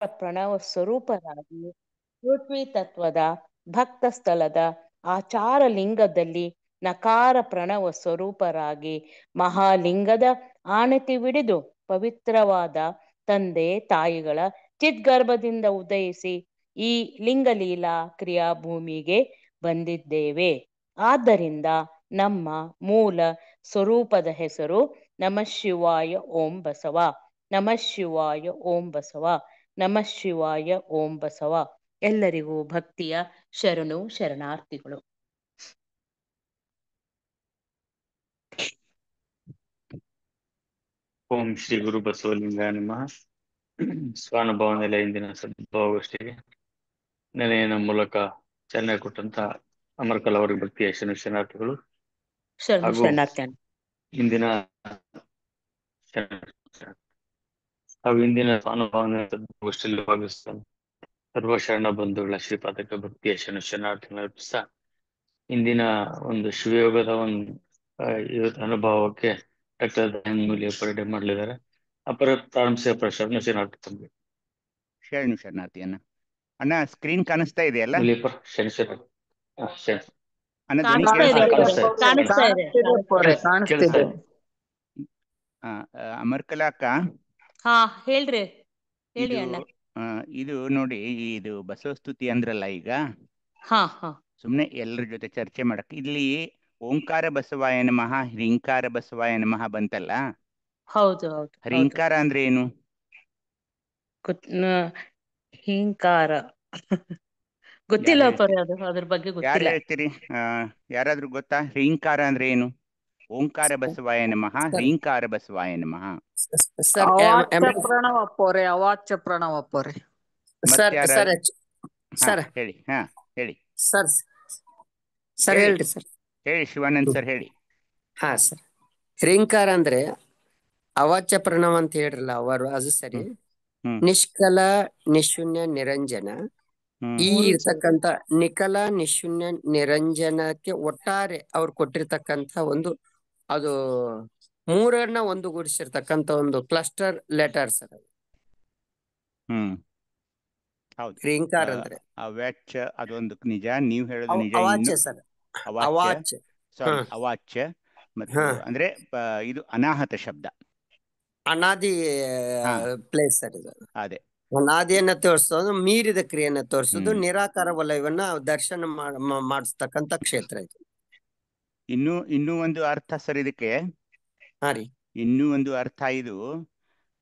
ಪ್ರಣವ ಸ್ವರೂಪರಾಗಿ ಪೃಥ್ವಿ ತತ್ವದ ಭಕ್ತ ಸ್ಥಳದ ಆಚಾರ ಲಿಂಗದಲ್ಲಿ ನಕಾರ ಪ್ರಣವ ಸ್ವರೂಪರಾಗಿ ಮಹಾಲಿಂಗದ ಆಣತಿವಿಡಿದು ಪವಿತ್ರವಾದ ತಂದೆ ತಾಯಿಗಳ ಚಿದ್ಗರ್ಭದಿಂದ ಉದಯಿಸಿ ಈ ಲಿಂಗಲೀಲಾ ಕ್ರಿಯಾಭೂಮಿಗೆ ಬಂದಿದ್ದೇವೆ. ಆದ್ದರಿಂದ ನಮ್ಮ ಮೂಲ ಸ್ವರೂಪದ ಹೆಸರು ನಮಃ ಶಿವಾಯ ಓಂ ಬಸವ. ನಮಃ ಶಿವಾಯ ಓಂ ಬಸವ. ನಮಃ ಶಿವಾಯ ಓಂ ಬಸವ. ಎಲ್ಲರಿಗೂ ಭಕ್ತಿಯ ಶರಣು ಶರಣಾರ್ಥಿಗಳು. ಓಂ ಶ್ರೀ ಗುರು ಬಸವಲಿಂಗಾಯ ನಮಃ. ಸ್ವಾನುಭವ ನೆಲೆ ಇಂದಿನ ಸದ್ಭಾವಗೋಷ್ಠಿಗೆ ನೆಲೆಯ ಮೂಲಕ ಚಾಲನೆ ಕೊಟ್ಟಂತ ಅಮರ್ಕಲ್ ಅವರಿಗೆ ಭಕ್ತಿಯ ಶರಣಾರ್ಥಿಗಳು ಶರಣು ಹಾಗೂ ಶರಣಾರ್ಥಿ. ಇಂದಿನ ಸ್ವಾನುಭವ ಸದ್ಭಾವಗೋಷ್ಠಿಯಲ್ಲಿ ಭಾಗವಹಿಸ್ತಾನೆ ಸರ್ವ ಶರಣ ಬಂಧುಗಳ ಶ್ರೀಪಾದಕ ಭಕ್ತಿಯ ಶರಣಾರ್ಥಿಗಳ ಅರ್ಪಿಸ್ತಾ ಇಂದಿನ ಒಂದು ಶಿವಯೋಗದ ಒಂದು ಅನುಭವಕ್ಕೆ ಡಾಕ್ಟರ್ ಮೂಲ್ಯ ಪರಿಡೆ ಮಾಡಲಿದ್ದಾರೆ. ಅಪರ ಪ್ರಾರಂಭಿಸಿದ ಶರಣ ಶರಣಾರ್ಥಿ ಶರಣು ಶರಣಾರ್ಥಿಯನ್ನ. ಅಣ್ಣ ಸ್ಕ್ರೀನ್ ಕಾಣಿಸ್ತಾ ಇದೆಯಲ್ಲ ಅಣ್ಣ? ಧ್ವನಿ ಕಾಣಿಸ್ತಾ ಇದೆ. ಅಮರ್ಕಲಾ ಅಕ್ಕ, ಹಾ ಹೇಳ್ರಿ, ಹೇಳಿ ಅಣ್ಣ. ಇದು ನೋಡಿ, ಇದು ಬಸವಸ್ತುತಿ ಅಂದ್ರಲ್ಲ ಈಗ, ಹಾ ಹಾ ಸುಮ್ನೆ ಎಲ್ಲರ ಜೊತೆ ಚರ್ಚೆ ಮಾಡಕ್. ಇಲ್ಲಿ ಓಂಕಾರ ಬಸವಾಯ ನಮಃ, ಹ್ರೀಂಕಾರ ಬಸವಾಯ ನಮಃ ಬಂತಲ್ಲ. ಹೌದು ಹೌದು. ಹ್ರೀಂಕಾರ ಅಂದ್ರೆ ಏನು? ಹೀಂಕಾರ ಗೊತ್ತಿಲ್ಲ ಪರಿ, ಅದು ಅದ್ರ ಬಗ್ಗೆ ಯಾರು ಗೊತ್ತಿಲ್ಲ. ಹೇಳ್ತೀರಿ? ಯಾರಾದ್ರೂ ಗೊತ್ತಾ? ಹ್ರೀಂಕಾರ ಅಂದ್ರೆ ಏನು? ಓಂಕಾರ ಬಸವಾಯ ನಮಃ, ಹ್ರೀಂಕಾರ ಬಸವಾಯ ನಮಃ. ಪ್ರಣವ ಪೋರೆ, ಅವಾಚ್ಯ ಪ್ರಣವ ಪೋರೆ. ಹೇಳಿ. ಹಾ ಹೇಳಿ ಸರ್ ಹೇಳ್ರಿ ಸರ್. ಹೇಳಿ ಶಿವಾನಂದ್ ಸರ್ ಹೇಳಿ. ಹಾ ಸರ್, ಹ್ರೀಂಕಾರ ಅಂದ್ರೆ ಅವಾಚ್ಯ ಪ್ರಣವ ಅಂತ ಹೇಳ್ರಲ್ಲ ಅವರು, ಅದು ಸರಿ. ನಿಷ್ಕಲ ನಿಶೂನ್ಯ ನಿರಂಜನ, ಈ ಇರ್ತಕ್ಕಂಥ ನಿಕಲ ನಿಶೂನ್ಯ ನಿರಂಜನಕ್ಕೆ ಒಟ್ಟಾರೆ ಅವ್ರು ಕೊಟ್ಟಿರ್ತಕ್ಕಂಥ ಒಂದು, ಅದು ಮೂರನ್ನ ಒಂದುಗೂಡಿಸಿರ್ತಕ್ಕಂಥ ಒಂದು ಕ್ಲಸ್ಟರ್ ಲೆಟರ್ ಸರ್ ಅದು. ಹೌದು, ಹ್ರೀಂಕಾರ ಅಂದ್ರೆ ಅವಾಚ್ಯ, ಅದೊಂದು ನಿಜ. ನೀವು ಹೇಳೋದು ನಿಜ. ಅವಾಚ್ಯ ಸರ್, ಅವಾಚ್ಯ, ಸಾರಿ ಅವಾಚ್ಯ. ಮತ್ತು ಅಂದ್ರೆ ಇದು ಅನಾಹತ ಶಬ್ದ, ಅನಾದಿ ಪ್ಲೇಸ್ ಸರ್ ಇದು. ಅದೇ ಅನಾದಿಯನ್ನ ತೋರಿಸೋದು, ಮೀರಿದ ಕ್ರಿಯೆಯನ್ನ ತೋರಿಸೋದು, ನಿರಾಕಾರ ವಲಯವನ್ನ ದರ್ಶನ ಮಾಡಿಸ್ತಕ್ಕಂಥ ಕ್ಷೇತ್ರ ಇದು. ಇನ್ನೂ ಒಂದು ಅರ್ಥ ಸರ್ ಇದಕ್ಕೆ. ಹಾ ರೀ, ಇನ್ನೂ ಒಂದು ಅರ್ಥ ಇದು.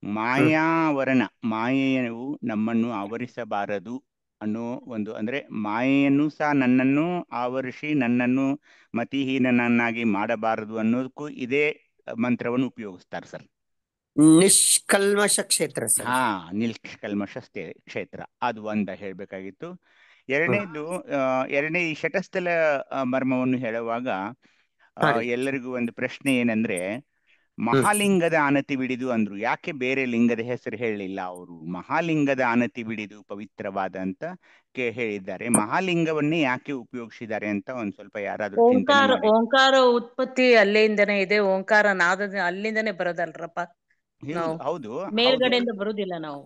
ಮಾಯಾವರಣ, ಮಾಯೆಯು ನಮ್ಮನ್ನು ಆವರಿಸಬಾರದು ಅನ್ನೋ ಒಂದು, ಅಂದ್ರೆ ಮಾಯೆಯನ್ನು ಸಹ ನನ್ನನ್ನು ಆವರಿಸಿ ನನ್ನನ್ನು ಮತಿಹೀನನನ್ನಾಗಿ ಮಾಡಬಾರದು ಅನ್ನೋದಕ್ಕೂ ಇದೇ ಮಂತ್ರವನ್ನು ಉಪಯೋಗಿಸ್ತಾರೆ ಸರ್. ನಿಷ್ಕಲ್ಮಶ ಕ್ಷೇತ್ರ ಸರ್. ಹಾ, ನಿಷ್ಕಲ್ಮಶ ಕ್ಷೇತ್ರ, ಅದು ಒಂದ ಹೇಳ್ಬೇಕಾಗಿತ್ತು. ಎರಡನೇ ಈ ಶಟಸ್ಥಲ ಮರ್ಮವನ್ನು ಹೇಳುವಾಗ ಎಲ್ಲರಿಗೂ ಒಂದು ಪ್ರಶ್ನೆ ಏನಂದ್ರೆ, ಮಹಾಲಿಂಗದ ಆನತಿ ಬಿಡಿದು ಅಂದ್ರು, ಯಾಕೆ ಬೇರೆ ಲಿಂಗದ ಹೆಸರು ಹೇಳಲಿಲ್ಲ ಅವರು? ಮಹಾಲಿಂಗದ ಆನತಿ ಬಿಡಿದು ಪವಿತ್ರವಾದ ಅಂತ ಹೇಳಿದ್ದಾರೆ, ಮಹಾಲಿಂಗವನ್ನೇ ಯಾಕೆ ಉಪಯೋಗಿಸಿದ್ದಾರೆ ಅಂತ ಒಂದ್ ಸ್ವಲ್ಪ ಯಾರಾದ್ರೂ ಓಂಕಾರ ಉತ್ಪತ್ತಿ ಅಲ್ಲಿಂದನೇ ಇದೆ. ಓಂಕಾರ ನಾದ ಅಲ್ಲಿಂದನೇ ಬರೋದಲ್ರಪ್ಪ. ಹೌದು, ಮೇಲ್ಗಡೆಯಿಂದ ಬರುದಿಲ್ಲ ನಾವು.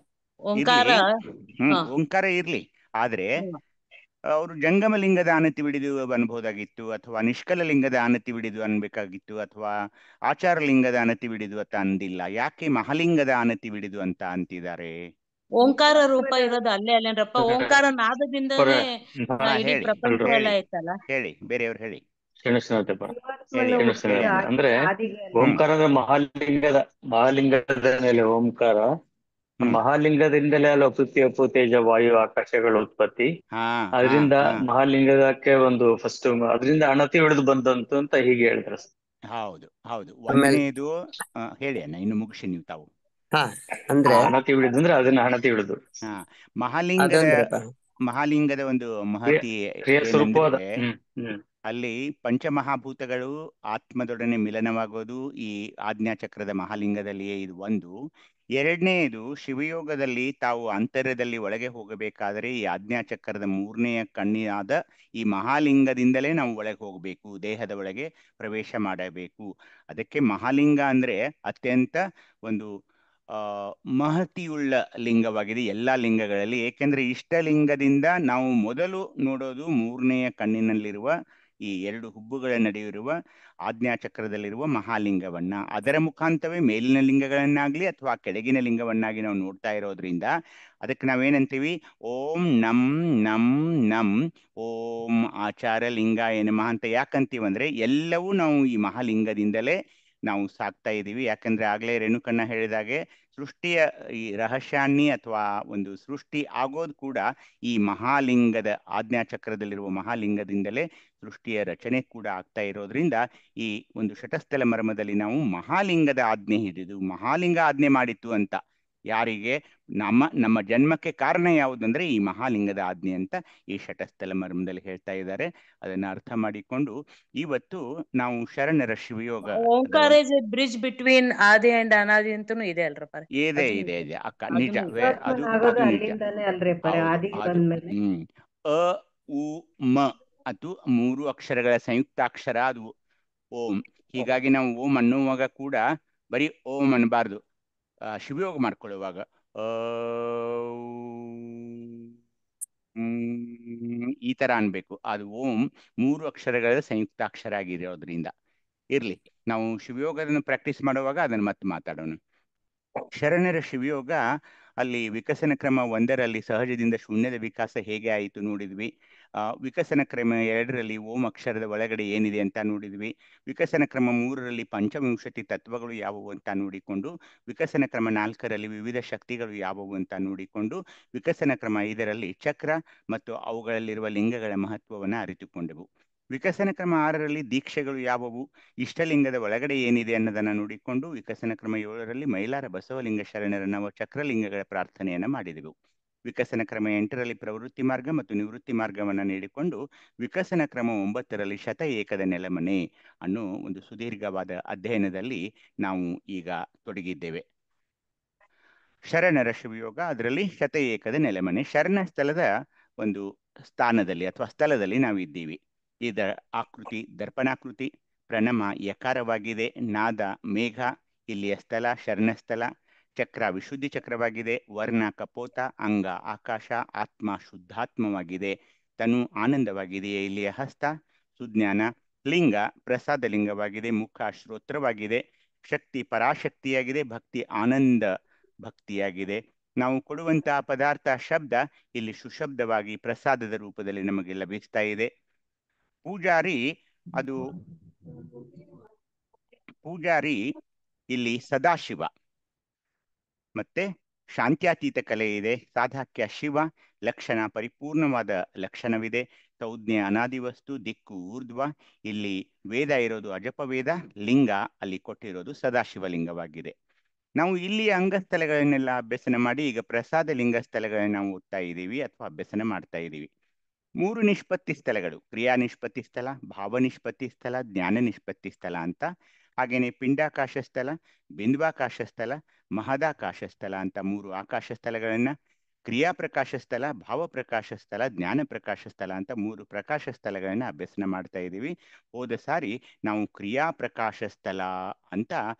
ಓಂಕಾರ ಇರ್ಲಿ, ಆದ್ರೆ ಅವರು ಜಂಗಮ ಲಿಂಗದ ಆನತಿ ಬಿಡಿದು ಅನ್ಬೋದಾಗಿತ್ತು, ಅಥವಾ ನಿಷ್ಕಲ ಲಿಂಗದ ಆನತಿ ಬಿಡಿದು ಅನ್ಬೇಕಾಗಿತ್ತು, ಅಥವಾ ಆಚಾರ ಲಿಂಗದ ಆನತಿ ಬಿಡಿದು ಅಂತ ಅಂದಿಲ್ಲ. ಯಾಕೆ ಮಹಾಲಿಂಗದ ಆನತಿ ಬಿಡಿದು ಅಂತ ಅಂತಿದ್ದಾರೆ? ಓಂಕಾರ ರೂಪ ಇರೋದು ಅಲ್ಲೇ ಅಲ್ಲೇನ್ರಪ್ಪ. ಓಂಕಾರ ನಾದದಿಂದನೇ ಇಡೀ ಪ್ರಪಂಚ ಎಲ್ಲ ಐತಲ್ಲ. ಹೇಳಿ, ಬೇರೆಯವ್ರು ಹೇಳಿ. ಅಂದ್ರೆ ಓಂಕಾರ ಅಂದ್ರೆ ಮಹಾಲಿಂಗದ ಮೇಲೆ ಓಂಕಾರ, ಮಹಾಲಿಂಗದಿಂದಲೇ ಅಲ್ಲ ಪೃಥ್ವಿ ಅಪ್ಪು ತೇಜ ವಾಯು ಆಕಾಶಗಳ ಉತ್ಪತ್ತಿ. ಅದರಿಂದ ಮಹಾಲಿಂಗದಕ್ಕೆ ಒಂದು ಫಸ್ಟ್ ಅದರಿಂದ ಅಣತಿ ಹಿಡಿದು ಬಂದಂತು ಅಂತ ಹೀಗೆ ಹೇಳಿದ್ರ. ಹೌದು ಹೌದು. ಒಂದನೇದು ಹೇಳಿ ಅಣ್ಣ, ಇನ್ನು ಮುಗಿಸಿ ನೀವು ತಾವು. ಅಂದ್ರೆ ಅಣತಿ ಹಿಡಿದು ಅಂದ್ರೆ ಅದನ್ನ ಅಣತಿ ಹಿಡಿದು ಮಹಾಲಿಂಗದ ಒಂದು ಮಹತಿ ಏನಂದ್ರೆ, ಅಲ್ಲಿ ಪಂಚಮಹಾಭೂತಗಳು ಆತ್ಮದೊಡನೆ ಮಿಲನವಾಗೋದು ಈ ಆಜ್ಞಾಚಕ್ರದ ಮಹಾಲಿಂಗದಲ್ಲಿಯೇ ಇದು ಒಂದು. ಎರಡನೆಯದು, ಶಿವಯೋಗದಲ್ಲಿ ತಾವು ಅಂತರ್ಯದಲ್ಲಿ ಒಳಗೆ ಹೋಗಬೇಕಾದರೆ ಈ ಆಜ್ಞಾಚಕ್ರದ ಮೂರನೆಯ ಕಣ್ಣಿನಾದ ಈ ಮಹಾಲಿಂಗದಿಂದಲೇ ನಾವು ಒಳಗೆ ಹೋಗಬೇಕು, ದೇಹದ ಒಳಗೆ ಪ್ರವೇಶ ಮಾಡಬೇಕು. ಅದಕ್ಕೆ ಮಹಾಲಿಂಗ ಅಂದ್ರೆ ಅತ್ಯಂತ ಒಂದು ಮಹತಿಯುಳ್ಳ ಲಿಂಗವಾಗಿದೆ ಎಲ್ಲಾ ಲಿಂಗಗಳಲ್ಲಿ. ಏಕೆಂದ್ರೆ ಇಷ್ಟಲಿಂಗದಿಂದ ನಾವು ಮೊದಲು ನೋಡೋದು ಮೂರನೆಯ ಕಣ್ಣಿನಲ್ಲಿರುವ ಈ ಎರಡು ಹುಬ್ಬುಗಳ ನಡುವೆ ಇರುವ ಆಜ್ಞಾಚಕ್ರದಲ್ಲಿರುವ ಮಹಾಲಿಂಗವನ್ನ. ಅದರ ಮುಖಾಂತರವೇ ಮೇಲಿನ ಲಿಂಗಗಳನ್ನಾಗ್ಲಿ ಅಥವಾ ಕೆಳಗಿನ ಲಿಂಗವನ್ನಾಗಿ ನಾವು ನೋಡ್ತಾ ಇರೋದ್ರಿಂದ ಅದಕ್ಕೆ ನಾವೇನಂತೀವಿ, ಓಂ ನಂ ನಂ ನಂ ಓಂ ಆಚಾರ ಲಿಂಗಾಯ ನಮಃ ಅಂತ ಯಾಕಂತೀವಂದ್ರೆ ಎಲ್ಲವೂ ನಾವು ಈ ಮಹಾಲಿಂಗದಿಂದಲೇ ನಾವು ಸಾಕ್ತಾ ಇದ್ದೀವಿ. ಯಾಕಂದ್ರೆ ಆಗ್ಲೇ ರೇಣುಕಣ್ಣ ಹೇಳಿದಾಗೆ ಸೃಷ್ಟಿಯ ಈ ರಹಸ್ಯಾನ್ನಿ ಅಥವಾ ಒಂದು ಸೃಷ್ಟಿ ಆಗೋದು ಕೂಡ ಈ ಮಹಾಲಿಂಗದ ಆಜ್ಞಾಚಕ್ರದಲ್ಲಿರುವ ಮಹಾಲಿಂಗದಿಂದಲೇ ಸೃಷ್ಟಿಯ ರಚನೆ ಕೂಡ ಆಗ್ತಾ ಇರೋದ್ರಿಂದ ಈ ಒಂದು ಶಟಸ್ಥಲ ಮರ್ಮದಲ್ಲಿ ನಾವು ಮಹಾಲಿಂಗದ ಆಜ್ಞೆ ಹಿಡಿದು ಮಹಾಲಿಂಗ ಆಜ್ಞೆ ಮಾಡಿತ್ತು ಅಂತ ಯಾರಿಗೆ ನಮ್ಮ ಜನ್ಮಕ್ಕೆ ಕಾರಣ ಯಾವುದಂದ್ರೆ ಈ ಮಹಾಲಿಂಗದ ಆಜ್ಞೆ ಅಂತ ಈ ಶಟಸ್ಥಲ ಮರ್ಮದಲ್ಲಿ ಹೇಳ್ತಾ ಇದ್ದಾರೆ. ಅದನ್ನ ಅರ್ಥ ಮಾಡಿಕೊಂಡು ಇವತ್ತು ನಾವು ಶರಣರ ಶಿವಯೋಗ ಓಂಕಾರ is A bridge between Adi and ಅನಾದಿ ಅಂತನೂ ಇದೆ ಅಲ್ರಪ್ಪ. ಇದೆ ಅಕ್ಕ, ನಿಜ, ಅದು ನಿಜ. ಅ ಉ ಮ ಅದು 3 ಅಕ್ಷರಗಳ ಸಂಯುಕ್ತಾಕ್ಷರ, ಅದು ಓಂ. ಹೀಗಾಗಿ ನಾವು ಓಂ ಅನ್ನುವಾಗ ಕೂಡ ಬರೀ ಓಂ ಅನ್ನಬಾರ್ದು, ಶಿವಯೋಗ ಮಾಡ್ಕೊಳ್ಳುವಾಗ ಈ ತರ ಅನ್ಬೇಕು. ಅದು ಓಂ 3 ಅಕ್ಷರಗಳ ಸಂಯುಕ್ತಾಕ್ಷರ ಆಗಿರೋದ್ರಿಂದ ಇರ್ಲಿ. ನಾವು ಶಿವಯೋಗವನ್ನು ಪ್ರಾಕ್ಟೀಸ್ ಮಾಡುವಾಗ ಅದನ್ನು ಮತ್ತೆ ಮಾತಾಡೋಣ. ಶರಣರ ಶಿವಯೋಗ ಅಲ್ಲಿ ವಿಕಸನ ಕ್ರಮ 1ರಲ್ಲಿ ಸಹಜದಿಂದ ಶೂನ್ಯದ ವಿಕಾಸ ಹೇಗೆ ಆಯಿತು ನೋಡಿದ್ವಿ. ವಿಕಸನ ಕ್ರಮ 2ರಲ್ಲಿ ಓಂ ಅಕ್ಷರದ ಒಳಗಡೆ ಏನಿದೆ ಅಂತ ನೋಡಿದ್ವಿ. ವಿಕಸನ ಕ್ರಮ 3ರಲ್ಲಿ ಪಂಚವಿಂಶತಿ ತತ್ವಗಳು ಯಾವುವು ಅಂತ ನೋಡಿಕೊಂಡು, ವಿಕಸನ ಕ್ರಮ 4ರಲ್ಲಿ ವಿವಿಧ ಶಕ್ತಿಗಳು ಯಾವುವು ಅಂತ ನೋಡಿಕೊಂಡು, ವಿಕಸನ ಕ್ರಮ 5ರಲ್ಲಿ ಚಕ್ರ ಮತ್ತು ಅವುಗಳಲ್ಲಿರುವ ಲಿಂಗಗಳ ಮಹತ್ವವನ್ನು ಅರಿತುಕೊಂಡೆವು. ವಿಕಸನ ಕ್ರಮ 6ರಲ್ಲಿ ದೀಕ್ಷೆಗಳು ಯಾವುವು, ಇಷ್ಟಲಿಂಗದ ಒಳಗಡೆ ಏನಿದೆ ಅನ್ನೋದನ್ನ ನೋಡಿಕೊಂಡು, ವಿಕಸನ ಕ್ರಮ 7ರಲ್ಲಿ ಮೈಲಾರ ಬಸವಲಿಂಗ ಶರಣರ ನವ ಚಕ್ರಲಿಂಗಗಳ ಪ್ರಾರ್ಥನೆಯನ್ನ ಮಾಡಿದೆವು. ವಿಕಸನ ಕ್ರಮ 8ರಲ್ಲಿ ಪ್ರವೃತ್ತಿ ಮಾರ್ಗ ಮತ್ತು ನಿವೃತ್ತಿ ಮಾರ್ಗವನ್ನ ನೀಡಿಕೊಂಡು, ವಿಕಸನ ಕ್ರಮ 9ರಲ್ಲಿ ಶತ ಏಕದ ನೆಲಮನೆ ಅನ್ನೋ ಒಂದು ಸುದೀರ್ಘವಾದ ಅಧ್ಯಯನದಲ್ಲಿ ನಾವು ಈಗ ತೊಡಗಿದ್ದೇವೆ. ಶರಣರ ಶಿವಯೋಗ, ಅದರಲ್ಲಿ ಶತ ಏಕದ ನೆಲೆಮನೆ, ಶರಣ ಸ್ಥಳದ ಒಂದು ಸ್ಥಾನದಲ್ಲಿ ಅಥವಾ ಸ್ಥಳದಲ್ಲಿ ನಾವಿದ್ದೀವಿ. ಇದರ ಆಕೃತಿ ದರ್ಪಣಾಕೃತಿ, ಪ್ರಣಮ ಯಕಾರವಾಗಿದೆ, ನಾದ ಮೇಘ, ಇಲ್ಲಿಯ ಸ್ಥಳ ಶರಣಸ್ಥಳ, ಚಕ್ರ ವಿಶುದ್ಧಿ ಚಕ್ರವಾಗಿದೆ, ವರ್ಣ ಕಪೋತ, ಅಂಗ ಆಕಾಶ, ಆತ್ಮ ಶುದ್ಧಾತ್ಮವಾಗಿದೆ, ತನು ಆನಂದವಾಗಿದೆಯೇ, ಇಲ್ಲಿಯ ಹಸ್ತ ಸುಜ್ಞಾನ, ಲಿಂಗ ಪ್ರಸಾದ ಲಿಂಗವಾಗಿದೆ, ಮುಖ ಶ್ರೋತ್ರವಾಗಿದೆ, ಶಕ್ತಿ ಪರಾಶಕ್ತಿಯಾಗಿದೆ, ಭಕ್ತಿ ಆನಂದ ಭಕ್ತಿಯಾಗಿದೆ. ನಾವು ಕೊಡುವಂತಹ ಪದಾರ್ಥ ಶಬ್ದ ಇಲ್ಲಿ ಸುಶಬ್ದವಾಗಿ ಪ್ರಸಾದದ ರೂಪದಲ್ಲಿ ನಮಗೆ ಲಭಿಸ್ತಾ ಇದೆ. ಪೂಜಾರಿ ಇಲ್ಲಿ ಸದಾಶಿವ, ಮತ್ತೆ ಶಾಂತ್ಯಾತೀತ ಕಲೆ ಇದೆ, ಸಾಧಾಕ್ಯ ಶಿವ, ಲಕ್ಷಣ ಪರಿಪೂರ್ಣವಾದ ಲಕ್ಷಣವಿದೆ, ಸಂಜ್ಞೆ ಅನಾದಿ ವಸ್ತು, ದಿಕ್ಕು ಊರ್ಧ್ವ, ಇಲ್ಲಿ ವೇದ ಇರೋದು ಅಜಪವೇದ, ಲಿಂಗ ಅಲ್ಲಿ ಕೊಟ್ಟಿರೋದು ಸದಾಶಿವ ಲಿಂಗವಾಗಿದೆ. ನಾವು ಇಲ್ಲಿಯ ಅಂಗಸ್ಥಳಗಳನ್ನೆಲ್ಲ ಅಭ್ಯಸನ ಮಾಡಿ ಈಗ ಪ್ರಸಾದ ಲಿಂಗ ಸ್ಥಳಗಳನ್ನ ನಾವು ಓದ್ತಾ ಇದ್ದೀವಿ ಅಥವಾ ಅಭ್ಯಸನ ಮಾಡ್ತಾ ಇದ್ದೀವಿ. 3 ನಿಷ್ಪತ್ತಿ ಸ್ಥಳಗಳು, ಕ್ರಿಯಾ ನಿಷ್ಪತ್ತಿ ಸ್ಥಳ, ಭಾವ ನಿಷ್ಪತ್ತಿ ಸ್ಥಳ, ಜ್ಞಾನ ನಿಷ್ಪತ್ತಿ ಸ್ಥಳ ಅಂತ. ಹಾಗೇನೆ ಪಿಂಡಾಕಾಶ ಸ್ಥಳ, ಬಿಂದುವಾಕಾಶ ಸ್ಥಳ, ಮಹದಾಕಾಶ ಸ್ಥಳ ಅಂತ 3 ಆಕಾಶ ಸ್ಥಳಗಳನ್ನ, ಕ್ರಿಯಾ ಪ್ರಕಾಶ ಸ್ಥಳ, ಭಾವ ಪ್ರಕಾಶ ಸ್ಥಳ, ಜ್ಞಾನ ಪ್ರಕಾಶ ಸ್ಥಳ ಅಂತ 3 ಪ್ರಕಾಶ ಸ್ಥಳಗಳನ್ನ ಅಭ್ಯಸನ ಮಾಡ್ತಾ ಇದ್ದೀವಿ. ಹೋದ ಸಾರಿ ನಾವು ಕ್ರಿಯಾ ಪ್ರಕಾಶ ಸ್ಥಳ ಅಂತ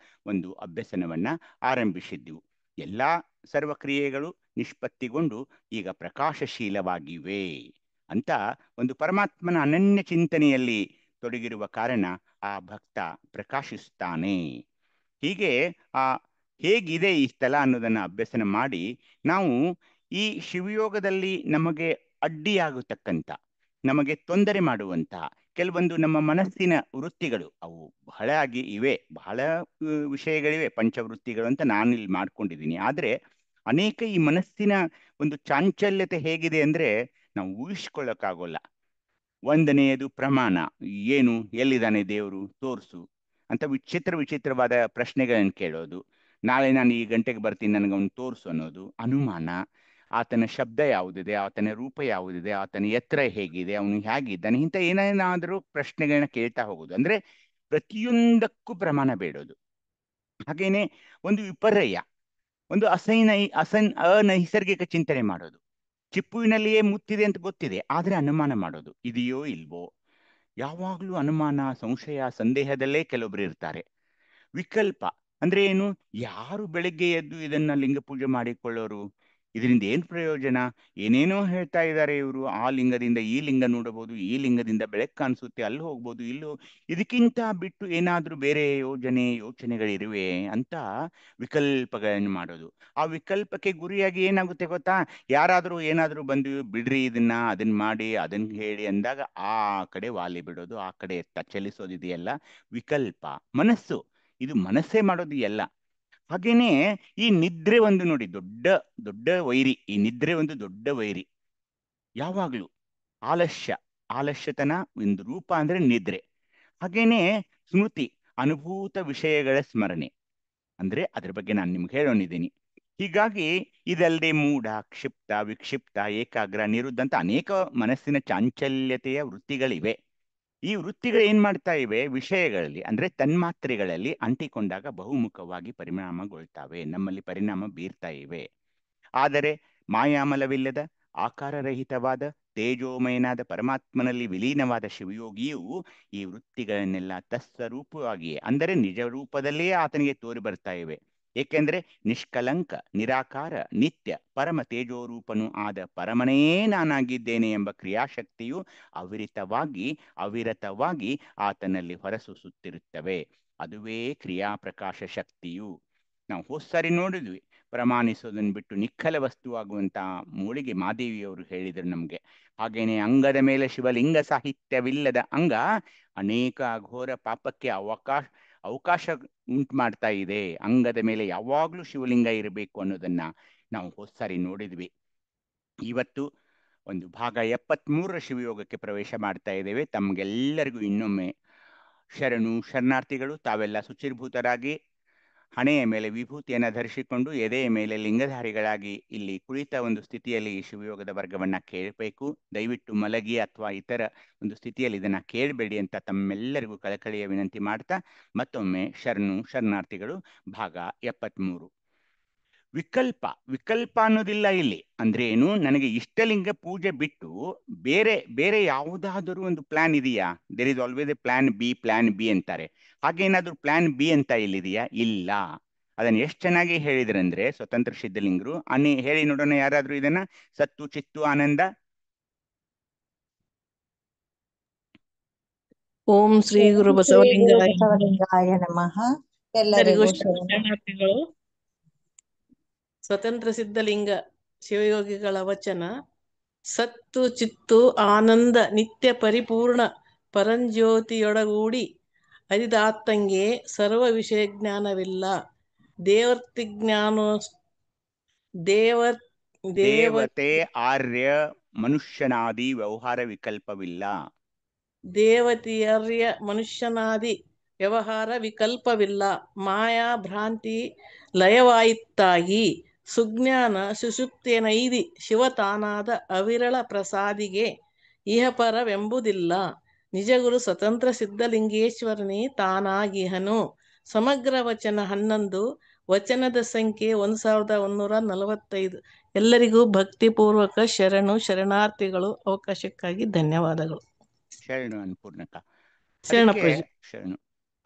ಒಂದು ಅಭ್ಯಸನವನ್ನ ಆರಂಭಿಸಿದ್ದೆವು. ಎಲ್ಲಾ ಸರ್ವಕ್ರಿಯೆಗಳು ನಿಷ್ಪತ್ತಿಗೊಂಡು ಈಗ ಪ್ರಕಾಶಶೀಲವಾಗಿವೆ ಅಂತ ಒಂದು ಪರಮಾತ್ಮನ ಅನನ್ಯ ಚಿಂತನೆಯಲ್ಲಿ ತೊಡಗಿರುವ ಕಾರಣ ಆ ಭಕ್ತ ಪ್ರಕಾಶಿಸ್ತಾನೆ. ಹೀಗೆ ಹೇಗಿದೆ ಈ ಸ್ಥಳ ಅನ್ನೋದನ್ನ ಅಭ್ಯಸನ ಮಾಡಿ ನಾವು ಈ ಶಿವಯೋಗದಲ್ಲಿ ನಮಗೆ ಅಡ್ಡಿಯಾಗತಕ್ಕಂಥ, ನಮಗೆ ತೊಂದರೆ ಮಾಡುವಂತಹ ಕೆಲವೊಂದು ನಮ್ಮ ಮನಸ್ಸಿನ ವೃತ್ತಿಗಳು, ಅವು ಬಹಳ ಆಗಿ ಇವೆ, ಬಹಳ ವಿಷಯಗಳಿವೆ, ಪಂಚವೃತ್ತಿಗಳು ಅಂತ ನಾನಿಲ್ಲಿ ಮಾಡ್ಕೊಂಡಿದ್ದೀನಿ. ಆದ್ರೆ ಅನೇಕ ಈ ಮನಸ್ಸಿನ ಒಂದು ಚಾಂಚಲ್ಯತೆ ಹೇಗಿದೆ ಅಂದ್ರೆ ನಾವು ಊಹಿಸ್ಕೊಳ್ಳೋಕ್ಕಾಗೋಲ್ಲ. 1ನೇದು ಪ್ರಮಾಣ, ಏನು, ಎಲ್ಲಿದ್ದಾನೆ ದೇವರು ತೋರ್ಸು ಅಂತ ವಿಚಿತ್ರವಾದ ಪ್ರಶ್ನೆಗಳನ್ನು ಕೇಳೋದು. ನಾಳೆ ನಾನು ಈ ಗಂಟೆಗೆ ಬರ್ತೀನಿ, ನನಗವನು ತೋರ್ಸು ಅನ್ನೋದು. ಅನುಮಾನ, ಆತನ ಶಬ್ದ ಯಾವುದಿದೆ, ಆತನ ರೂಪ ಯಾವುದಿದೆ, ಆತನ ಎತ್ತರ ಹೇಗಿದೆ, ಅವನು ಹೇಗಿದ್ದಾನೆ, ಇಂಥ ಏನೇನಾದರೂ ಪ್ರಶ್ನೆಗಳನ್ನ ಕೇಳ್ತಾ ಹೋಗೋದು. ಅಂದ್ರೆ ಪ್ರತಿಯೊಂದಕ್ಕೂ ಪ್ರಮಾಣ ಬೇಡೋದು. ಹಾಗೇನೆ ಒಂದು ವಿಪರ್ಯಯ, ಒಂದು ಅನೈಸರ್ಗಿಕ ಚಿಂತನೆ ಮಾಡೋದು. ಚಿಪ್ಪುವಿನಲ್ಲಿಯೇ ಮುತ್ತಿದೆ ಅಂತ ಗೊತ್ತಿದೆ, ಆದ್ರೆ ಅನುಮಾನ ಮಾಡೋದು, ಇದೆಯೋ ಇಲ್ವೋ. ಯಾವಾಗ್ಲೂ ಅನುಮಾನ, ಸಂಶಯ, ಸಂದೇಹದಲ್ಲೇ ಕೆಲವೊಬ್ರು ಇರ್ತಾರೆ. ವಿಕಲ್ಪ ಅಂದ್ರೆ ಏನು? ಯಾರು ಬೆಳಿಗ್ಗೆ ಎದ್ದು ಇದನ್ನ ಲಿಂಗ ಪೂಜೆ ಮಾಡಿಕೊಳ್ಳೋರು? ಇದರಿಂದ ಏನ್ ಪ್ರಯೋಜನ? ಏನೇನೋ ಹೇಳ್ತಾ ಇದ್ದಾರೆ ಇವರು. ಆ ಲಿಂಗದಿಂದ ಈ ಲಿಂಗ ನೋಡಬಹುದು, ಈ ಲಿಂಗದಿಂದ ಬೆಳಕು ಕಾಣಿಸುತ್ತೆ, ಅಲ್ಲಿ ಹೋಗ್ಬೋದು, ಇಲ್ಲೂ. ಇದಕ್ಕಿಂತ ಬಿಟ್ಟು ಏನಾದ್ರೂ ಬೇರೆ ಯೋಚನೆಗಳಿರುವೆ ಅಂತ ವಿಕಲ್ಪಗಳನ್ನು ಮಾಡೋದು. ಆ ವಿಕಲ್ಪಕ್ಕೆ ಗುರಿಯಾಗಿ ಏನಾಗುತ್ತೆ ಗೊತ್ತಾ? ಯಾರಾದ್ರೂ ಏನಾದ್ರೂ ಬಂದು ಬಿಡ್ರಿ ಅದನ್ನ ಮಾಡಿ ಅದನ್ನ ಹೇಳಿ ಅಂದಾಗ ಆ ಕಡೆ ವಾಲಿ ಬಿಡೋದು, ಆ ಕಡೆ ಚಲಿಸೋದಿದೆಯಲ್ಲ ವಿಕಲ್ಪ. ಮನಸ್ಸು, ಇದು ಮನಸ್ಸೇ ಮಾಡೋದು ಎಲ್ಲ. ಹಾಗೇನೆ ಈ ನಿದ್ರೆ ಒಂದು ನೋಡಿ, ದೊಡ್ಡ ದೊಡ್ಡ ವೈರಿ. ಈ ನಿದ್ರೆ ಒಂದು ದೊಡ್ಡ ವೈರಿ. ಯಾವಾಗ್ಲೂ ಆಲಸ್ಯತನ ಒಂದು ರೂಪ ಅಂದ್ರೆ ನಿದ್ರೆ. ಹಾಗೇನೆ ಸ್ಮೃತಿ, ಅನುಭೂತ ವಿಷಯಗಳ ಸ್ಮರಣೆ, ಅಂದ್ರೆ ಅದ್ರ ಬಗ್ಗೆ ನಾನು ನಿಮ್ಗೆ ಹೇಳೋನಿದ್ದೀನಿ. ಹೀಗಾಗಿ ಇದಲ್ಲದೆ ಮೂಢ, ಕ್ಷಿಪ್ತ, ವಿಕ್ಷಿಪ್ತ, ಏಕಾಗ್ರ, ನಿರುದ್ಧ ಅಂತ ಅನೇಕ ಮನಸ್ಸಿನ ಚಾಂಚಲ್ಯತೆಯ ವೃತ್ತಿಗಳಿವೆ. ಈ ವೃತ್ತಿಗಳು ಏನ್ ಮಾಡ್ತಾ ಇವೆ? ವಿಷಯಗಳಲ್ಲಿ ಅಂದ್ರೆ ತನ್ಮಾತ್ರೆಗಳಲ್ಲಿ ಅಂಟಿಕೊಂಡಾಗ ಬಹುಮುಖವಾಗಿ ಪರಿಣಾಮಗೊಳ್ತಾವೆ, ನಮ್ಮಲ್ಲಿ ಪರಿಣಾಮ ಬೀರ್ತಾ ಇವೆ. ಆದರೆ ಮಾಯಾಮಲವಿಲ್ಲದ, ಆಕಾರರಹಿತವಾದ, ತೇಜೋಮಯನಾದ ಪರಮಾತ್ಮನಲ್ಲಿ ವಿಲೀನವಾದ ಶಿವಯೋಗಿಯು ಈ ವೃತ್ತಿಗಳನ್ನೆಲ್ಲ ತತ್ಸ್ವರೂಪವಾಗಿಯೇ ಅಂದರೆ ನಿಜ ರೂಪದಲ್ಲಿಯೇ ಆತನಿಗೆ ತೋರಿ ಬರ್ತಾ ಇವೆ. ಏಕೆಂದ್ರೆ ನಿಷ್ಕಲಂಕ, ನಿರಾಕಾರ, ನಿತ್ಯ, ಪರಮ ತೇಜೋರೂಪನು ಆದ ಪರಮನೇ ನಾನಾಗಿದ್ದೇನೆ ಎಂಬ ಕ್ರಿಯಾಶಕ್ತಿಯು ಅವಿರತವಾಗಿ ಆತನಲ್ಲಿ ಹೊರಸೂಸುತ್ತಿರುತ್ತವೆ. ಅದುವೇ ಕ್ರಿಯಾಪ್ರಕಾಶ ಶಕ್ತಿಯು. ನಾವು ಹೋದ್ಸಾರಿ ನೋಡಿದ್ವಿ, ಪ್ರಮಾಣಿಸೋದನ್ನು ಬಿಟ್ಟು ನಿಖಲ ವಸ್ತುವಾಗುವಂತ ಮೂಳಿಗೆ ಮಾದೇವಿಯವರು ಹೇಳಿದರು ನಮ್ಗೆ. ಹಾಗೇನೆ ಅಂಗದ ಮೇಲೆ ಶಿವಲಿಂಗ ಸಾಹಿತ್ಯವಿಲ್ಲದ ಅಂಗ ಅನೇಕ ಅಘೋರ ಪಾಪಕ್ಕೆ ಅವಕಾಶ ಉಂಟು ಮಾಡ್ತಾ ಇದೆ. ಅಂಗದ ಮೇಲೆ ಯಾವಾಗ್ಲೂ ಶಿವಲಿಂಗ ಇರಬೇಕು ಅನ್ನೋದನ್ನ ನಾವು ಹೋದ್ಸಾರಿ ನೋಡಿದ್ವಿ. ಇವತ್ತು ಒಂದು ಭಾಗ 73ರ ಶಿವಯೋಗಕ್ಕೆ ಪ್ರವೇಶ ಮಾಡ್ತಾ ಇದ್ದೇವೆ. ತಮ್ಗೆಲ್ಲರಿಗೂ ಇನ್ನೊಮ್ಮೆ ಶರಣಾರ್ಥಿಗಳು. ತಾವೆಲ್ಲ ಶುಚಿರ್ಭೂತರಾಗಿ ಹಣೆಯ ಮೇಲೆ ವಿಭೂತಿಯನ್ನು ಧರಿಸಿಕೊಂಡು ಎದೆಯ ಮೇಲೆ ಲಿಂಗಧಾರಿಗಳಾಗಿ ಇಲ್ಲಿ ಕುಳಿತ ಒಂದು ಸ್ಥಿತಿಯಲ್ಲಿ ಈ ಶಿವಯೋಗದ ವರ್ಗವನ್ನ ಕೇಳಬೇಕು. ದಯವಿಟ್ಟು ಮಲಗಿ ಅಥವಾ ಇತರ ಒಂದು ಸ್ಥಿತಿಯಲ್ಲಿ ಇದನ್ನ ಕೇಳಬೇಡಿ ಅಂತ ತಮ್ಮೆಲ್ಲರಿಗೂ ಕಳಕಳಿಯ ವಿನಂತಿ ಮಾಡ್ತಾ ಮತ್ತೊಮ್ಮೆ ಶರಣಾರ್ಥಿಗಳು. ಭಾಗ 73. ವಿಕಲ್ಪ ಅನ್ನೋದಿಲ್ಲ ಇಲ್ಲಿ. ಅಂದ್ರೆ ಏನು? ನನಗೆ ಇಷ್ಟಲಿಂಗ ಪೂಜೆ ಬಿಟ್ಟು ಬೇರೆ ಯಾವುದಾದರೂ ಒಂದು ಪ್ಲಾನ್ ಇದೆಯಾ? There is always a plan B ಅಂತಾರೆ. ಹಾಗೇನಾದ್ರೂ ಪ್ಲಾನ್ ಬಿ ಅಂತ ಇಲ್ಲಿದೆಯಾ? ಇಲ್ಲ. ಅದನ್ನ ಎಷ್ಟು ಚೆನ್ನಾಗಿ ಹೇಳಿದ್ರಂದ್ರೆ ಸ್ವತಂತ್ರ ಸಿದ್ಧಲಿಂಗರು. ಹೇಳಿ ನೋಡೋಣ ಯಾರಾದ್ರೂ ಇದನ್ನ. ಸತ್ತು ಚಿತ್ತು ಆನಂದ. ಓಂ ಶ್ರೀ ಗುರು ಬಸವಲಿಂಗಾಯ ನಮಃ. ಎಲ್ಲರಿಗೂ ಶರಣಾರ್ಥಿಗಳು. ಸ್ವತಂತ್ರ ಸಿದ್ಧಲಿಂಗ ಶಿವಯೋಗಿಗಳ ವಚನ. ಸತ್ತು ಚಿತ್ತು ಆನಂದ ನಿತ್ಯ ಪರಿಪೂರ್ಣ ಪರಂಜ್ಯೋತಿಯೊಡಗೂಡಿ ಅರಿದಾತಂಗೆ ಸರ್ವ ವಿಷಯ ಜ್ಞಾನವಿಲ್ಲ. ದೇವತೆ ಆರ್ಯ ಮನುಷ್ಯನಾದಿ ವ್ಯವಹಾರ ವಿಕಲ್ಪವಿಲ್ಲ. ದೇವತೆಯರ್ಯ ಮನುಷ್ಯನಾದಿ ವ್ಯವಹಾರ ವಿಕಲ್ಪವಿಲ್ಲ. ಮಾಯಾ ಭ್ರಾಂತಿ ಲಯವಾಯಿತ್ತಾಗಿ ಸುಜ್ಞಾನ ಸುಷುಪ್ತಿಯನೈದಿ ಶಿವತಾನಾದ ಅವಿರಳ ಪ್ರಸಾದಿಗೆ ಇಹಪರವೆಂಬುದಿಲ್ಲ. ನಿಜಗುರು ಸ್ವತಂತ್ರ ಸಿದ್ಧಲಿಂಗೇಶ್ವರನೇ ತಾನಾಗಿಹನು. ಸಮಗ್ರ ವಚನ 11. ವಚನದ ಸಂಖ್ಯೆ 1145. ಎಲ್ಲರಿಗೂ ಭಕ್ತಿಪೂರ್ವಕ ಶರಣಾರ್ಥಿಗಳು. ಅವಕಾಶಕ್ಕಾಗಿ ಧನ್ಯವಾದಗಳು. ಶರಣು ಅನ್ನಪೂರ್ಣಕ. ಶರಣು.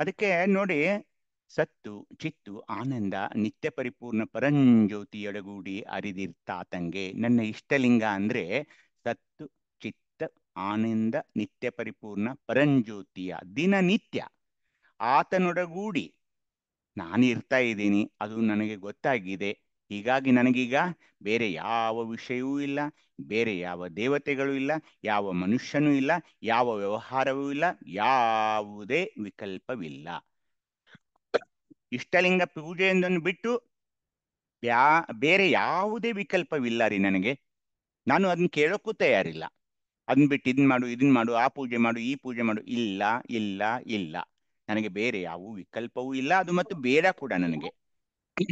ಅದಕ್ಕೆ ನೋಡಿ, ಸತ್ತು ಚಿತ್ತು ಆನಂದ ನಿತ್ಯ ಪರಿಪೂರ್ಣ ಪರಂಜ್ಯೋತಿಯೊಡಗೂಡಿ ಅರಿದಿರ್ತಾತಂಗೆ. ನನ್ನ ಇಷ್ಟಲಿಂಗ ಅಂದ್ರೆ ಸತ್ತು ಚಿತ್ತ ಆನಂದ ನಿತ್ಯ ಪರಿಪೂರ್ಣ ಪರಂಜ್ಯೋತಿಯ ದಿನನಿತ್ಯ ಆತನೊಡಗೂಡಿ ನಾನು ಇರ್ತಾ ಇದ್ದೀನಿ. ಅದು ನನಗೆ ಗೊತ್ತಾಗಿದೆ. ಹೀಗಾಗಿ ನನಗೀಗ ಬೇರೆ ಯಾವ ವಿಷಯವೂ ಇಲ್ಲ, ಬೇರೆ ಯಾವ ದೇವತೆಗಳು ಇಲ್ಲ, ಯಾವ ಮನುಷ್ಯನೂ ಇಲ್ಲ, ಯಾವ ವ್ಯವಹಾರವೂ ಇಲ್ಲ, ಯಾವುದೇ ವಿಕಲ್ಪವಿಲ್ಲ. ಇಷ್ಟಲಿಂಗ ಪೂಜೆಯೊಂದನ್ನು ಬಿಟ್ಟು ಬೇರೆ ಯಾವುದೇ ವಿಕಲ್ಪವಿಲ್ಲ ರೀ ನನಗೆ. ನಾನು ಅದನ್ನ ಕೇಳೋಕ್ಕೂ ತಯಾರಿಲ್ಲ. ಅದನ್ನ ಬಿಟ್ಟು ಇದನ್ನ ಮಾಡು, ಆ ಪೂಜೆ ಮಾಡು, ಈ ಪೂಜೆ ಮಾಡು. ಇಲ್ಲ ಇಲ್ಲ ಇಲ್ಲ, ನನಗೆ ಬೇರೆ ಯಾವ ವಿಕಲ್ಪವೂ ಇಲ್ಲ. ಅದು ಮತ್ತು ಬೇಡ ಕೂಡ ನನಗೆ.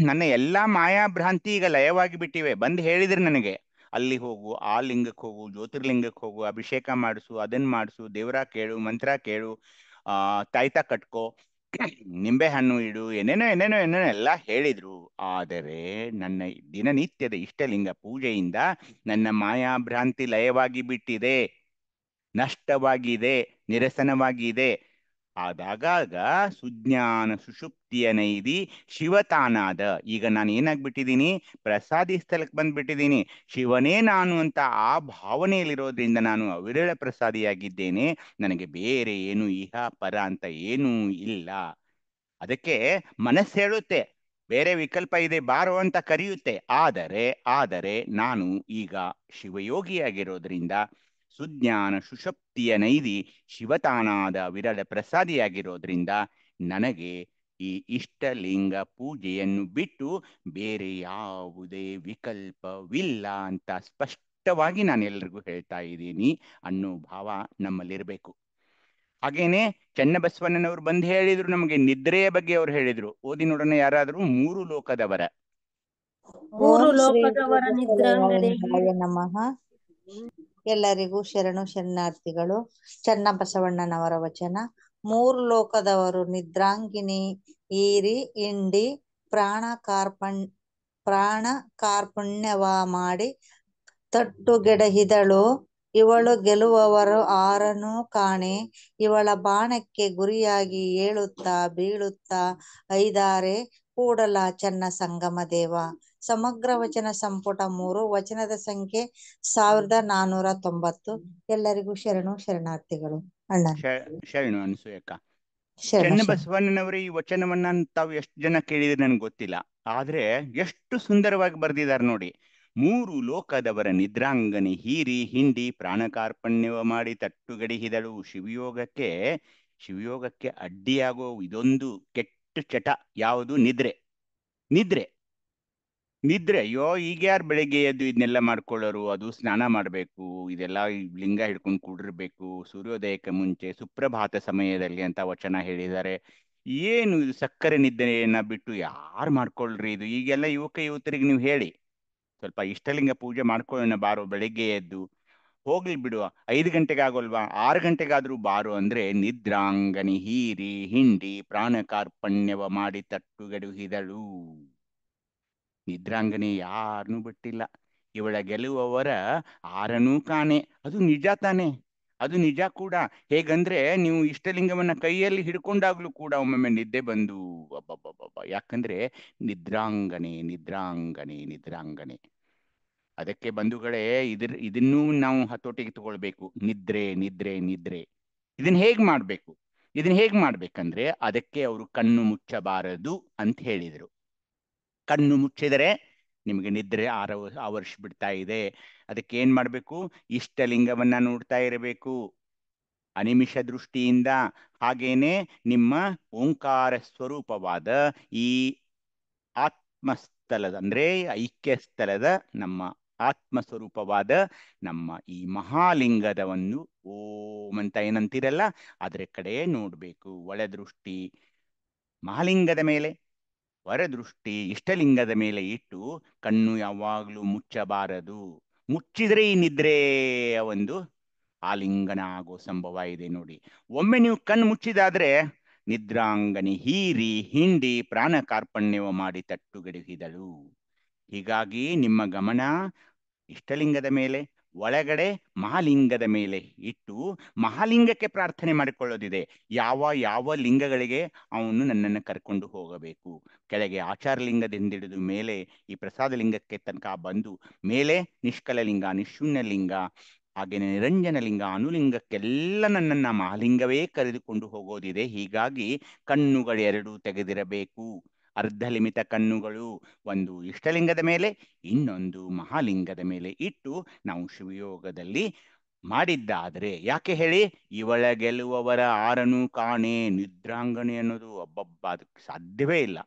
ನನ್ನ ಎಲ್ಲಾ ಮಾಯಾಭ್ರಾಂತಿ ಈಗ ಲಯವಾಗಿ ಬಿಟ್ಟಿವೆ. ಬಂದು ಹೇಳಿದ್ರೆ ನನಗೆ ಅಲ್ಲಿ ಹೋಗು, ಆ ಲಿಂಗಕ್ಕೆ ಹೋಗು, ಜ್ಯೋತಿರ್ಲಿಂಗಕ್ಕೆ ಹೋಗು, ಅಭಿಷೇಕ ಮಾಡಿಸು, ಅದನ್ನ ಮಾಡಿಸು, ದೇವರ ಕೇಳು, ಮಂತ್ರ ಕೇಳು, ತಾಯ್ತ ಕಟ್ಕೋ, ನಿಂಬೆ ಹಣ್ಣು ಇಡು, ಏನೇನೋ ಎಲ್ಲ ಹೇಳಿದ್ರು. ಆದರೆ ನನ್ನ ದಿನನಿತ್ಯದ ಇಷ್ಟಲಿಂಗ ಪೂಜೆಯಿಂದ ನನ್ನ ಮಾಯಾಭ್ರಾಂತಿ ಲಯವಾಗಿ ಬಿಟ್ಟಿದೆ, ನಷ್ಟವಾಗಿದೆ, ನಿರಸನವಾಗಿದೆ. ಆದಾಗ ಸುಜ್ಞಾನ ಸುಷುಪ್ತಿಯ ನೈದಿ ಶಿವತಾನಾದ. ಈಗ ನಾನು ಏನಾಗ್ಬಿಟ್ಟಿದ್ದೀನಿ, ಪ್ರಸಾದಿ ಸ್ಥಳಕ್ಕೆ ಬಂದ್ಬಿಟ್ಟಿದ್ದೀನಿ. ಶಿವನೇ ನಾನು ಅಂತ ಆ ಭಾವನೆಯಲ್ಲಿರೋದ್ರಿಂದ ನಾನು ಅವಿರಳ ಪ್ರಸಾದಿಯಾಗಿದ್ದೇನೆ. ನನಗೆ ಬೇರೆ ಏನು ಇಹ ಪರ ಅಂತ ಏನೂ ಇಲ್ಲ. ಅದಕ್ಕೆ ಮನಸ್ಸು ಹೇಳುತ್ತೆ ಬೇರೆ ವಿಕಲ್ಪ ಇದೆ ಬಾರೋ ಅಂತ ಕರೆಯುತ್ತೆ. ಆದರೆ ನಾನು ಈಗ ಶಿವಯೋಗಿಯಾಗಿರೋದ್ರಿಂದ ಸುಜ್ಞಾನ ಸುಷುಪ್ತಿಯ ನೈದಿ ಶಿವತಾನಾದ ವಿರಳ ಪ್ರಸಾದಿಯಾಗಿರೋದ್ರಿಂದ ನನಗೆ ಈ ಇಷ್ಟಲಿಂಗ ಪೂಜೆಯನ್ನು ಬಿಟ್ಟು ಬೇರೆ ಯಾವುದೇ ವಿಕಲ್ಪವಿಲ್ಲ ಅಂತ ಸ್ಪಷ್ಟವಾಗಿ ನಾನು ಎಲ್ರಿಗೂ ಹೇಳ್ತಾ ಇದ್ದೀನಿ ಅನ್ನೋ ಭಾವ ನಮ್ಮಲ್ಲಿರ್ಬೇಕು. ಹಾಗೇನೆ ಚನ್ನಬಸವಣ್ಣನವರು ಬಂದು ಹೇಳಿದ್ರು ನಮಗೆ ನಿದ್ರೆಯ ಬಗ್ಗೆ ಅವ್ರು ಹೇಳಿದ್ರು. ಓದಿ ನೋಡೋಣ ಯಾರಾದ್ರೂ. ಮೂರು ಲೋಕದವರ ಓಂ ಶ್ರೀ ಗುರುಬಸವಲಿಂಗಾಯ ನಮಃ. ಎಲ್ಲರಿಗೂ ಶರಣು ಶರಣಾರ್ಥಿಗಳು. ಚನ್ನಬಸವಣ್ಣನವರ ವಚನ. ಮೂರು ಲೋಕದವರು ನಿದ್ರಾಂಗಿನಿ ಈರಿ ಇಂಡಿ ಪ್ರಾಣ ಕಾರ್ಪಣ್ಯವ ಮಾಡಿ ತಟ್ಟುಗೆಡಹಿದಳು. ಇವಳು ಗೆಲುವವರು ಆರನೂ ಕಾಣೆ. ಇವಳ ಬಾಣಕ್ಕೆ ಗುರಿಯಾಗಿ ಏಳುತ್ತಾ ಬೀಳುತ್ತಾ ಐದಾರೆ ಕೂಡಲ ಚನ್ನ ಸಂಗಮ ದೇವ. ಸಮಗ್ರ ವಚನ ಸಂಪುಟ 3, ವಚನದ ಸಂಖ್ಯೆ 1490. ಎಲ್ಲರಿಗೂ ಶರಣು ಶರಣಾರ್ಥಿಗಳು. ಅಣ್ಣ ಶರಣು ಅನ್ಸೂಯಕ್ಕ. ಚನ್ನಬಸವಣ್ಣನವರ ಈ ವಚನವನ್ನ ತಾವು ಎಷ್ಟು ಜನ ಕೇಳಿದ್ರೆ ನನ್ಗೆ ಗೊತ್ತಿಲ್ಲ, ಆದ್ರೆ ಎಷ್ಟು ಸುಂದರವಾಗಿ ಬರ್ದಿದ್ದಾರೆ ನೋಡಿ. ಮೂರು ಲೋಕದವರ ನಿದ್ರಾಂಗನೆ ಹೀರಿ ಹಿಂಡಿ ಪ್ರಾಣಕಾರ್ಪಣ್ಯವ ಮಾಡಿ ತಟ್ಟುಗಡಿಹಿದಳು. ಶಿವಯೋಗಕ್ಕೆ ಅಡ್ಡಿಯಾಗೋ ಇದೊಂದು ಕೆಟ್ಟ ಚಟ ಯಾವುದು? ನಿದ್ರೆ. ಅಯ್ಯೋ ಈಗ ಯಾರು ಬೆಳಿಗ್ಗೆ ಎದ್ದು ಇದನ್ನೆಲ್ಲ ಮಾಡ್ಕೊಳ್ಳೋರು? ಅದು ಸ್ನಾನ ಮಾಡ್ಬೇಕು, ಇದೆಲ್ಲ ಲಿಂಗ ಹಿಡ್ಕೊಂಡು ಕೂಡಿರ್ಬೇಕು, ಸೂರ್ಯೋದಯಕ್ಕೆ ಮುಂಚೆ ಸುಪ್ರಭಾತ ಸಮಯದಲ್ಲಿ ಅಂತ ವಚನ ಹೇಳಿದ್ದಾರೆ. ಏನು ಇದು ಸಕ್ಕರೆ ನಿದ್ದೆಯನ್ನ ಬಿಟ್ಟು ಯಾರು ಮಾಡ್ಕೊಳ್ರಿ ಇದು? ಈಗೆಲ್ಲ ಯುವಕರಿಗೆ ನೀವು ಹೇಳಿ ಸ್ವಲ್ಪ ಇಷ್ಟಲಿಂಗ ಪೂಜೆ ಮಾಡ್ಕೊಳ್ಳೋಣ ಬಾರೋ, ಬೆಳಿಗ್ಗೆ ಎದ್ದು ಹೋಗ್ಲಿ ಬಿಡುವ, 5 ಗಂಟೆಗೆ ಆಗೋಲ್ವಾ, 6 ಗಂಟೆಗಾದ್ರೂ ಬಾರೋ ಅಂದ್ರೆ ನಿದ್ರಾಂಗನಿ ಹೀರಿ ಹಿಂಡಿ ಪ್ರಾಣಕಾರ್ಪಣ್ಯವ ಮಾಡಿ ತಟ್ಟುಗಡುಹಿದಳು. ನಿದ್ರಾಂಗನೆ ಯಾರನ್ನೂ ಬಿಟ್ಟಿಲ್ಲ. ಇವಳ ಗೆಲುವವರ ಆರನೂ ಕಾಣೆ. ಅದು ನಿಜ ತಾನೆ? ಅದು ನಿಜ ಕೂಡ. ಹೇಗಂದ್ರೆ ನೀವು ಇಷ್ಟಲಿಂಗವನ್ನ ಕೈಯಲ್ಲಿ ಹಿಡ್ಕೊಂಡಾಗ್ಲೂ ಕೂಡ ಒಮ್ಮೊಮ್ಮೆ ನಿದ್ದೆ ಬಂದು ಅಬ್ಬಬ್ಬಬ್ಬ. ಯಾಕಂದ್ರೆ ನಿದ್ರಾಂಗನೆ. ಅದಕ್ಕೆ ಬಂಧುಗಳೇ ಇದನ್ನೂ ನಾವು ಹತೋಟಿಗೆ ತಗೊಳ್ಬೇಕು. ನಿದ್ರೆ. ಇದನ್ನ ಹೇಗ್ ಮಾಡ್ಬೇಕಂದ್ರೆ ಅದಕ್ಕೆ ಅವರು ಕಣ್ಣು ಮುಚ್ಚಬಾರದು ಅಂತ ಹೇಳಿದರು. ಕಣ್ಣು ಮುಚ್ಚಿದರೆ ನಿಮಗೆ ನಿದ್ರೆ ಆವರಿಸ್ಬಿಡ್ತಾ ಇದೆ. ಅದಕ್ಕೆ ಏನ್ ಮಾಡ್ಬೇಕು? ಇಷ್ಟಲಿಂಗವನ್ನ ನೋಡ್ತಾ ಇರಬೇಕು ಅನಿಮಿಷ ದೃಷ್ಟಿಯಿಂದ. ಹಾಗೇನೆ ನಿಮ್ಮ ಓಂಕಾರ ಸ್ವರೂಪವಾದ ಈ ಆತ್ಮಸ್ಥಳದ ಅಂದ್ರೆ ಐಕ್ಯ ಸ್ಥಳದ ನಮ್ಮ ಆತ್ಮ ಸ್ವರೂಪವಾದ ನಮ್ಮ ಈ ಮಹಾಲಿಂಗದವನ್ನು ಓಂ ಅಂತ ಏನಂತೀರಲ್ಲ ಅದರ ಕಡೆ ನೋಡ್ಬೇಕು. ಒಳದೃಷ್ಟಿ ಮಹಾಲಿಂಗದ ಮೇಲೆ, ಹೊರದೃಷ್ಟಿ ಇಷ್ಟಲಿಂಗದ ಮೇಲೆ ಇಟ್ಟು ಕಣ್ಣು ಯಾವಾಗ್ಲೂ ಮುಚ್ಚಬಾರದು. ಮುಚ್ಚಿದ್ರೆ ಈ ನಿದ್ರೆಯ ಒಂದು ಆಲಿಂಗನ ಆಗೋ ಸಂಭವ ಇದೆ ನೋಡಿ. ಒಮ್ಮೆ ನೀವು ಕಣ್ಣು ಮುಚ್ಚಿದಾದ್ರೆ ನಿದ್ರಾಂಗನಿ ಹೀರಿ ಹಿಂಡಿ ಪ್ರಾಣ ಕಾರ್ಪಣ್ಯವ ಮಾಡಿ ತಟ್ಟುಗಡಿಹಿದಳು. ಹೀಗಾಗಿ ನಿಮ್ಮ ಗಮನ ಇಷ್ಟಲಿಂಗದ ಮೇಲೆ, ಒಳಗಡೆ ಮಹಾಲಿಂಗದ ಮೇಲೆ ಇಟ್ಟು ಮಹಾಲಿಂಗಕ್ಕೆ ಪ್ರಾರ್ಥನೆ ಮಾಡಿಕೊಳ್ಳೋದಿದೆ. ಯಾವ ಲಿಂಗಗಳಿಗೆ ಅವನು ನನ್ನನ್ನು ಕರ್ಕೊಂಡು ಹೋಗಬೇಕು. ಕೆಳಗೆ ಆಚಾರಲಿಂಗದಿಂದ ಹಿಡಿದು ಮೇಲೆ ಈ ಪ್ರಸಾದ ಲಿಂಗಕ್ಕೆ ತನಕ ಬಂದು ಮೇಲೆ ನಿಷ್ಕಲ ಲಿಂಗ, ನಿಶೂನ್ಯ ಲಿಂಗ, ಹಾಗೇನೆ ನಿರಂಜನ ಲಿಂಗ, ಅನುಲಿಂಗಕ್ಕೆಲ್ಲ ನನ್ನನ್ನ ಮಹಾಲಿಂಗವೇ ಕರೆದುಕೊಂಡು ಹೋಗೋದಿದೆ. ಹೀಗಾಗಿ ಕಣ್ಣುಗಳೆರಡೂ ತೆಗೆದಿರಬೇಕು. ಅರ್ಧಲಿಮಿತ ಕಣ್ಣುಗಳು ಒಂದು ಇಷ್ಟಲಿಂಗದ ಮೇಲೆ, ಇನ್ನೊಂದು ಮಹಾಲಿಂಗದ ಮೇಲೆ ಇಟ್ಟು ನಾವು ಶಿವಯೋಗದಲ್ಲಿ ಮಾಡಿದ್ದಾದರೆ, ಯಾಕೆ ಹೇಳಿ, ಇವಳ ಗೆಲ್ಲುವವರ ಆರನೂ ಕಾಣೆ. ನಿದ್ರಾಂಗಣೆ ಅನ್ನೋದು ಅದಕ್ಕೆ ಸಾಧ್ಯವೇ ಇಲ್ಲ.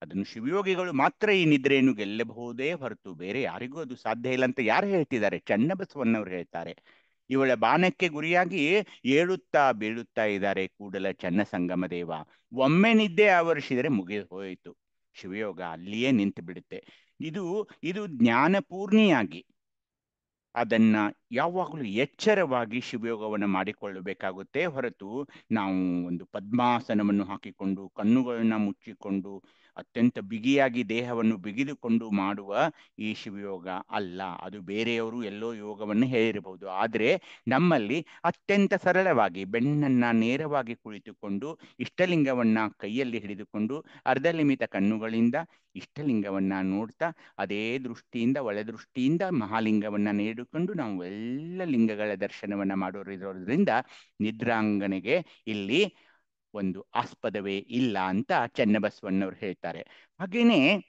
ಅದನ್ನು ಶಿವಯೋಗಿಗಳು ಮಾತ್ರ ಈ ನಿದ್ರೆಯನ್ನು ಗೆಲ್ಲಬಹುದೇ ಹೊರತು ಬೇರೆ ಯಾರಿಗೂ ಅದು ಸಾಧ್ಯ ಇಲ್ಲ ಅಂತ ಯಾರು ಹೇಳ್ತಿದ್ದಾರೆ? ಚನ್ನಬಸವಣ್ಣವ್ರು ಹೇಳ್ತಾರೆ. ಇವಳ ಬಾಣಕ್ಕೆ ಗುರಿಯಾಗಿ ಏಳುತ್ತಾ ಬೀಳುತ್ತಾ ಇದ್ದಾರೆ ಕೂಡಲ ಚನ್ನ ಸಂಗಮ ದೇವ. ಒಮ್ಮೆ ನಿದ್ದೆ ಆವರಿಸಿದರೆ ಮುಗಿದು ಹೋಯಿತು, ಶಿವಯೋಗ ಅಲ್ಲಿಯೇ ನಿಂತು ಬಿಡುತ್ತೆ. ಇದು ಜ್ಞಾನಪೂರ್ಣಿಯಾಗಿ ಅದನ್ನ ಯಾವಾಗಲೂ ಎಚ್ಚರವಾಗಿ ಶಿವಯೋಗವನ್ನು ಮಾಡಿಕೊಳ್ಳಬೇಕಾಗುತ್ತೆ ಹೊರತು ನಾವು ಒಂದು ಪದ್ಮಾಸನವನ್ನು ಹಾಕಿಕೊಂಡು ಕಣ್ಣುಗಳನ್ನ ಮುಚ್ಚಿಕೊಂಡು ಅತ್ಯಂತ ಬಿಗಿಯಾಗಿ ದೇಹವನ್ನು ಬಿಗಿದುಕೊಂಡು ಮಾಡುವ ಈ ಶಿವಯೋಗ ಅಲ್ಲ. ಅದು ಬೇರೆಯವರು ಎಲ್ಲೋ ಯೋಗವನ್ನು ಹೇಳಿರಬಹುದು. ಆದರೆ ನಮ್ಮಲ್ಲಿ ಅತ್ಯಂತ ಸರಳವಾಗಿ ಬೆನ್ನನ್ನ ನೇರವಾಗಿ ಕುಳಿತುಕೊಂಡು ಇಷ್ಟಲಿಂಗವನ್ನ ಕೈಯಲ್ಲಿ ಹಿಡಿದುಕೊಂಡು ಅರ್ಧಲಿಮಿತ ಕಣ್ಣುಗಳಿಂದ ಇಷ್ಟಲಿಂಗವನ್ನ ನೋಡ್ತಾ ಅದೇ ದೃಷ್ಟಿಯಿಂದ ಒಳದೃಷ್ಟಿಯಿಂದ ಮಹಾಲಿಂಗವನ್ನ ನೀಡಿಕೊಂಡು ನಾವು ಎಲ್ಲ ಲಿಂಗಗಳ ದರ್ಶನವನ್ನ ಮಾಡೋದ್ರಿಂದ ನಿದ್ರಾಂಗನೆಗೆ ಇಲ್ಲಿ ಒಂದು ಆಸ್ಪದವೇ ಇಲ್ಲ ಅಂತ ಚನ್ನಬಸವಣ್ಣವ್ರು ಹೇಳ್ತಾರೆ. ಹಾಗೇನೆ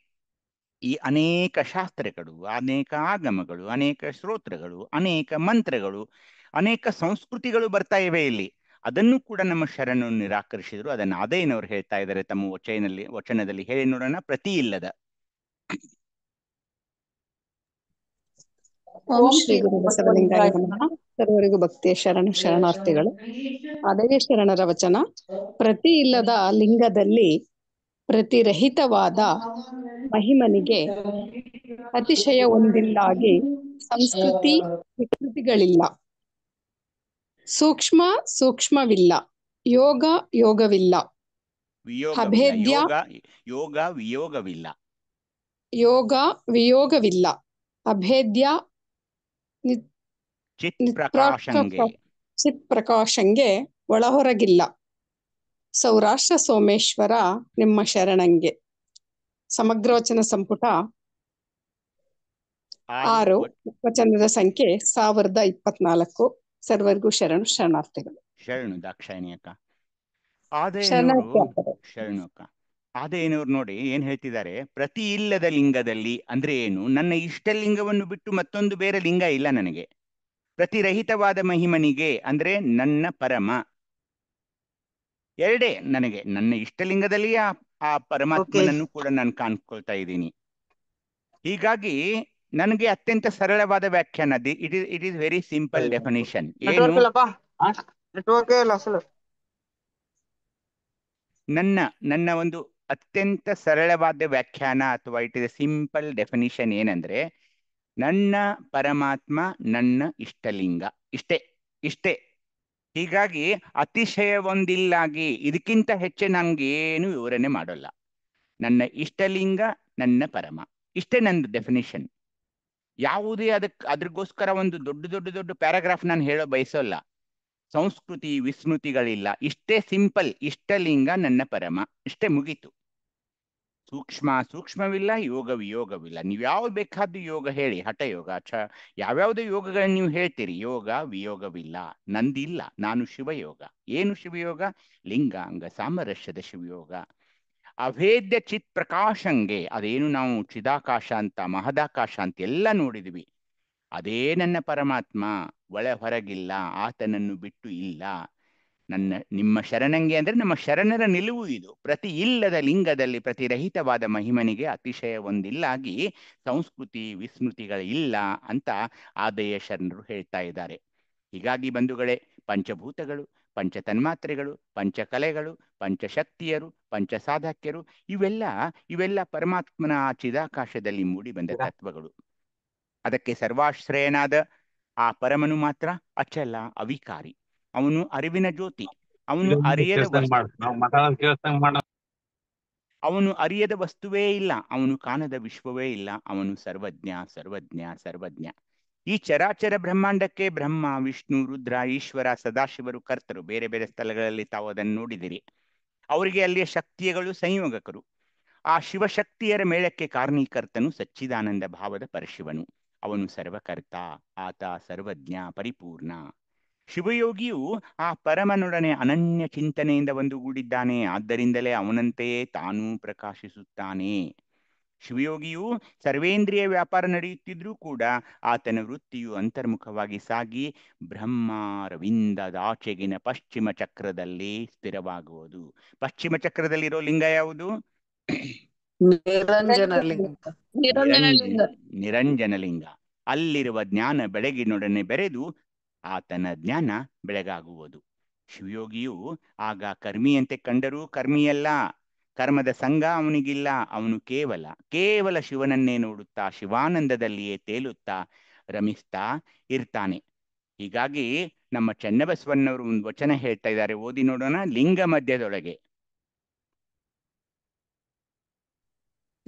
ಈ ಅನೇಕ ಶಾಸ್ತ್ರಗಳು, ಅನೇಕ ಆಗಮಗಳು, ಅನೇಕ ಸ್ತೋತ್ರಗಳು, ಅನೇಕ ಮಂತ್ರಗಳು, ಅನೇಕ ಸಂಸ್ಕೃತಿಗಳು ಬರ್ತಾ ಇವೆ ಇಲ್ಲಿ. ಅದನ್ನು ಕೂಡ ನಮ್ಮ ಶರಣರು ನಿರಾಕರಿಸಿದ್ರು. ಅದನ್ನು ಆದಯ್ಯನವರು ಹೇಳ್ತಾ ಇದ್ದಾರೆ ತಮ್ಮ ವಚನದಲ್ಲಿ ಹೇಳಿ ನೋಡೋಣ. ಪ್ರತಿ ಇಲ್ಲದ ಓಂ ಶ್ರೀ ಗುರು ಬಸವಲಿಂಗಾಯ ನಮಃ. ಸರ್ವರಿಗೂ ಭಕ್ತಿಯ ಶರಣಾರ್ಥಿಗಳು. ಅದೇ ಶರಣರ ವಚನ. ಪ್ರತಿ ಇಲ್ಲದ ಲಿಂಗದಲ್ಲಿ ಪ್ರತಿರಹಿತವಾದ ಮಹಿಮನಿಗೆ ಅತಿಶಯ ಒಂದಿಲ್ಲಾಗಿ ಸಂಸ್ಕೃತಿ ವಿಕೃತಿಗಳಿಲ್ಲ. ಸೂಕ್ಷ್ಮವಿಲ್ಲ, ಯೋಗವಿಲ್ಲ, ಅಭೇದ್ಯ ವಿಯೋಗವಿಲ್ಲ, ಅಭೇದ್ಯ ಚಿತ್ಪ್ರಕಾಶಂಗೆ ಒಳಹೊರಗಿಲ್ಲ. ಸೌರಾಷ್ಟ್ರ ಸೋಮೇಶ್ವರ ನಿಮ್ಮ ಶರಣಂಗೆ. ಸಮಗ್ರವಚನ ಸಂಪುಟ 6, ವಚನದ ಸಂಖ್ಯೆ 1024. ಸರ್ವರಿಗೂ ಶರಣಾರ್ಥಿಗಳು. ಶರಣು ದಾಕ್ಷಾಯಣಿ ಅಕ್ಕ. ಶರಣು ಅಕ್ಕ. ಆದಯ್ಯನವ್ರು ನೋಡಿ ಏನ್ ಹೇಳ್ತಿದ್ದಾರೆ. ಪ್ರತಿ ಇಲ್ಲದ ಲಿಂಗದಲ್ಲಿ ಅಂದ್ರೆ ಏನು? ನನ್ನ ಇಷ್ಟಲಿಂಗವನ್ನು ಬಿಟ್ಟು ಮತ್ತೊಂದು ಬೇರೆ ಲಿಂಗ ಇಲ್ಲ ನನಗೆ. ಪ್ರತಿರಹಿತವಾದ ಮಹಿಮನಿಗೆ ಅಂದ್ರೆ ನನ್ನ ಪರಮ ಎರಡೇ ನನಗೆ. ನನ್ನ ಇಷ್ಟಲಿಂಗದಲ್ಲಿ ಆ ಪರಮಾತ್ಮನನ್ನು ಕೂಡ ನಾನು ಕಾಣ್ಕೊಳ್ತಾ ಇದ್ದೀನಿ. ಹೀಗಾಗಿ ನನಗೆ ಅತ್ಯಂತ ಸರಳವಾದ ವ್ಯಾಖ್ಯಾನ. It is very simple definition. ಏನು? ನನ್ನ ಒಂದು ಅತ್ಯಂತ ಸರಳವಾದ ವ್ಯಾಖ್ಯಾನ ಅಥವಾ ಇಟ್ ಇಸ್ ಸಿಂಪಲ್ ಡೆಫಿನಿಷನ್ ಏನಂದ್ರೆ, ನನ್ನ ಪರಮಾತ್ಮ ನನ್ನ ಇಷ್ಟಲಿಂಗ. ಇಷ್ಟೇ. ಹೀಗಾಗಿ ಅತಿಶಯ ಒಂದಿಲ್ಲಾಗಿ ಇದಕ್ಕಿಂತ ಹೆಚ್ಚೆ ನಂಗೇನು ವಿವರಣೆ ಮಾಡೋಲ್ಲ. ನನ್ನ ಇಷ್ಟಲಿಂಗ ನನ್ನ ಪರಮ, ಇಷ್ಟೇ ನಂದು ಡೆಫಿನಿಷನ್. ಯಾವುದೇ ಅದ್ರಗೋಸ್ಕರ ಒಂದು ದೊಡ್ಡ ಪ್ಯಾರಾಗ್ರಾಫ್ ನಾನು ಹೇಳೋ ಬಯಸೋಲ್ಲ. ಸಂಸ್ಕೃತಿ ವಿಸ್ಮೃತಿಗಳಿಲ್ಲ. ಇಷ್ಟೇ ಸಿಂಪಲ್. ಇಷ್ಟಲಿಂಗ ನನ್ನ ಪರಮ, ಇಷ್ಟೇ ಮುಗೀತು. ಸೂಕ್ಷ್ಮವಿಲ್ಲ, ವಿಯೋಗವಿಲ್ಲ. ನೀವು ಯಾವ್ದು ಬೇಕಾದ್ದು ಯೋಗ ಹೇಳಿ, ಹಠಯೋಗ ಯಾವ್ಯಾವ್ದು ಯೋಗಗಳನ್ನ ನೀವು ಹೇಳ್ತೀರಿ, ಯೋಗ ವಿಯೋಗವಿಲ್ಲ. ನಂದಿಲ್ಲ. ನಾನು ಶಿವಯೋಗ. ಏನು ಶಿವಯೋಗ? ಲಿಂಗಾಂಗ ಸಾಮರಸ್ಯದ ಶಿವಯೋಗ. ಅಭೇದ್ಯ ಚಿತ್ ಪ್ರಕಾಶಂಗೆ, ಅದೇನು ನಾವು ಚಿದಾಕಾಶ ಅಂತ ಮಹದಾಕಾಶ ಅಂತ ಎಲ್ಲ ನೋಡಿದ್ವಿ, ಅದೇ ನನ್ನ ಪರಮಾತ್ಮ. ಒಳ ಹೊರಗಿಲ್ಲ, ಆತನನ್ನು ಬಿಟ್ಟು ಇಲ್ಲ. ನಿಮ್ಮ ಶರಣಂಗೆ ಅಂದ್ರೆ ನಮ್ಮ ಶರಣರ ನಿಲುವು ಇದು. ಪ್ರತಿ ಇಲ್ಲದ ಲಿಂಗದಲ್ಲಿ ಪ್ರತಿರಹಿತವಾದ ಮಹಿಮನಿಗೆ ಅತಿಶಯ ಒಂದಿಲ್ಲಾಗಿ ಸಂಸ್ಕೃತಿ ವಿಸ್ಮೃತಿಗಳಿಲ್ಲ ಅಂತ ಆದಯ್ಯ ಶರಣರು ಹೇಳ್ತಾ ಇದ್ದಾರೆ. ಹೀಗಾಗಿ ಬಂಧುಗಳೇ, ಪಂಚಭೂತಗಳು, ಪಂಚತನ್ಮಾತ್ರೆಗಳು, ಪಂಚಕಲೆಗಳು, ಪಂಚಶಕ್ತಿಯರು, ಪಂಚಸಾಧಕ್ಯರು ಇವೆಲ್ಲ ಪರಮಾತ್ಮನ ಚಿದಾಕಾಶದಲ್ಲಿ ಮೂಡಿ ಬಂದ ತತ್ವಗಳು. ಅದಕ್ಕೆ ಸರ್ವಾಶ್ರಯನಾದ ಆ ಪರಮನು ಮಾತ್ರ ಅಚಲ, ಅವಿಕಾರಿ. ಅವನು ಅರಿವಿನ ಜ್ಯೋತಿ. ಅವನು ಅರಿಯದ ವಸ್ತುವೇ ಇಲ್ಲ. ಅವನು ಕಾಣದ ವಿಶ್ವವೇ ಇಲ್ಲ. ಅವನು ಸರ್ವಜ್ಞ. ಈ ಚರಾಚರ ಬ್ರಹ್ಮಾಂಡಕ್ಕೆ ಬ್ರಹ್ಮ, ವಿಷ್ಣು, ರುದ್ರ, ಈಶ್ವರ, ಸದಾಶಿವರು ಕರ್ತರು. ಬೇರೆ ಬೇರೆ ಸ್ಥಳಗಳಲ್ಲಿ ತಾವು ಅದನ್ನು ನೋಡಿದಿರಿ. ಅವರಿಗೆ ಅಲ್ಲಿಯ ಶಕ್ತಿಗಳು ಸಂಯೋಗಕರು. ಆ ಶಿವಶಕ್ತಿಯರ ಮೇಳಕ್ಕೆ ಕಾರಣೀಕರ್ತನು ಸಚ್ಚಿದಾನಂದ ಭಾವದ ಪರಶಿವನು. ಅವನು ಸರ್ವಕರ್ತ, ಆತ ಸರ್ವಜ್ಞ, ಪರಿಪೂರ್ಣ. ಶಿವಯೋಗಿಯು ಆ ಪರಮನೊಡನೆ ಅನನ್ಯ ಚಿಂತನೆಯಿಂದ ಒಂದುಗೂಡಿದ್ದಾನೆ. ಆದ್ದರಿಂದಲೇ ಅವನಂತೆಯೇ ತಾನೂ ಪ್ರಕಾಶಿಸುತ್ತಾನೆ. ಶಿವಯೋಗಿಯು ಸರ್ವೇಂದ್ರಿಯ ವ್ಯಾಪಾರ ನಡೆಯುತ್ತಿದ್ರೂ ಕೂಡ ಆತನ ವೃತ್ತಿಯು ಅಂತರ್ಮುಖವಾಗಿ ಸಾಗಿ ಬ್ರಹ್ಮಾರವಿಂದದಾಚೆಗಿನ ಪಶ್ಚಿಮ ಚಕ್ರದಲ್ಲಿ ಸ್ಥಿರವಾಗುವುದು. ಪಶ್ಚಿಮ ಚಕ್ರದಲ್ಲಿರೋ ಲಿಂಗ ಯಾವುದು? ನಿರಂಜನಲಿಂಗ. ಅಲ್ಲಿರುವ ಜ್ಞಾನ ಬೆಳಗಿನೊಡನೆ ಬೆರೆದು ಆತನ ಜ್ಞಾನ ಬೆಳಗಾಗುವುದು. ಶಿವಯೋಗಿಯು ಆಗ ಕರ್ಮಿಯಂತೆ ಕಂಡರೂ ಕರ್ಮಿಯಲ್ಲ. ಕರ್ಮದ ಸಂಘ ಅವನಿಗಿಲ್ಲ. ಅವನು ಕೇವಲ ಶಿವನನ್ನೇ ನೋಡುತ್ತಾ ಶಿವಾನಂದದಲ್ಲಿಯೇ ತೇಲುತ್ತಾ ರಮಿಸ್ತಾ ಇರ್ತಾನೆ. ಹೀಗಾಗಿ ನಮ್ಮ ಚನ್ನಬಸವಣ್ಣವರು ಒಂದು ವಚನ ಹೇಳ್ತಾ ಇದ್ದಾರೆ, ಓದಿ ನೋಡೋಣ. ಲಿಂಗ ಮಧ್ಯದೊಳಗೆ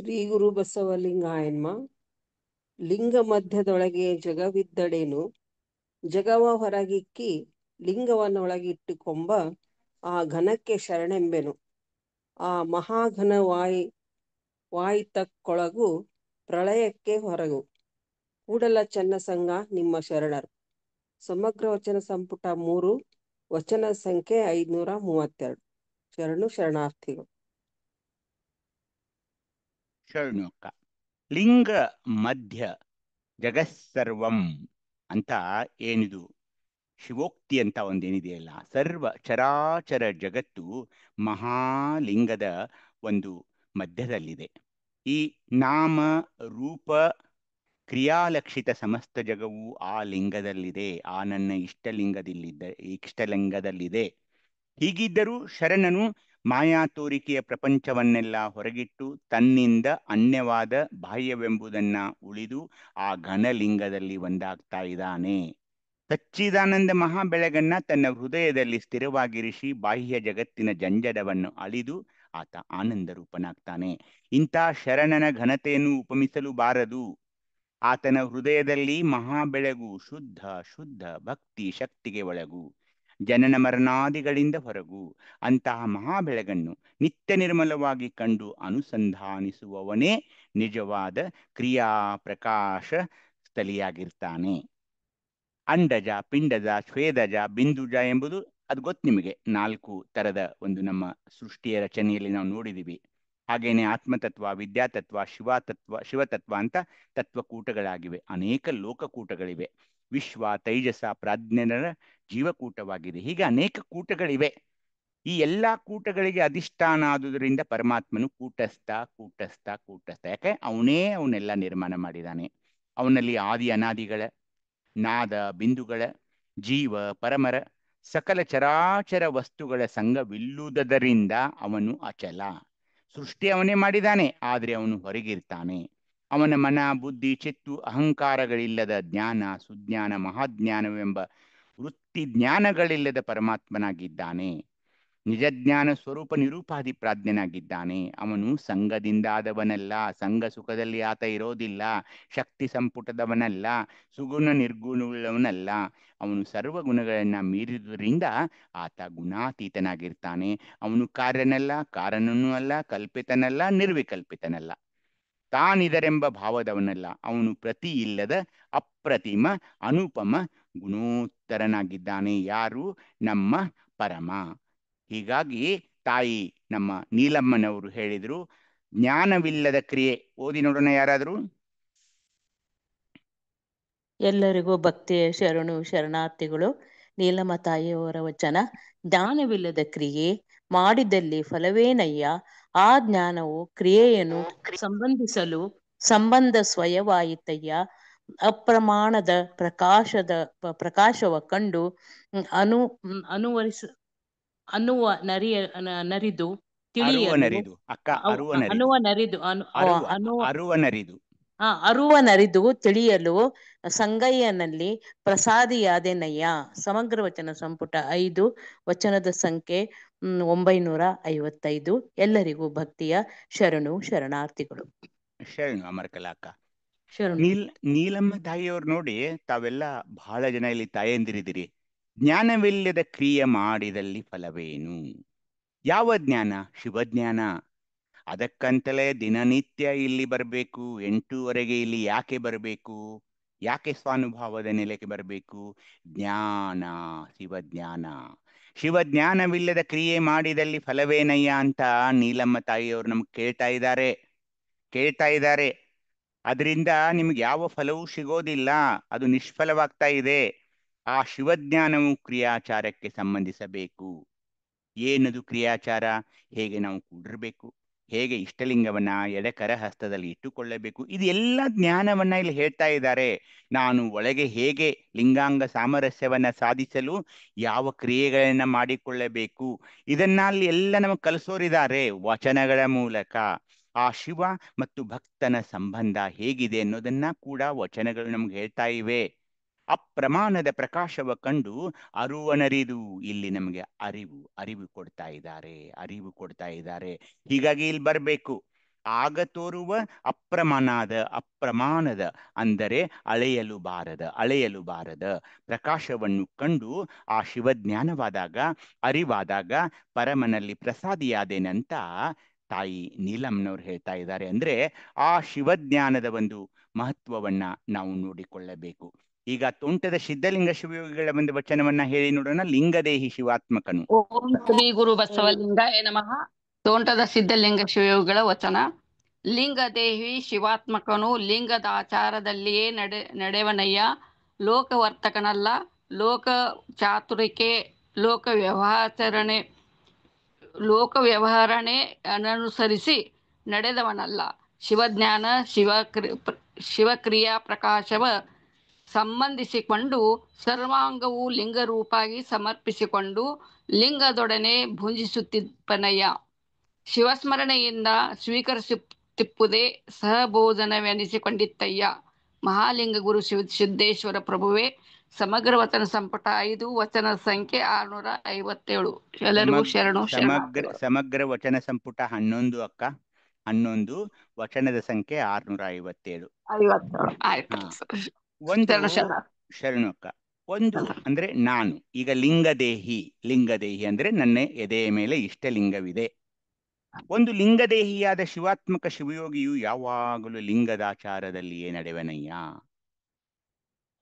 ಶ್ರೀ ಗುರು ಬಸವಲಿಂಗಾಯನ್ಮ. ಲಿಂಗ ಮಧ್ಯದೊಳಗೆ ಜಗವಿದ್ದಡೇನು, ಜಗವ ಹೊರಗಿಕ್ಕಿ ಲಿಂಗವನ್ನೊಳಗಿಟ್ಟುಕೊಂಬ ಆ ಘನಕ್ಕೆ ಶರಣೆಂಬೆನು. ಆ ಮಹಾಘನ ವಾಯಿತಕ್ಕೊಳಗು ಪ್ರಳಯಕ್ಕೆ ಹೊರಗು. ಕೂಡಲ ಚನ್ನ ಸಂಘ ನಿಮ್ಮ ಶರಣರು. ಸಮಗ್ರ ವಚನ ಸಂಪುಟ 3, ವಚನ ಸಂಖ್ಯೆ 532. ಶರಣು ಶರಣಾರ್ಥಿಗಳು. ಶರಣು ಅಕ್ಕ. ಲಿಂಗ ಮಧ್ಯ ಜಗತ್ಸರ್ವಂ ಅಂತ ಏನಿದು ಶಿವೋಕ್ತಿ ಅಂತ ಒಂದೇನಿದೆಯಲ್ಲ, ಸರ್ವ ಚರಾಚರ ಜಗತ್ತು ಮಹಾಲಿಂಗದ ಒಂದು ಮಧ್ಯದಲ್ಲಿದೆ. ಈ ನಾಮ ರೂಪ ಕ್ರಿಯಾಲಕ್ಷಿತ ಸಮಸ್ತ ಜಗವು ಆ ಲಿಂಗದಲ್ಲಿದೆ, ಆ ನನ್ನ ಇಷ್ಟಲಿಂಗದಲ್ಲಿದೆ. ಹೀಗಿದ್ದರೂ ಶರಣನು ಮಾಯಾ ತೋರಿಕೆಯ ಪ್ರಪಂಚವನ್ನೆಲ್ಲ ಹೊರಗಿಟ್ಟು ತನ್ನಿಂದ ಅನ್ಯವಾದ ಬಾಹ್ಯವೆಂಬುದನ್ನ ಉಳಿದು ಆ ಘನಲಿಂಗದಲ್ಲಿ ಒಂದಾಗ್ತಾ ಇದ್ದಾನೆ. ಸಚ್ಚಿದಾನಂದ ಮಹಾಬೆಳಗನ್ನ ತನ್ನ ಹೃದಯದಲ್ಲಿ ಸ್ಥಿರವಾಗಿರಿಸಿ ಬಾಹ್ಯ ಜಗತ್ತಿನ ಜಂಜಡವನ್ನು ಅಳಿದು ಆತ ಆನಂದ ರೂಪನಾಗ್ತಾನೆ. ಇಂಥ ಶರಣನ ಘನತೆಯನ್ನು ಉಪಮಿಸಲು ಬಾರದು. ಆತನ ಹೃದಯದಲ್ಲಿ ಮಹಾಬೆಳಗು, ಶುದ್ಧ ಭಕ್ತಿ ಶಕ್ತಿಗೆ ಒಳಗು, ಜನನ ಮರಣಾದಿಗಳಿಂದ ಹೊರಗು. ಅಂತಹ ಮಹಾಬೆಳಗನ್ನು ನಿತ್ಯ ನಿರ್ಮಲವಾಗಿ ಕಂಡು ಅನುಸಂಧಾನಿಸುವವನೇ ನಿಜವಾದ ಕ್ರಿಯಾ ಪ್ರಕಾಶ ಸ್ಥಳಿಯಾಗಿರ್ತಾನೆ. ಅಂಡಜ, ಪಿಂಡಜ, ಸ್ವೇದಜ, ಬಿಂದುಜ ಎಂಬುದು ಅದು ಗೊತ್ತು ನಿಮಗೆ. 4 ತರದ ಒಂದು ನಮ್ಮ ಸೃಷ್ಟಿಯ ರಚನೆಯಲ್ಲಿ ನಾವು ನೋಡಿದೀವಿ. ಹಾಗೇನೆ ಆತ್ಮತತ್ವ, ವಿದ್ಯಾತತ್ವ, ಶಿವತತ್ವ ಅಂತ ತತ್ವಕೂಟಗಳಾಗಿವೆ. ಅನೇಕ ಲೋಕಕೂಟಗಳಿವೆ. ವಿಶ್ವ, ತೈಜಸ, ಪ್ರಾಜ್ಞರ ಜೀವಕೂಟವಾಗಿದೆ. ಹೀಗೆ ಅನೇಕ ಕೂಟಗಳಿವೆ. ಈ ಎಲ್ಲಾ ಕೂಟಗಳಿಗೆ ಅಧಿಷ್ಠಾನ ಆದುದರಿಂದ ಪರಮಾತ್ಮನು ಕೂಟಸ್ಥ. ಯಾಕೆ ಅವನ್ನೆಲ್ಲ ನಿರ್ಮಾಣ ಮಾಡಿದಾನೆ. ಅವನಲ್ಲಿ ಆದಿ ಅನಾದಿಗಳ, ನಾದ ಬಿಂದುಗಳ, ಜೀವ ಪರಮರ ಸಕಲ ಚರಾಚರ ವಸ್ತುಗಳ ಸಂಘವಿಲ್ಲುವುದರಿಂದ ಅವನು ಅಚಲ. ಸೃಷ್ಟಿ ಅವನೇ ಮಾಡಿದಾನೆ, ಆದರೆ ಅವನು ಹೊರಗಿರ್ತಾನೆ. ಅವನ ಮನ, ಬುದ್ಧಿ, ಚಿತ್ತು, ಅಹಂಕಾರಗಳಿಲ್ಲದ ಜ್ಞಾನ, ಸುಜ್ಞಾನ, ಮಹಾಜ್ಞಾನವೆಂಬ ವೃತ್ತಿ ಜ್ಞಾನಗಳಿಲ್ಲದ ಪರಮಾತ್ಮನಾಗಿದ್ದಾನೆ. ನಿಜಜ್ಞಾನ ಸ್ವರೂಪ ನಿರೂಪಾದಿ ಪ್ರಾಜ್ಞನಾಗಿದ್ದಾನೆ. ಅವನು ಸಂಘದಿಂದಾದವನಲ್ಲ, ಸಂಘ ಸುಖದಲ್ಲಿ ಆತ ಇರೋದಿಲ್ಲ. ಶಕ್ತಿ ಸಂಪುಟದವನಲ್ಲ, ಸುಗುಣ ನಿರ್ಗುಣವುಳ್ಳವನಲ್ಲ. ಅವನು ಸರ್ವಗುಣಗಳನ್ನ ಮೀರಿದುದರಿಂದ ಆತ ಗುಣಾತೀತನಾಗಿರ್ತಾನೆ. ಅವನು ಕಾರ್ಯನಲ್ಲ, ಕಾರಣನೂ ಅಲ್ಲ, ಕಲ್ಪಿತನಲ್ಲ, ನಿರ್ವಿಕಲ್ಪಿತನಲ್ಲ. ತಾನಿದರೆಂಬ ಭಾವದವನಲ್ಲ. ಅವನು ಪ್ರತಿ ಇಲ್ಲದ ಅಪ್ರತಿಮ ಅನುಪಮ ಗುಣೋತ್ತರನಾಗಿದ್ದಾನೆ. ಯಾರು? ನಮ್ಮ ಪರಮ. ಹೀಗಾಗಿ ತಾಯಿ ನಮ್ಮ ನೀಲಮ್ಮನವರು ಹೇಳಿದ್ರು, ಜ್ಞಾನವಿಲ್ಲದ ಕ್ರಿಯೆ. ಓದಿ ನೋಡೋಣ ಯಾರಾದ್ರೂ. ಎಲ್ಲರಿಗೂ ಭಕ್ತಿಯ ಶರಣು ಶರಣಾರ್ಥಿಗಳು. ನೀಲಮ್ಮ ತಾಯಿಯವರ ವಚನ. ಜ್ಞಾನವಿಲ್ಲದ ಕ್ರಿಯೆ ಮಾಡಿದಲ್ಲಿ ಫಲವೇನಯ್ಯ. ಆ ಜ್ಞಾನವು ಕ್ರಿಯೆಯನ್ನು ಸಂಬಂಧಿಸಲು ಸಂಬಂಧ ಸ್ವಯವಾಯಿತಯ್ಯ. ಅಪ್ರಮಾಣದ ಪ್ರಕಾಶವ ಕಂಡು ನರಿದು ತಿಳಿಯಲು ಅರುವ ನರಿದು ತಿಳಿಯಲು ಸಂಗಯ್ಯನಲ್ಲಿ ಪ್ರಸಾದಿಯಾದೆನಯ್ಯ. ಸಮಗ್ರ ವಚನ ಸಂಪುಟ 5, ವಚನದ ಸಂಖ್ಯೆ 955. ಎಲ್ಲರಿಗೂ ಭಕ್ತಿಯ ಶರಣು ಶರಣಾರ್ಥಿಗಳು. ಶರಣು ಅಮರಕಲಾಕ. ನೀಲಮ್ಮ ತಾಯಿಯವ್ರು ನೋಡಿ, ತಾವೆಲ್ಲ ಬಹಳ ಜನ ಇಲ್ಲಿ ತಾಯಂದಿರಿದಿರಿ. ಜ್ಞಾನವಿಲ್ಲದ ಕ್ರಿಯೆ ಮಾಡಿದಲ್ಲಿ ಫಲವೇನು? ಯಾವ ಜ್ಞಾನ? ಶಿವಜ್ಞಾನ. ಅದಕ್ಕಂತಲೇ ದಿನನಿತ್ಯ ಇಲ್ಲಿ ಬರಬೇಕು. 8:30 ಇಲ್ಲಿ ಯಾಕೆ ಬರಬೇಕು? ಯಾಕೆ ಸ್ವಾನುಭಾವದ ನೆಲೆಗೆ ಬರಬೇಕು? ಜ್ಞಾನ, ಶಿವಜ್ಞಾನ. ಶಿವಜ್ಞಾನವಿಲ್ಲದ ಕ್ರಿಯೆ ಮಾಡಿದಲ್ಲಿ ಫಲವೇನಯ್ಯ ಅಂತ ನೀಲಮ್ಮ ತಾಯಿಯವರು ನಮ್ಗೆ ಕೇಳ್ತಾ ಇದ್ದಾರೆ. ಅದರಿಂದ ನಿಮ್ಗೆ ಯಾವ ಫಲವೂ ಸಿಗೋದಿಲ್ಲ, ಅದು ನಿಷ್ಫಲವಾಗ್ತಾ ಇದೆ. ಆ ಶಿವಜ್ಞಾನವು ಕ್ರಿಯಾಚಾರಕ್ಕೆ ಸಂಬಂಧಿಸಬೇಕು. ಏನದು ಕ್ರಿಯಾಚಾರ? ಹೇಗೆ ನಾವು ಕೂಡಿರ್ಬೇಕು, ಹೇಗೆ ಇಷ್ಟಲಿಂಗವನ್ನ ಎಡಕರ ಹಸ್ತದಲ್ಲಿ ಇಟ್ಟುಕೊಳ್ಳಬೇಕು, ಇದು ಎಲ್ಲ ಜ್ಞಾನವನ್ನ ಇಲ್ಲಿ ಹೇಳ್ತಾ ಇದ್ದಾರೆ. ನಾನು ಒಳಗೆ ಹೇಗೆ ಲಿಂಗಾಂಗ ಸಾಮರಸ್ಯವನ್ನ ಸಾಧಿಸಲು ಯಾವ ಕ್ರಿಯೆಗಳನ್ನ ಮಾಡಿಕೊಳ್ಳಬೇಕು, ಇದನ್ನ ಅಲ್ಲಿ ಎಲ್ಲ ನಮಗೆ ಕಲಿಸೋರಿದ್ದಾರೆ ವಚನಗಳ ಮೂಲಕ. ಆ ಶಿವ ಮತ್ತು ಭಕ್ತನ ಸಂಬಂಧ ಹೇಗಿದೆ ಅನ್ನೋದನ್ನ ಕೂಡ ವಚನಗಳು ನಮ್ಗೆ ಹೇಳ್ತಾ ಇವೆ. ಅಪ್ರಮಾಣದ ಪ್ರಕಾಶವ ಕಂಡು ಅರುವನರಿದು ಇಲ್ಲಿ ನಮಗೆ ಅರಿವು ಕೊಡ್ತಾ ಇದ್ದಾರೆ. ಹೀಗಾಗಿ ಇಲ್ಲಿ ಬರಬೇಕು. ಆಗ ತೋರುವ ಅಪ್ರಮಾಣದ ಅಂದರೆ ಅಳೆಯಲು ಬಾರದ ಪ್ರಕಾಶವನ್ನು ಕಂಡು ಆ ಶಿವಜ್ಞಾನವಾದಾಗ ಅರಿವಾದಾಗ ಪರಮನಲ್ಲಿ ಪ್ರಸಾದಿಯಾದೇನಂತ ತಾಯಿ ನೀಲಮ್ಮನವ್ರು ಹೇಳ್ತಾ ಇದ್ದಾರೆ. ಅಂದ್ರೆ ಆ ಶಿವಜ್ಞಾನದ ಒಂದು ಮಹತ್ವವನ್ನ ನಾವು ನೋಡಿಕೊಳ್ಳಬೇಕು. ಈಗ ತೋಂಟದ ಸಿದ್ಧಲಿಂಗ ಶಿವಯೋಗಿಗಳ ಒಂದು ವಚನವನ್ನ ಹೇಳಿ ನೋಡೋಣ. ಲಿಂಗದೇಹಿ ಶಿವಾತ್ಮಕನು. ಓಂ ಶ್ರೀ ಗುರು ಬಸವಲಿಂಗಾಯ ನಮಃ. ತೋಂಟದ ಸಿದ್ಧಲಿಂಗ ಶಿವಯೋಗಿಗಳ ವಚನ. ಲಿಂಗದೇಹಿ ಶಿವಾತ್ಮಕನು ಲಿಂಗದ ಆಚಾರದಲ್ಲಿಯೇ ನಡೆವನಯ್ಯ. ಲೋಕವರ್ತಕನಲ್ಲ, ಲೋಕ ಚಾತುರಿಕೆ ಲೋಕ ವ್ಯವಹಾರಣೆ ಅನುಸರಿಸಿ ನಡೆದವನಲ್ಲ. ಶಿವಜ್ಞಾನ ಶಿವಕ್ರಿಯಾ ಪ್ರಕಾಶವ ಸಂಬಂಧಿಸಿಕೊಂಡು ಸರ್ವಾಂಗವು ಲಿಂಗರೂಪಾಗಿ ಸಮರ್ಪಿಸಿಕೊಂಡು ಲಿಂಗದೊಡನೆ ಭುಂಜಿಸುತ್ತಿಪ್ಪನಯ್ಯ. ಶಿವಸ್ಮರಣೆಯಿಂದ ಸ್ವೀಕರಿಸುತ್ತಿಪ್ಪುದೇ ಸಹಭೋಜನವೆನಿಸಿಕೊಂಡಿತ್ತಯ್ಯ. ಮಹಾಲಿಂಗ ಗುರು ಸಿದ್ದೇಶ್ವರ ಪ್ರಭುವೇ. ಸಮಗ್ರ ವಚನ ಸಂಪುಟ 5 ವಚನ ಸಂಖ್ಯೆ 657. ಎಲ್ಲರಿಗೂ ಶರಣು. ಸಮಗ್ರ ವಚನ ಸಂಪುಟ 11 ಅಕ್ಕ, 11 ವಚನದ ಸಂಖ್ಯೆ 657. ಒಂದು ಶರಣು ಅಕ್ಕ. ಒಂದು ಅಂದ್ರೆ ನಾನು ಈಗ ಲಿಂಗದೇಹಿ ಅಂದ್ರೆ ನನ್ನ ಎದೆಯ ಮೇಲೆ ಇಷ್ಟಲಿಂಗವಿದೆ. ಒಂದು ಲಿಂಗದೇಹಿಯಾದ ಶಿವಾತ್ಮಕ ಶಿವಯೋಗಿಯು ಯಾವಾಗಲೂ ಲಿಂಗದಾಚಾರದಲ್ಲಿಯೇ ನಡೆವನಯ್ಯ.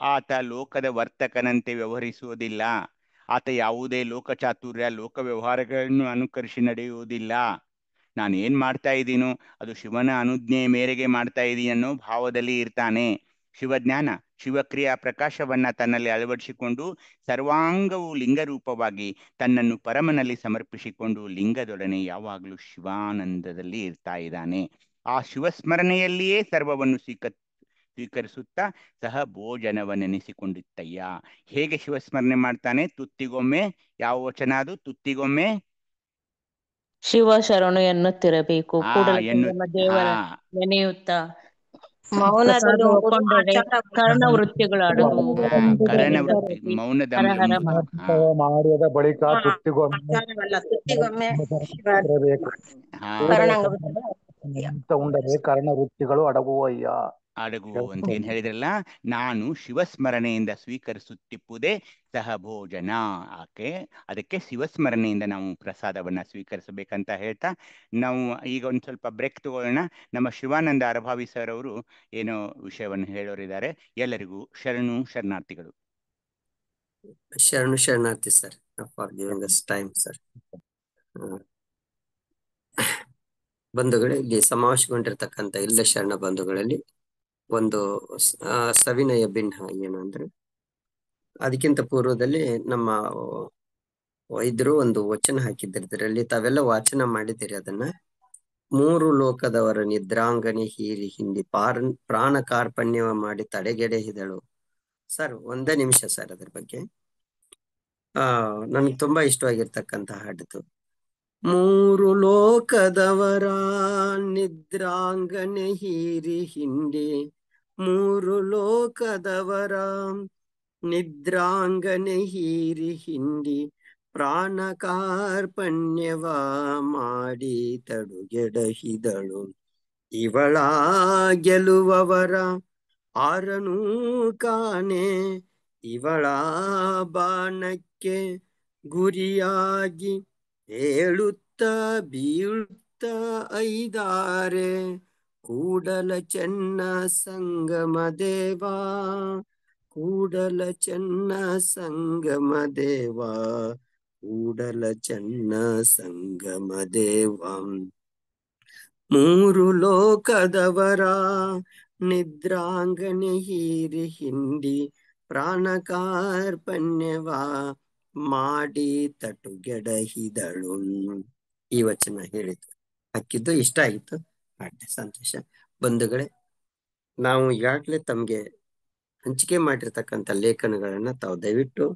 ಆತ ಲೋಕದ ವರ್ತಕನಂತೆ ವ್ಯವಹರಿಸುವುದಿಲ್ಲ. ಆತ ಯಾವುದೇ ಲೋಕಚಾತುರ್ಯ ಲೋಕ ವ್ಯವಹಾರಗಳನ್ನು ಅನುಕರಿಸಿ ನಡೆಯುವುದಿಲ್ಲ. ನಾನು ಏನ್ ಮಾಡ್ತಾ ಇದ್ದೀನೋ ಅದು ಶಿವನ ಅನುಜ್ಞೆಯ ಮೇರೆಗೆ ಮಾಡ್ತಾ ಇದ್ದೀನಿ ಅನ್ನೋ ಭಾವದಲ್ಲಿ ಇರ್ತಾನೆ. ಶಿವಜ್ಞಾನ ಶಿವಕ್ರಿಯಾ ಪ್ರಕಾಶವನ್ನ ತನ್ನಲ್ಲಿ ಅಳವಡಿಸಿಕೊಂಡು ಸರ್ವಾಂಗವು ಲಿಂಗರೂಪವಾಗಿ ತನ್ನನ್ನು ಪರಮನಲ್ಲಿ ಸಮರ್ಪಿಸಿಕೊಂಡು ಲಿಂಗದೊಡನೆ ಯಾವಾಗಲೂ ಶಿವಾನಂದದಲ್ಲಿ ಇರ್ತಾ ಇದ್ದಾನೆ. ಆ ಶಿವಸ್ಮರಣೆಯಲ್ಲಿಯೇ ಸರ್ವವನ್ನು ಸ್ವೀಕರಿಸುತ್ತಾ ಸಹ ಭೋಜನವನ್ನೆನಿಸಿಕೊಂಡಿತ್ತಯ್ಯ. ಹೇಗೆ ಶಿವಸ್ಮರಣೆ ಮಾಡ್ತಾನೆ? ತುತ್ತಿಗೊಮ್ಮೆ. ಯಾವ ವಚನ ಅದು? ತುತ್ತಿಗೊಮ್ಮೆ ಶಿವ ಶರಣು ಎನ್ನುತ್ತಿರಬೇಕು. ದೇವರ ನೆನೆಯುತ್ತಾ ಮೌನದಲ್ಲಿ ಕರ್ಣವೃತ್ತಿಗಳು ಅಡಗುವು. ಮಾಡಿದ ಬಳಿಕ ತುತ್ತಿಗೊಮ್ಮೆ ಉಂಡರೆ ಕರ್ಣವೃತ್ತಿಗಳು ಅಡಗುವಯ್ಯ. ಅಡಗು ಅಂತ ಏನ್ ಹೇಳಿದ್ರಲ್ಲ. ನಾನು ಶಿವಸ್ಮರಣೆಯಿಂದ ಸ್ವೀಕರಿಸುತ್ತಿಪ್ಪುದೇ ಸಹಭೋಜನ. ಅದಕ್ಕೆ ಶಿವಸ್ಮರಣೆಯಿಂದ ನಾವು ಪ್ರಸಾದವನ್ನ ಸ್ವೀಕರಿಸಬೇಕಂತ ಹೇಳ್ತಾ ನಾವು ಈಗ ಒಂದ್ ಸ್ವಲ್ಪ ಬ್ರೇಕ್ ತಗೊಳ್ಳೋಣ. ನಮ್ಮ ಶಿವಾನಂದ ಅರಭಾವಿ ಸರ್ ಅವರು ಏನೋ ವಿಷಯವನ್ನು ಹೇಳೋರಿದ್ದಾರೆ. ಎಲ್ಲರಿಗೂ ಶರಣು ಶರಣಾರ್ಥಿಗಳು. ಶರಣಾರ್ಥಿ sir for giving us time sir. ಬಂಧುಗಳೇ, ಇಲ್ಲಿ ಸಮಾವೇಶಗೊಂಡಿರ್ತಕ್ಕಂಥ ಎಲ್ಲ ಶರಣ ಬಂಧುಗಳಲ್ಲಿ ಒಂದು ಸವಿನಯ ಭಿನ್ನ ಏನು ಅಂದ್ರೆ, ಅದಕ್ಕಿಂತ ಪೂರ್ವದಲ್ಲಿ ನಮ್ಮ ವೈದ್ಯರು ಒಂದು ವಚನ ಹಾಕಿದ್ದಾರೆ. ಇದರಲ್ಲಿ ತಾವೆಲ್ಲ ವಾಚನ ಮಾಡಿದ್ದೀರಿ ಅದನ್ನ. 3 ಲೋಕದವರ ನಿದ್ರಾಂಗನೆ ಹೀರಿ ಹಿಂಡಿ ಪ್ರಾಣ ಕಾರ್ಪಣ್ಯವ ಮಾಡಿ ತಡೆಗೆಡೆ ಹಿದಳು. ಸರ್ ಒಂದೇ ನಿಮಿಷ ಸರ್ ಅದ್ರ ಬಗ್ಗೆ. ನನ್ಗೆ ತುಂಬಾ ಇಷ್ಟವಾಗಿರ್ತಕ್ಕಂಥ ಹಾಡಿತು. 3 ಲೋಕದವರ ನಿದ್ರಾಂಗನೆ ಹೀರಿ ಹಿಂಡಿ, 3 ಲೋಕದವರ ನಿದ್ರಾಂಗನೆ ಹೀರಿ ಹಿಂಡಿ, ಪ್ರಾಣ ಕಾರ್ಪಣ್ಯವ ಮಾಡಿ ತಡುಗೆಡಹಿದಳು. ಇವಳ ಗೆಲುವವರ ಆರನೂ ಕಾಣೆ, ಇವಳ ಬಾಣಕ್ಕೆ ಗುರಿಯಾಗಿ ಹೇಳುತ್ತ ಬೀಳುತ್ತ ಐದಾರೆ. ಕೂಡಲ ಚೆನ್ನ ಸಂಗಮ ದೇವಾ, ಕೂಡಲ ಚೆನ್ನ ಸಂಗಮ ದೇವಾ, ಕೂಡಲ ಚೆನ್ನ ಸಂಗಮ ದೇವಾ. 3 ಲೋಕದವರ ನಿದ್ರಾಂಗನೆ ಹೀರಿ ಹಿಂಡಿ, ಪ್ರಾಣ ಕಾರ್ಪಣ್ಯವ ಮಾಡಿ ತಟುಗೆಡಹಿದಳು. ಈ ವಚನ ಹೇಳಿದ್ದು ಹಾಕಿದ್ದು ಇಷ್ಟ ಆಯಿತು. ಸಂತೋಷ. ಬಂಧುಗಳೇ, ನಾವು ಈಗಾಗಲೇ ತಮ್ಗೆ ಹಂಚಿಕೆ ಮಾಡಿರ್ತಕ್ಕಂಥ ಲೇಖನಗಳನ್ನ ತಾವು ದಯವಿಟ್ಟು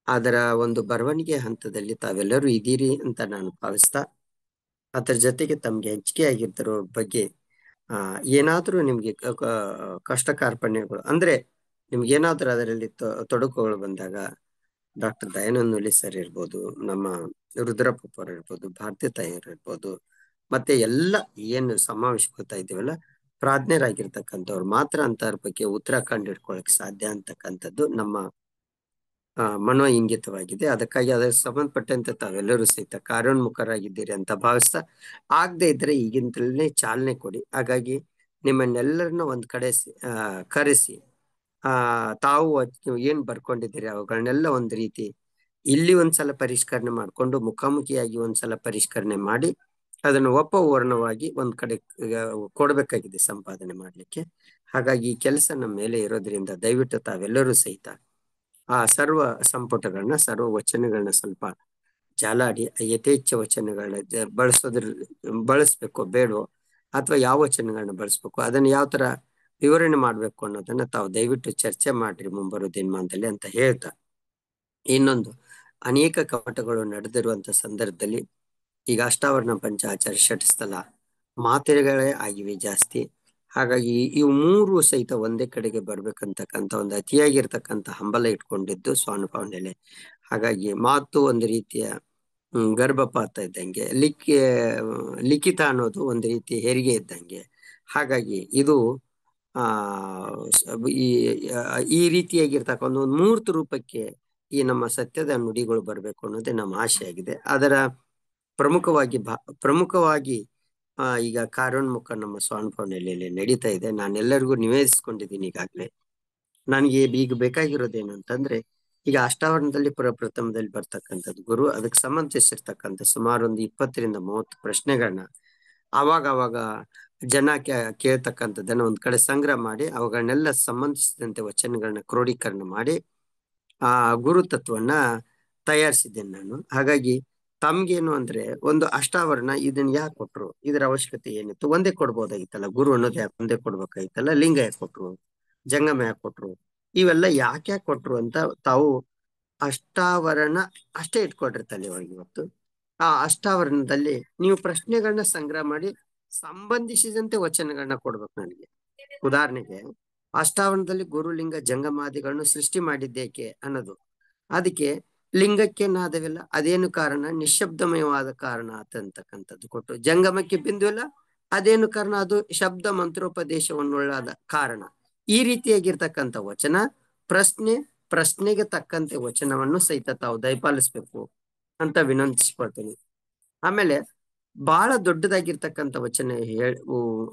ಅದರ ಒಂದು ಬರವಣಿಗೆ ಹಂತದಲ್ಲಿ ತಾವೆಲ್ಲರೂ ಇದ್ದೀರಿ ಅಂತ ನಾನು ಭಾವಿಸ್ತಾ, ಅದರ ಜೊತೆಗೆ ತಮ್ಗೆ ಹಂಚಿಕೆ ಆಗಿದ್ದರ ಬಗ್ಗೆ ಏನಾದ್ರೂ ನಿಮ್ಗೆ ಕಷ್ಟ ಕಾರ್ಪಣ್ಯಗಳು ಅಂದ್ರೆ ನಿಮ್ಗೆ ಏನಾದ್ರೂ ಅದರಲ್ಲಿ ತೊಡಕುಗಳು ಬಂದಾಗ ಡಾಕ್ಟರ್ ದಯಾನಂದ ನುಲಿ ಸರ್ ಇರ್ಬೋದು, ನಮ್ಮ ರುದ್ರಪ್ಪ ಇರ್ಬೋದು, ಭಾರತಿ ತಾಯಿಯರ್ ಇರ್ಬೋದು, ಮತ್ತೆ ಎಲ್ಲ ಏನು ಸಮಾವೇಶಗೊಳ್ತಾ ಇದ್ದೀವಲ್ಲ ಪ್ರಾಜ್ಞರಾಗಿರ್ತಕ್ಕಂಥವ್ರು ಮಾತ್ರ ಅಂತವ್ರ ಬಗ್ಗೆ ಉತ್ತರ ಕಂಡಿಡ್ಕೊಳಕ್ ಸಾಧ್ಯ ಅಂತಕ್ಕಂಥದ್ದು ನಮ್ಮ ಮನೋ ಇಂಗಿತವಾಗಿದೆ. ಅದಕ್ಕಾಗಿ ಅದಕ್ಕೆ ಸಂಬಂಧಪಟ್ಟಂತೆ ತಾವೆಲ್ಲರೂ ಸಹಿತ ಕಾರ್ಯೋನ್ಮುಖರಾಗಿದ್ದೀರಿ ಅಂತ ಭಾವಿಸ್ತಾ, ಆಗದೆ ಇದ್ರೆ ಈಗಿಂತಲೇ ಚಾಲನೆ ಕೊಡಿ. ಹಾಗಾಗಿ ನಿಮ್ಮನ್ನೆಲ್ಲರನ್ನ ಒಂದ್ ಕಡೆ ಕರೆಸಿ ತಾವು ಏನ್ ಬರ್ಕೊಂಡಿದ್ದೀರಿ ಅವುಗಳನ್ನೆಲ್ಲ ಒಂದ್ ರೀತಿ ಇಲ್ಲಿ ಒಂದ್ಸಲ ಪರಿಷ್ಕರಣೆ ಮಾಡ್ಕೊಂಡು ಮುಖಾಮುಖಿಯಾಗಿ ಒಂದ್ಸಲ ಪರಿಷ್ಕರಣೆ ಮಾಡಿ ಅದನ್ನು ಒಪ್ಪವರ್ಣವಾಗಿ ಒಂದ್ ಕಡೆ ಕೊಡ್ಬೇಕಾಗಿದೆ ಸಂಪಾದನೆ ಮಾಡ್ಲಿಕ್ಕೆ. ಹಾಗಾಗಿ ಈ ಕೆಲಸ ನಮ್ಮ ಮೇಲೆ ಇರೋದ್ರಿಂದ ದಯವಿಟ್ಟು ತಾವೆಲ್ಲರೂ ಸಹಿತ ಆ ಸರ್ವ ಸಂಪುಟಗಳನ್ನ ಸರ್ವ ವಚನಗಳನ್ನ ಸ್ವಲ್ಪ ಜಾಲಾಡಿ ಯಥೇಚ್ಛ ವಚನಗಳನ್ನ ಬಳಸ್ಬೇಕು ಬೇಡವೋ, ಅಥವಾ ಯಾವ ವಚನಗಳನ್ನ ಬಳಸ್ಬೇಕು, ಅದನ್ನ ಯಾವ ತರ ವಿವರಣೆ ಮಾಡ್ಬೇಕು ಅನ್ನೋದನ್ನ ತಾವು ದಯವಿಟ್ಟು ಚರ್ಚೆ ಮಾಡ್ರಿ ಮುಂಬರೋ ದಿನಮಾನದಲ್ಲಿ ಅಂತ ಹೇಳ್ತಾ, ಇನ್ನೊಂದು ಅನೇಕ ಕಪಟಗಳು ನಡೆದಿರುವಂತ ಸಂದರ್ಭದಲ್ಲಿ ಈಗ ಅಷ್ಟಾವರಣ ಪಂಚಾಚಾರ ಷಟ್ಸ್ಥಲ ಮಾತೆಗಳೇ ಆಗಿವೆ ಜಾಸ್ತಿ. ಹಾಗಾಗಿ ಇವು ಮೂರು ಸಹಿತ ಒಂದೇ ಕಡೆಗೆ ಬರ್ಬೇಕಂತಕ್ಕಂಥ ಒಂದು ಅತಿಯಾಗಿರ್ತಕ್ಕಂಥ ಹಂಬಲ ಇಟ್ಕೊಂಡಿದ್ದು ಸ್ವಾನುಭಾವನೆಲೆ. ಹಾಗಾಗಿ ಮಾತು ಒಂದು ರೀತಿಯ ಗರ್ಭಪಾತ ಇದ್ದಂಗೆ, ಲಿಖಿತ ಅನ್ನೋದು ಒಂದು ರೀತಿ ಹೆರಿಗೆ ಇದ್ದಂಗೆ. ಹಾಗಾಗಿ ಇದು ಈ ರೀತಿಯಾಗಿರ್ತಕ್ಕಂಥ ಒಂದು ಮೂರ್ತ ರೂಪಕ್ಕೆ ಈ ನಮ್ಮ ಸತ್ಯದ ನುಡಿಗಳು ಬರ್ಬೇಕು ಅನ್ನೋದೇ ನಮ್ಮ ಆಶೆ ಆಗಿದೆ. ಅದರ ಪ್ರಮುಖವಾಗಿ ಈಗ ಕಾರ್ಯೋನ್ಮುಖ ನಮ್ಮ ಸ್ವಾನುಭವ ನೆಲೆಯಲ್ಲಿ ನಡೀತಾ ಇದೆ. ನಾನೆಲ್ಲರಿಗೂ ನಿವೇದಿಸ್ಕೊಂಡಿದ್ದೀನಿ ಈಗಾಗ್ಲೇ. ನನಗೆ ಈಗ ಬೇಕಾಗಿರೋದೇನು ಅಂತಂದ್ರೆ, ಈಗ ಅಷ್ಟಾವರಣದಲ್ಲಿ ಪ್ರಥಮದಲ್ಲಿ ಬರ್ತಕ್ಕಂಥದ್ದು ಗುರು, ಅದಕ್ಕೆ ಸಂಬಂಧಿಸಿರ್ತಕ್ಕಂಥ ಸುಮಾರು ಒಂದು 20 ರಿಂದ 30 ಪ್ರಶ್ನೆಗಳನ್ನ ಅವಾಗ ಜನ ಕೇಳ್ತಕ್ಕಂಥದ್ದನ್ನ ಒಂದ್ ಕಡೆ ಸಂಗ್ರಹ ಮಾಡಿ ಅವುಗಳನ್ನೆಲ್ಲ ಸಂಬಂಧಿಸಿದಂತೆ ವಚನಗಳನ್ನ ಕ್ರೋಢೀಕರಣ ಮಾಡಿ ಆ ಗುರು ತತ್ವನ್ನ ತಯಾರಿಸಿದ್ದೇನೆ ನಾನು. ಹಾಗಾಗಿ ತಮ್ಗೇನು ಅಂದ್ರೆ, ಒಂದು ಅಷ್ಟಾವರಣ ಇದನ್ನ ಯಾಕೆ ಕೊಟ್ರು, ಇದರ ಅವಶ್ಯಕತೆ ಏನಿತ್ತು, ಒಂದೇ ಕೊಡ್ಬೋದಾಗಿತ್ತಲ್ಲ, ಗುರು ಅನ್ನೋದು ಯಾಕೆ ಒಂದೇ ಕೊಡ್ಬೇಕಾಗಿತ್ತಲ್ಲ, ಲಿಂಗ ಯಾಕೆ ಕೊಟ್ರು, ಜಂಗಮ ಯಾಕೆ ಕೊಟ್ರು, ಇವೆಲ್ಲ ಯಾಕೆ ಕೊಟ್ರು ಅಂತ ತಾವು ಅಷ್ಟಾವರಣ ಅಷ್ಟೇ ಇಟ್ಕೊಂಡಿರ್ತಾರೆ ಇವಾಗ. ಇವತ್ತು ಆ ಅಷ್ಟಾವರಣದಲ್ಲಿ ನೀವು ಪ್ರಶ್ನೆಗಳನ್ನ ಸಂಗ್ರಹ ಮಾಡಿ ಸಂಬಂಧಿಸಿದಂತೆ ವಚನಗಳನ್ನ ಕೊಡ್ಬೇಕು ನನಗೆ. ಉದಾಹರಣೆಗೆ ಅಷ್ಟಾವರಣದಲ್ಲಿ ಗುರುಲಿಂಗ ಜಂಗಮಾದಿಗಳನ್ನು ಸೃಷ್ಟಿ ಮಾಡಿದ್ದೇಕೆ ಅನ್ನೋದು, ಅದಕ್ಕೆ ಲಿಂಗಕ್ಕೆ ನಾದವಿಲ್ಲ, ಅದೇನು ಕಾರಣ, ನಿಶಬ್ದಮಯವಾದ ಕಾರಣ ಅಂತಕ್ಕಂಥದ್ದು ಕೊಟ್ಟು, ಜಂಗಮಕ್ಕೆ ಬಿಂದುವಿಲ್ಲ, ಅದೇನು ಕಾರಣ, ಅದು ಶಬ್ದ ಮಂತ್ರೋಪದೇಶವನ್ನುಳ್ಳಾದ ಕಾರಣ. ಈ ರೀತಿಯಾಗಿರ್ತಕ್ಕಂಥ ವಚನ ಪ್ರಶ್ನೆಗೆ ತಕ್ಕಂತೆ ವಚನವನ್ನು ಸಹಿತ ತಾವು ದಯಪಾಲಿಸ್ಬೇಕು ಅಂತ ವಿನಂತಿಸ್ಕೊಳ್ತೀನಿ. ಆಮೇಲೆ ಬಹಳ ದೊಡ್ಡದಾಗಿರ್ತಕ್ಕಂಥ ವಚನ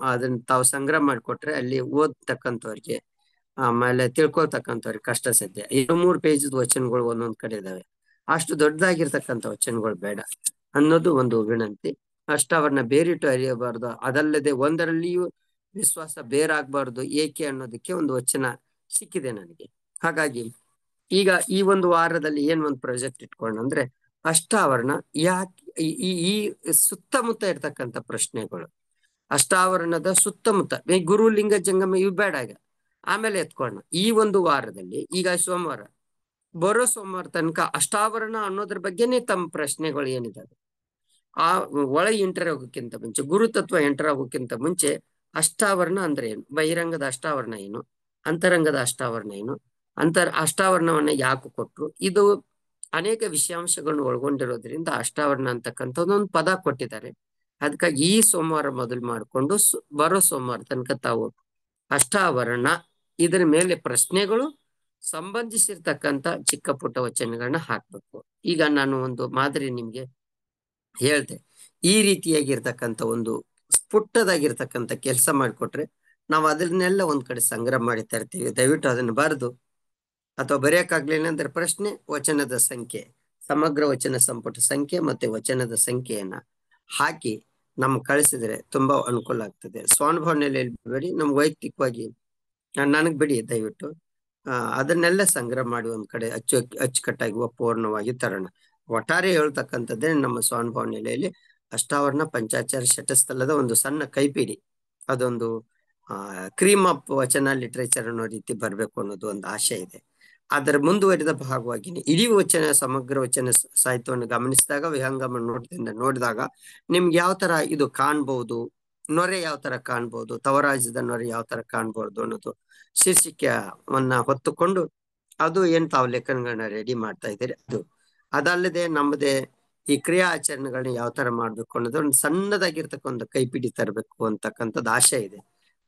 ಅದನ್ನ ತಾವು ಸಂಗ್ರಹ ಮಾಡಿಕೊಟ್ರೆ ಅಲ್ಲಿ ಓದ್ತಕ್ಕಂಥವ್ರಿಗೆ ಆಮೇಲೆ ತಿಳ್ಕೊಳ್ತಕ್ಕಂಥವ್ರಿಗೆ ಕಷ್ಟ ಸದ್ಯ. 2-3 ಪೇಜ್ ವಚನಗಳು ಒಂದೊಂದ್ ಕಡೆ ಇದಾವೆ. ಅಷ್ಟು ದೊಡ್ಡದಾಗಿರ್ತಕ್ಕಂಥ ವಚನಗಳು ಬೇಡ ಅನ್ನೋದು ಒಂದು ವಿನಂತಿ. ಅಷ್ಟಾವರಣ ಬೇರಿಟ್ಟು ಅರಿಯಬಾರ್ದು, ಅದಲ್ಲದೆ ಒಂದರಲ್ಲಿಯೂ ವಿಶ್ವಾಸ ಬೇರಾಗಬಾರ್ದು ಏಕೆ ಅನ್ನೋದಕ್ಕೆ ಒಂದು ವಚನ ಸಿಕ್ಕಿದೆ ನನಗೆ. ಹಾಗಾಗಿ ಈಗ ಈ ಒಂದು ವಾರದಲ್ಲಿ ಏನ್ ಒಂದು ಪ್ರಾಜೆಕ್ಟ್ ಇಟ್ಕೊಂಡ್ರೆ, ಅಷ್ಟಾವರಣ ಯಾಕೆ ಈ ಸುತ್ತಮುತ್ತ ಇರ್ತಕ್ಕಂಥ ಪ್ರಶ್ನೆಗಳು, ಅಷ್ಟಾವರಣದ ಸುತ್ತಮುತ್ತ ಗುರು ಲಿಂಗ ಜಂಗಮ ಇವು ಬೇಡ, ಈಗ ಆಮೇಲೆ ಎತ್ಕೊಳ್ಳೋಣ. ಈ ಒಂದು ವಾರದಲ್ಲಿ ಈಗ ಸೋಮವಾರ, ಬರೋ ಸೋಮವಾರ ತನಕ ಅಷ್ಟಾವರಣ ಅನ್ನೋದ್ರ ಬಗ್ಗೆನೆ ತಮ್ಮ ಪ್ರಶ್ನೆಗಳು ಏನಿದಾವೆ ಆ ಒಳಗೆ ಎಂಟರ್ ಆಗೋಕ್ಕಿಂತ ಮುಂಚೆ, ಗುರುತತ್ವ ಎಂಟರ್ ಆಗೋಕ್ಕಿಂತ ಮುಂಚೆ ಅಷ್ಟಾವರಣ ಅಂದ್ರೆ ಏನು, ಬಹಿರಂಗದ ಅಷ್ಟಾವರಣ ಏನು, ಅಂತರಂಗದ ಅಷ್ಟಾವರಣ ಏನು, ಅಷ್ಟಾವರಣವನ್ನ ಯಾಕೆ ಕೊಟ್ರು, ಇದು ಅನೇಕ ವಿಷಯಾಂಶಗಳನ್ನು ಒಳಗೊಂಡಿರೋದ್ರಿಂದ ಅಷ್ಟಾವರಣ ಅಂತಕ್ಕಂಥದ್ದು ಒಂದು ಪದ ಕೊಟ್ಟಿದ್ದಾರೆ. ಅದಕ್ಕಾಗಿ ಈ ಸೋಮವಾರ ಮೊದಲು ಮಾಡಿಕೊಂಡು ಬರೋ ಸೋಮವಾರ ತನಕ ತಾವು ಅಷ್ಟಾವರಣ ಇದರ ಮೇಲೆ ಪ್ರಶ್ನೆಗಳು ಸಂಬಂಧಿಸಿರ್ತಕ್ಕಂಥ ಚಿಕ್ಕ ಪುಟ್ಟ ವಚನಗಳನ್ನ ಹಾಕ್ಬೇಕು. ಈಗ ನಾನು ಒಂದು ಮಾದರಿ ನಿಮ್ಗೆ ಹೇಳ್ದೆ, ಈ ರೀತಿಯಾಗಿರ್ತಕ್ಕಂಥ ಒಂದು ಪುಟ್ಟದಾಗಿರ್ತಕ್ಕಂಥ ಕೆಲಸ ಮಾಡಿಕೊಟ್ರೆ ನಾವು ಅದನ್ನೆಲ್ಲ ಒಂದ್ ಕಡೆ ಸಂಗ್ರಹ ಮಾಡಿ ತರ್ತೀವಿ. ದಯವಿಟ್ಟು ಅದನ್ನ ಬರೆದು ಅಥವಾ ಬರೆಯಕ್ಕಾಗ್ಲಿಲ್ಲ ಅಂದ್ರೆ ಪ್ರಶ್ನೆ, ವಚನದ ಸಂಖ್ಯೆ, ಸಮಗ್ರ ವಚನ ಸಂಪುಟ ಸಂಖ್ಯೆ ಮತ್ತೆ ವಚನದ ಸಂಖ್ಯೆಯನ್ನ ಹಾಕಿ ನಮ್ಗೆ ಕಳಿಸಿದ್ರೆ ತುಂಬಾ ಅನುಕೂಲ ಆಗ್ತದೆ. ಸ್ವಾನುಭವ ನೆಲೆಯಲ್ಲಿ ಬಿಡಿ, ನಮ್ಗೆ ವೈಯಕ್ತಿಕವಾಗಿ ನನಗ್ ಬಿಡಿ ದಯವಿಟ್ಟು. ಅದನ್ನೆಲ್ಲ ಸಂಗ್ರಹ ಮಾಡಿ ಒಂದ್ ಕಡೆ ಅಚ್ಚುಕಟ್ಟಾಗಿ ಪೂರ್ಣವಾಗಿ ತರೋಣ. ಒಟ್ಟಾರೆ ಹೇಳ್ತಕ್ಕಂಥದ್ದೇ ನಮ್ಮ ಸ್ವಾನುಭವ ನೆಲೆಯಲ್ಲಿ ಅಷ್ಟಾವರಣ ಪಂಚಾಚಾರ ಷಟಸ್ಥಲದ ಒಂದು ಸಣ್ಣ ಕೈಪಿಡಿ, ಅದೊಂದು ಕ್ರೀಮ್ ಆಫ್ ವಚನ ಲಿಟ್ರೇಚರ್ ಅನ್ನೋ ರೀತಿ ಬರ್ಬೇಕು ಅನ್ನೋದು ಒಂದು ಆಶೆ ಇದೆ. ಅದರ ಮುಂದುವರಿದ ಭಾಗವಾಗಿ ಇಡೀ ವಚನ ಸಮಗ್ರ ವಚನ ಸಾಹಿತ್ಯವನ್ನು ಗಮನಿಸಿದಾಗ, ವಿಹಂಗಮ ನೋಡಿದಾಗ ನಿಮ್ಗೆ ಯಾವ ತರ ಇದು ಕಾಣ್ಬಹುದು, ನೊರೆ ಯಾವ ತರ ಕಾಣ್ಬಹುದು, ತವರಾಜದ ನೊರೆ ಯಾವ ತರ ಕಾಣ್ಬಹುದು ಅನ್ನೋದು ಶೀರ್ಷಿಕೆಯನ್ನ ಹೊತ್ತುಕೊಂಡು ಅದು ಏನ್ ತಾವು ಲೇಖನಗಳನ್ನ ರೆಡಿ ಮಾಡ್ತಾ ಇದ್ದೀರಿ ಅದು. ಅದಲ್ಲದೆ ನಮ್ಮದೇ ಈ ಕ್ರಿಯಾ ಆಚರಣೆಗಳನ್ನ ಯಾವ ತರ ಮಾಡ್ಬೇಕು ಅನ್ನೋದು ಒಂದು ಸಣ್ಣದಾಗಿರ್ತಕ್ಕ ಒಂದು ಕೈಪಿಡಿ ತರಬೇಕು ಅಂತಕ್ಕಂಥದ್ದು ಆಶೆ ಇದೆ.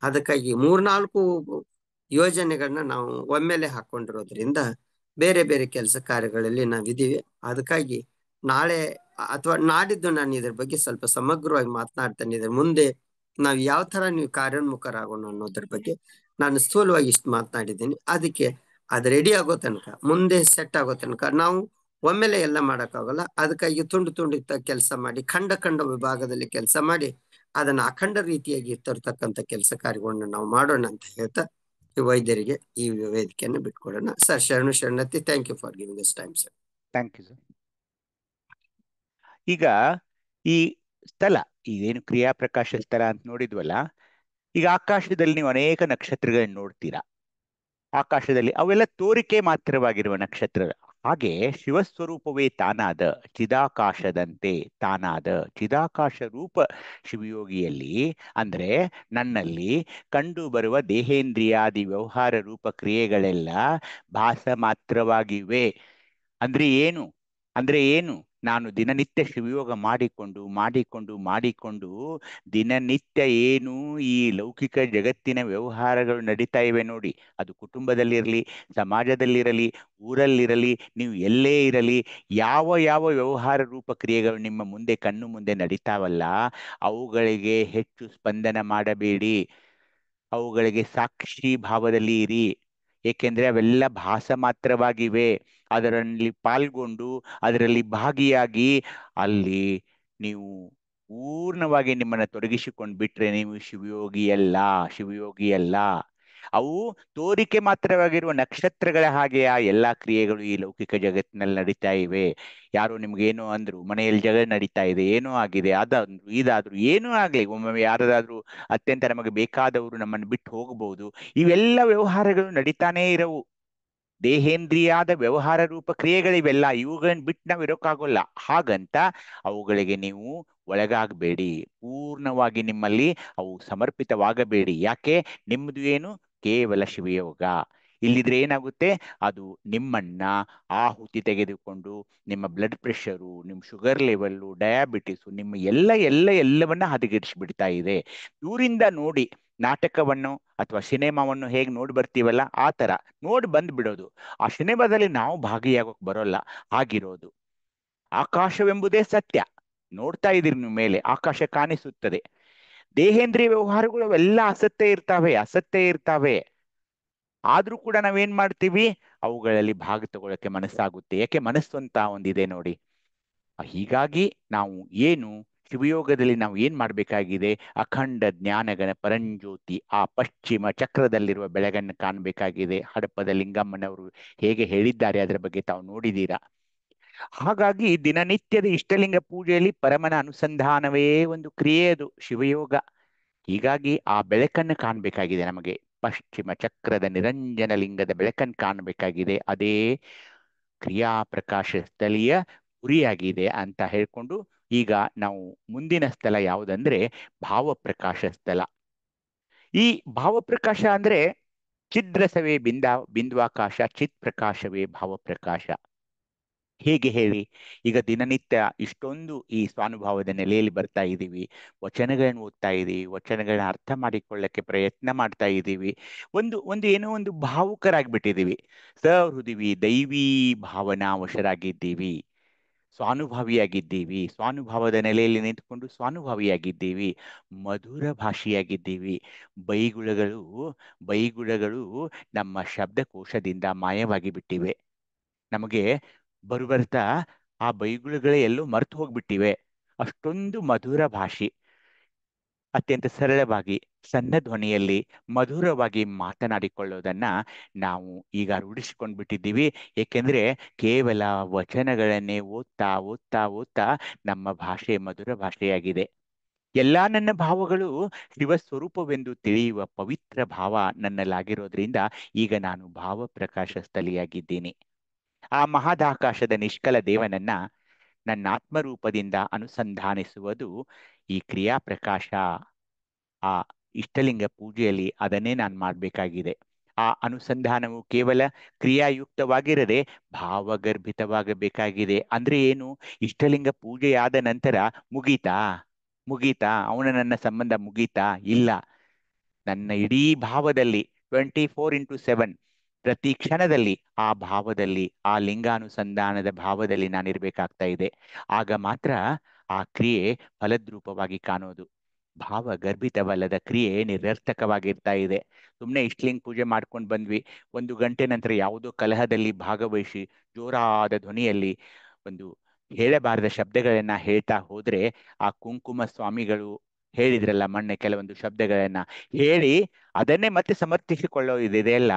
ಅದಕ್ಕಾಗಿ 3-4 ಯೋಜನೆಗಳನ್ನ ನಾವು ಒಮ್ಮೆಲೆ ಹಾಕೊಂಡಿರೋದ್ರಿಂದ ಬೇರೆ ಬೇರೆ ಕೆಲಸ ಕಾರ್ಯಗಳಲ್ಲಿ ನಾವಿದ್ದೀವಿ. ಅದಕ್ಕಾಗಿ ನಾಳೆ ಅಥವಾ ನಾಡಿದ್ದು ನಾನು ಇದ್ರ ಬಗ್ಗೆ ಸ್ವಲ್ಪ ಸಮಗ್ರವಾಗಿ ಮಾತನಾಡ್ತೇನೆ. ಇದ್ರ ಮುಂದೆ ನಾವು ಯಾವ ತರ ನೀವು ಕಾರ್ಯೋನ್ಮುಖರಾಗೋಣ ಅನ್ನೋದ್ರ ಬಗ್ಗೆ ನಾನು ಸ್ಥೂಲವಾಗಿ ಇಷ್ಟು ಮಾತನಾಡಿದ್ದೀನಿ. ಅದಕ್ಕೆ ಅದು ರೆಡಿ ಆಗೋ ತನಕ, ಮುಂದೆ ಸೆಟ್ ಆಗೋ ತನಕ ನಾವು ಒಮ್ಮೆಲೆ ಎಲ್ಲ ಮಾಡೋಕ್ಕಾಗಲ್ಲ. ಅದಕ್ಕಾಗಿ ತುಂಡು ತುಂಡು ಕೆಲಸ ಮಾಡಿ, ಖಂಡ ಖಂಡ ವಿಭಾಗದಲ್ಲಿ ಕೆಲಸ ಮಾಡಿ ಅದನ್ನ ಅಖಂಡ ರೀತಿಯಾಗಿ ತರ್ತಕ್ಕಂಥ ಕೆಲಸ ಕಾರ್ಯಗಳನ್ನ ನಾವು ಮಾಡೋಣ ಅಂತ ಹೇಳ್ತಾ ಈ ವೈದ್ಯರಿಗೆ ಈ ವೇದಿಕೆಯನ್ನು ಬಿಟ್ಕೊಡೋಣ. ಸರ್, ಶರಣತಿ. Thank you for giving this time sir. Thank you sir. ಈಗ ಈ ಸ್ಥಳ ಇದೇನು ಕ್ರಿಯಾ ಪ್ರಕಾಶ ಸ್ಥಳ ಅಂತ ನೋಡಿದ್ವಲ್ಲ, ಈಗ ಆಕಾಶದಲ್ಲಿ ನೀವು ಅನೇಕ ನಕ್ಷತ್ರಗಳನ್ನ ನೋಡ್ತೀರಾ. ಆಕಾಶದಲ್ಲಿ ಅವೆಲ್ಲ ತೋರಿಕೆ ಮಾತ್ರವಾಗಿರುವ ನಕ್ಷತ್ರಗಳು. ಹಾಗೆ ಶಿವಸ್ವರೂಪವೇ ತಾನಾದ ಚಿದಾಕಾಶದಂತೆ ತಾನಾದ ಚಿದಾಕಾಶ ರೂಪ ಶಿವಯೋಗಿಯಲ್ಲಿ ಅಂದ್ರೆ ನನ್ನಲ್ಲಿ ಕಂಡು ಬರುವ ದೇಹೇಂದ್ರಿಯಾದಿ ವ್ಯವಹಾರ ರೂಪ ಕ್ರಿಯೆಗಳೆಲ್ಲ ಭಾಸ ಮಾತ್ರವಾಗಿವೆ. ಅಂದ್ರೆ ಏನು? ನಾನು ದಿನನಿತ್ಯ ಶಿವಯೋಗ ಮಾಡಿಕೊಂಡು ದಿನನಿತ್ಯ ಏನು ಈ ಲೌಕಿಕ ಜಗತ್ತಿನ ವ್ಯವಹಾರಗಳು ನಡೀತಾ ಇವೆ ನೋಡಿ, ಅದು ಕುಟುಂಬದಲ್ಲಿರಲಿ, ಸಮಾಜದಲ್ಲಿರಲಿ, ಊರಲ್ಲಿರಲಿ, ನೀವು ಎಲ್ಲೇ ಇರಲಿ, ಯಾವ ಯಾವ ವ್ಯವಹಾರ ರೂಪ ಕ್ರಿಯೆಗಳು ನಿಮ್ಮ ಮುಂದೆ ಕಣ್ಣು ಮುಂದೆ ನಡೀತಾವಲ್ಲ, ಅವುಗಳಿಗೆ ಹೆಚ್ಚು ಸ್ಪಂದನ ಮಾಡಬೇಡಿ. ಅವುಗಳಿಗೆ ಸಾಕ್ಷಿ ಭಾವದಲ್ಲಿ ಇರಿ. ಏಕೆಂದ್ರೆ ಅವೆಲ್ಲ ಭಾಸ ಮಾತ್ರವಾಗಿವೆ. ಅದರಲ್ಲಿ ಪಾಲ್ಗೊಂಡು ಅದರಲ್ಲಿ ಭಾಗಿಯಾಗಿ ಅಲ್ಲಿ ನೀವು ಪೂರ್ಣವಾಗಿ ನಿಮ್ಮನ್ನ ತೊಡಗಿಸಿಕೊಂಡು ಬಿಟ್ರೆ ನೀವು ಶಿವಯೋಗಿ ಅಲ್ಲ. ಅವು ತೋರಿಕೆ ಮಾತ್ರವಾಗಿರುವ ನಕ್ಷತ್ರಗಳ ಹಾಗೆ ಆ ಎಲ್ಲಾ ಕ್ರಿಯೆಗಳು ಈ ಲೌಕಿಕ ಜಗತ್ತಿನಲ್ಲಿ ನಡೀತಾ ಇವೆ. ಯಾರು ನಿಮ್ಗೇನೋ ಅಂದ್ರು, ಮನೆಯಲ್ಲಿ ಜಗಳ ನಡೀತಾ ಇದೆ, ಏನೋ ಆಗಿದೆ, ಅದಂದ್ರು ಇದಾದ್ರು, ಏನೋ ಆಗ್ಲಿ, ಒಮ್ಮೊಮ್ಮೆ ಯಾರಾದ್ರೂ ಅತ್ಯಂತ ನಮಗೆ ಬೇಕಾದವರು ನಮ್ಮನ್ನು ಬಿಟ್ಟು ಹೋಗಬಹುದು. ಇವೆಲ್ಲ ವ್ಯವಹಾರಗಳು ನಡೀತಾನೇ ಇರವು. ದೇಹೇಂದ್ರಿಯಾದ ವ್ಯವಹಾರ ರೂಪ ಕ್ರಿಯೆಗಳಿವೆಲ್ಲ, ಇವುಗಳನ್ನ ಬಿಟ್ಟು ನಾವು ಇರೋಕ್ಕಾಗೋಲ್ಲ. ಹಾಗಂತ ಅವುಗಳಿಗೆ ನೀವು ಒಳಗಾಗಬೇಡಿ. ಪೂರ್ಣವಾಗಿ ನಿಮ್ಮಲ್ಲಿ ಅವು ಸಮರ್ಪಿತವಾಗಬೇಡಿ. ಯಾಕೆ? ನಿಮ್ಮದು ಏನು? ಕೇವಲ ಶಿವಯೋಗ. ಇಲ್ಲಿದ್ರೆ ಏನಾಗುತ್ತೆ? ಅದು ನಿಮ್ಮನ್ನ ಆಹುತಿ ತೆಗೆದುಕೊಂಡು ನಿಮ್ಮ ಬ್ಲಡ್ ಪ್ರೆಷರು, ನಿಮ್ಮ ಶುಗರ್ ಲೆವೆಲ್ಲು, ಡಯಾಬಿಟಿಸು, ನಿಮ್ಮ ಎಲ್ಲವನ್ನ ಹದಗೆಡಿಸ್ಬಿಡ್ತಾ ಇದೆ. ದೂರಿಂದ ನೋಡಿ ನಾಟಕವನ್ನು ಅಥವಾ ಸಿನಿಮಾವನ್ನು ಹೇಗೆ ನೋಡಿ ಬರ್ತೀವಲ್ಲ, ಆ ತರ ನೋಡಿ ಬಂದ್ಬಿಡೋದು. ಆ ಸಿನಿಮಾದಲ್ಲಿ ನಾವು ಭಾಗಿಯಾಗೋಕ್ ಬರೋಲ್ಲ. ಆಗಿರೋದು ಆಕಾಶವೆಂಬುದೇ ಸತ್ಯ. ನೋಡ್ತಾ ಇದೀರಿ ನೀವು, ಮೇಲೆ ಆಕಾಶ ಕಾಣಿಸುತ್ತದೆ. ದೇಹೇಂದ್ರಿಯ ವ್ಯವಹಾರಗಳು ಅವೆಲ್ಲ ಅಸತ್ಯ ಇರ್ತಾವೆ. ಆದ್ರೂ ಕೂಡ ನಾವೇನ್ ಮಾಡ್ತೀವಿ? ಅವುಗಳಲ್ಲಿ ಭಾಗ ತಗೊಳಕ್ಕೆ ಮನಸ್ಸಾಗುತ್ತೆ. ಯಾಕೆ? ಮನಸ್ಸು ಅಂತ ಒಂದಿದೆ ನೋಡಿ. ಹೀಗಾಗಿ ನಾವು ಶಿವಯೋಗದಲ್ಲಿ ನಾವು ಏನ್ ಮಾಡ್ಬೇಕಾಗಿದೆ? ಅಖಂಡ ಜ್ಞಾನಗಣ ಪರಂಜ್ಯೋತಿ, ಆ ಪಶ್ಚಿಮ ಚಕ್ರದಲ್ಲಿರುವ ಬೆಳಗನ್ನು ಕಾಣಬೇಕಾಗಿದೆ. ಹಡಪದ ಲಿಂಗಮ್ಮನವರು ಹೇಗೆ ಹೇಳಿದ್ದಾರೆ ಅದರ ಬಗ್ಗೆ ತಾವು ನೋಡಿದ್ದೀರಾ. ಹಾಗಾಗಿ ದಿನನಿತ್ಯದ ಇಷ್ಟಲಿಂಗ ಪೂಜೆಯಲ್ಲಿ ಪರಮನ ಅನುಸಂಧಾನವೇ ಒಂದು ಕ್ರಿಯೆ, ಅದು ಶಿವಯೋಗ. ಹೀಗಾಗಿ ಆ ಬೆಳಕನ್ನು ಕಾಣಬೇಕಾಗಿದೆ ನಮಗೆ. ಪಶ್ಚಿಮ ಚಕ್ರದ ನಿರಂಜನ ಲಿಂಗದ ಬೆಳಕನ್ನು ಕಾಣಬೇಕಾಗಿದೆ. ಅದೇ ಕ್ರಿಯಾ ಪ್ರಕಾಶ ಸ್ಥಳೀಯ ಗುರಿಯಾಗಿದೆ ಅಂತ ಹೇಳ್ಕೊಂಡು, ಈಗ ನಾವು ಮುಂದಿನ ಸ್ಥಳ ಯಾವುದಂದ್ರೆ ಭಾವಪ್ರಕಾಶ ಸ್ಥಳ. ಈ ಭಾವಪ್ರಕಾಶ ಅಂದ್ರೆ ಚಿದ್ರಸವೇ ಬಿಂದುವಾಕಾಶ, ಚಿತ್ ಪ್ರಕಾಶವೇ ಭಾವಪ್ರಕಾಶ. ಹೇಗೆ ಹೇಳಿ? ಈಗ ದಿನನಿತ್ಯ ಇಷ್ಟೊಂದು ಈ ಸ್ವಾನುಭಾವದ ನೆಲೆಯಲ್ಲಿ ಬರ್ತಾ ಇದ್ದೀವಿ, ವಚನಗಳನ್ನ ಓದ್ತಾ ಇದ್ದೀವಿ, ವಚನಗಳನ್ನ ಅರ್ಥ ಮಾಡಿಕೊಳ್ಳಕ್ಕೆ ಪ್ರಯತ್ನ ಮಾಡ್ತಾ ಇದ್ದೀವಿ. ಏನೋ ಒಂದು ಭಾವುಕರಾಗ್ಬಿಟ್ಟಿದ್ದೀವಿ, ಸಹೃದಯಿ ದೈವೀ ಭಾವನಾವಶರಾಗಿದ್ದೀವಿ, ಸ್ವಾನುಭಾವಿಯಾಗಿದ್ದೀವಿ. ಸ್ವಾನುಭಾವದ ನೆಲೆಯಲ್ಲಿ ನಿಂತುಕೊಂಡು ಸ್ವಾನುಭಾವಿಯಾಗಿದ್ದೀವಿ, ಮಧುರ ಭಾಷೆಯಾಗಿದ್ದೀವಿ. ಬೈಗುಳಗಳು ನಮ್ಮ ಶಬ್ದಕೋಶದಿಂದ ಮಾಯವಾಗಿ ಬಿಟ್ಟಿವೆ. ನಮಗೆ ಬರ್ತಾ ಆ ಬೈಗುಳಗಳೇ ಎಲ್ಲೋ ಮರೆತು ಹೋಗ್ಬಿಟ್ಟಿವೆ. ಅಷ್ಟೊಂದು ಮಧುರ ಭಾಷೆ, ಅತ್ಯಂತ ಸರಳವಾಗಿ ಸಣ್ಣ ಧ್ವನಿಯಲ್ಲಿ ಮಧುರವಾಗಿ ಮಾತನಾಡಿಕೊಳ್ಳೋದನ್ನ ನಾವು ಈಗ ರೂಢಿಸಿಕೊಂಡು ಬಿಟ್ಟಿದ್ದೀವಿ. ಏಕೆಂದ್ರೆ ಕೇವಲ ವಚನಗಳನ್ನೇ ಓದ್ತಾ ಓದ್ತಾ ಓದ್ತಾ ನಮ್ಮ ಭಾಷೆ ಮಧುರ ಭಾಷೆಯಾಗಿದೆ. ಎಲ್ಲಾ ನನ್ನ ಭಾವಗಳು ಶಿವ ಸ್ವರೂಪವೆಂದು ತಿಳಿಯುವ ಪವಿತ್ರ ಭಾವ ನನ್ನಲ್ಲಾಗಿರೋದ್ರಿಂದ ಈಗ ನಾನು ಭಾವ ಪ್ರಕಾಶ ಸ್ಥಳಿಯಾಗಿದ್ದೀನಿ. ಆ ಮಹದಾಕಾಶದ ನಿಷ್ಕಲ ದೇವನನ್ನ ನನ್ನ ಆತ್ಮರೂಪದಿಂದ ಅನುಸಂಧಾನಿಸುವುದು ಈ ಕ್ರಿಯಾ ಪ್ರಕಾಶ. ಆ ಇಷ್ಟಲಿಂಗ ಪೂಜೆಯಲ್ಲಿ ಅದನ್ನೇ ನಾನು ಮಾಡಬೇಕಾಗಿದೆ. ಆ ಅನುಸಂಧಾನವು ಕೇವಲ ಕ್ರಿಯಾಯುಕ್ತವಾಗಿರದೆ ಭಾವಗರ್ಭಿತವಾಗಬೇಕಾಗಿದೆ. ಅಂದ್ರೆ ಏನು? ಇಷ್ಟಲಿಂಗ ಪೂಜೆಯಾದ ನಂತರ ಮುಗೀತಾ ಅವನ ಸಂಬಂಧ ಮುಗೀತಾ? ಇಲ್ಲ. ನನ್ನ ಇಡೀ ಭಾವದಲ್ಲಿ 24x7 ಪ್ರತಿ ಕ್ಷಣದಲ್ಲಿ ಆ ಭಾವದಲ್ಲಿ, ಆ ಲಿಂಗಾನುಸಂಧಾನದ ಭಾವದಲ್ಲಿ ನಾನಿರ್ಬೇಕಾಗ್ತಾ ಇದೆ. ಆಗ ಮಾತ್ರ ಆ ಕ್ರಿಯೆ ಫಲದ್ರೂಪವಾಗಿ ಕಾಣೋದು. ಭಾವ ಗರ್ಭಿತವಲ್ಲದ ಕ್ರಿಯೆ ನಿರರ್ಥಕವಾಗಿರ್ತಾ ಇದೆ. ಸುಮ್ಮನೆ ಇಷ್ಟಲಿಂಗ ಪೂಜೆ ಮಾಡ್ಕೊಂಡು ಬಂದ್ವಿ, 1 ಗಂಟೆ ನಂತರ ಯಾವುದೋ ಕಲಹದಲ್ಲಿ ಭಾಗವಹಿಸಿ ಜೋರಾದ ಧ್ವನಿಯಲ್ಲಿ ಒಂದು ಹೇಳಬಾರದ ಶಬ್ದಗಳನ್ನ ಹೇಳ್ತಾ ಹೋದ್ರೆ, ಆ ಕುಂಕುಮ ಸ್ವಾಮಿಗಳು ಹೇಳಿದ್ರಲ್ಲ ಮೊನ್ನೆ ಕೆಲವೊಂದು ಶಬ್ದಗಳನ್ನ ಹೇಳಿ ಅದನ್ನೇ ಮತ್ತೆ ಸಮರ್ಥಿಸಿಕೊಳ್ಳೋ ಇದೆಲ್ಲ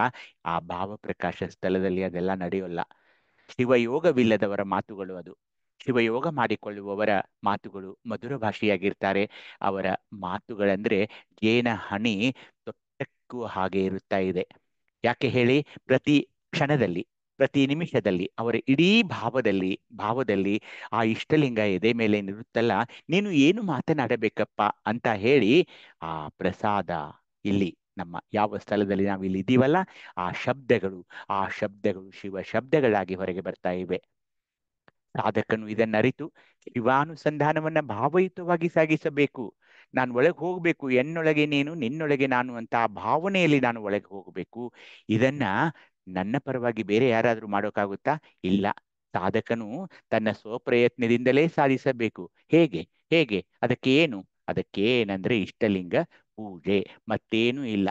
ಆ ಭಾವಪ್ರಕಾಶ ಸ್ಥಳದಲ್ಲಿ ಅದೆಲ್ಲ ನಡೆಯೋಲ್ಲ. ಶಿವಯೋಗವಿಲ್ಲದವರ ಮಾತುಗಳು ಅದು. ಶಿವಯೋಗ ಮಾಡಿಕೊಳ್ಳುವವರ ಮಾತುಗಳು ಮಧುರ ಭಾಷೆಯಾಗಿರ್ತಾರೆ. ಅವರ ಮಾತುಗಳಂದ್ರೆ ಜೇನ ಹನಿ ತೊಟ್ಟಕ್ಕೂ ಹಾಗೆ ಇರುತ್ತಾ ಇದೆ. ಯಾಕೆ ಹೇಳಿ? ಪ್ರತಿ ಕ್ಷಣದಲ್ಲಿ, ಪ್ರತಿ ನಿಮಿಷದಲ್ಲಿ, ಅವರ ಇಡೀ ಭಾವದಲ್ಲಿ ಆ ಇಷ್ಟಲಿಂಗ ಎದೆ ಮೇಲೆ ನಿರುತ್ತಲ್ಲ, ನೀನು ಏನು ಮಾತನಾಡಬೇಕಪ್ಪ ಅಂತ ಹೇಳಿ ಆ ಪ್ರಸಾದ ಇಲ್ಲಿ ನಮ್ಮ ಯಾವ ಸ್ಥಳದಲ್ಲಿ ನಾವು ಇಲ್ಲಿ ಇದ್ದೀವಲ್ಲ, ಆ ಶಬ್ದಗಳು ಶಿವ ಶಬ್ದಗಳಾಗಿ ಹೊರಗೆ ಬರ್ತಾ ಇವೆ. ಸಾಧಕನು ಇದನ್ನರಿತು ಶಿವಾನುಸಂಧಾನವನ್ನ ಭಾವಯುತವಾಗಿ ಸಾಗಿಸಬೇಕು. ನಾನು ಒಳಗೆ ಹೋಗ್ಬೇಕು, ಎನ್ನೊಳಗೆ ನೀನು ನಿನ್ನೊಳಗೆ ನಾನು ಅಂತ ಆ ಭಾವನೆಯಲ್ಲಿ ನಾನು ಒಳಗೆ ಹೋಗಬೇಕು. ಇದನ್ನ ನನ್ನ ಪರವಾಗಿ ಬೇರೆ ಯಾರಾದ್ರೂ ಮಾಡೋಕ್ಕಾಗುತ್ತಾ? ಇಲ್ಲ. ಸಾಧಕನು ತನ್ನ ಸ್ವಪ್ರಯತ್ನದಿಂದಲೇ ಸಾಧಿಸಬೇಕು. ಹೇಗೆ ಅದಕ್ಕೇನಂದ್ರೆ ಇಷ್ಟಲಿಂಗ ಪೂಜೆ, ಮತ್ತೇನೂ ಇಲ್ಲ.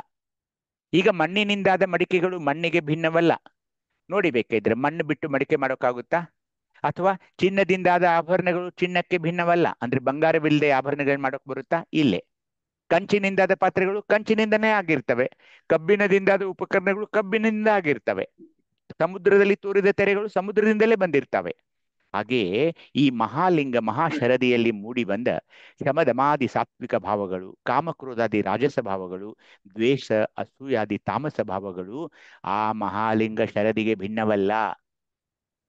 ಈಗ ಮಣ್ಣಿನಿಂದಾದ ಮಡಿಕೆಗಳು ಮಣ್ಣಿಗೆ ಭಿನ್ನವಲ್ಲ. ನೋಡಿ, ಬೇಕಾದ್ರೆ ಮಣ್ಣು ಬಿಟ್ಟು ಮಡಿಕೆ ಮಾಡೋಕ್ಕಾಗುತ್ತಾ? ಅಥವಾ ಚಿನ್ನದಿಂದಾದ ಆಭರಣಗಳು ಚಿನ್ನಕ್ಕೆ ಭಿನ್ನವಲ್ಲ. ಅಂದ್ರೆ ಬಂಗಾರವಿಲ್ಲದೆ ಆಭರಣಗಳನ್ನ ಮಾಡೋಕ್ ಬರುತ್ತಾ? ಇಲ್ಲೇ. ಕಂಚಿನಿಂದಾದ ಪಾತ್ರೆಗಳು ಕಂಚಿನಿಂದನೇ ಆಗಿರ್ತವೆ. ಕಬ್ಬಿಣದಿಂದಾದ ಉಪಕರಣಗಳು ಕಬ್ಬಿನಿಂದ ಆಗಿರ್ತವೆ. ಸಮುದ್ರದಲ್ಲಿ ತೋರಿದ ತೆರೆಗಳು ಸಮುದ್ರದಿಂದಲೇ ಬಂದಿರ್ತವೆ. ಹಾಗೆಯೇ ಈ ಮಹಾಲಿಂಗ ಮಹಾಶರದಿಯಲ್ಲಿ ಮೂಡಿ ಬಂದ ಶಮದಮಾದಿ ಸಾತ್ವಿಕ ಭಾವಗಳು, ಕಾಮಕ್ರೋಧಾದಿ ರಾಜಸ ಭಾವಗಳು, ದ್ವೇಷ ಅಸೂಯಾದಿ ತಾಮಸ ಭಾವಗಳು ಆ ಮಹಾಲಿಂಗ ಶರದಿಗೆ ಭಿನ್ನವಲ್ಲ.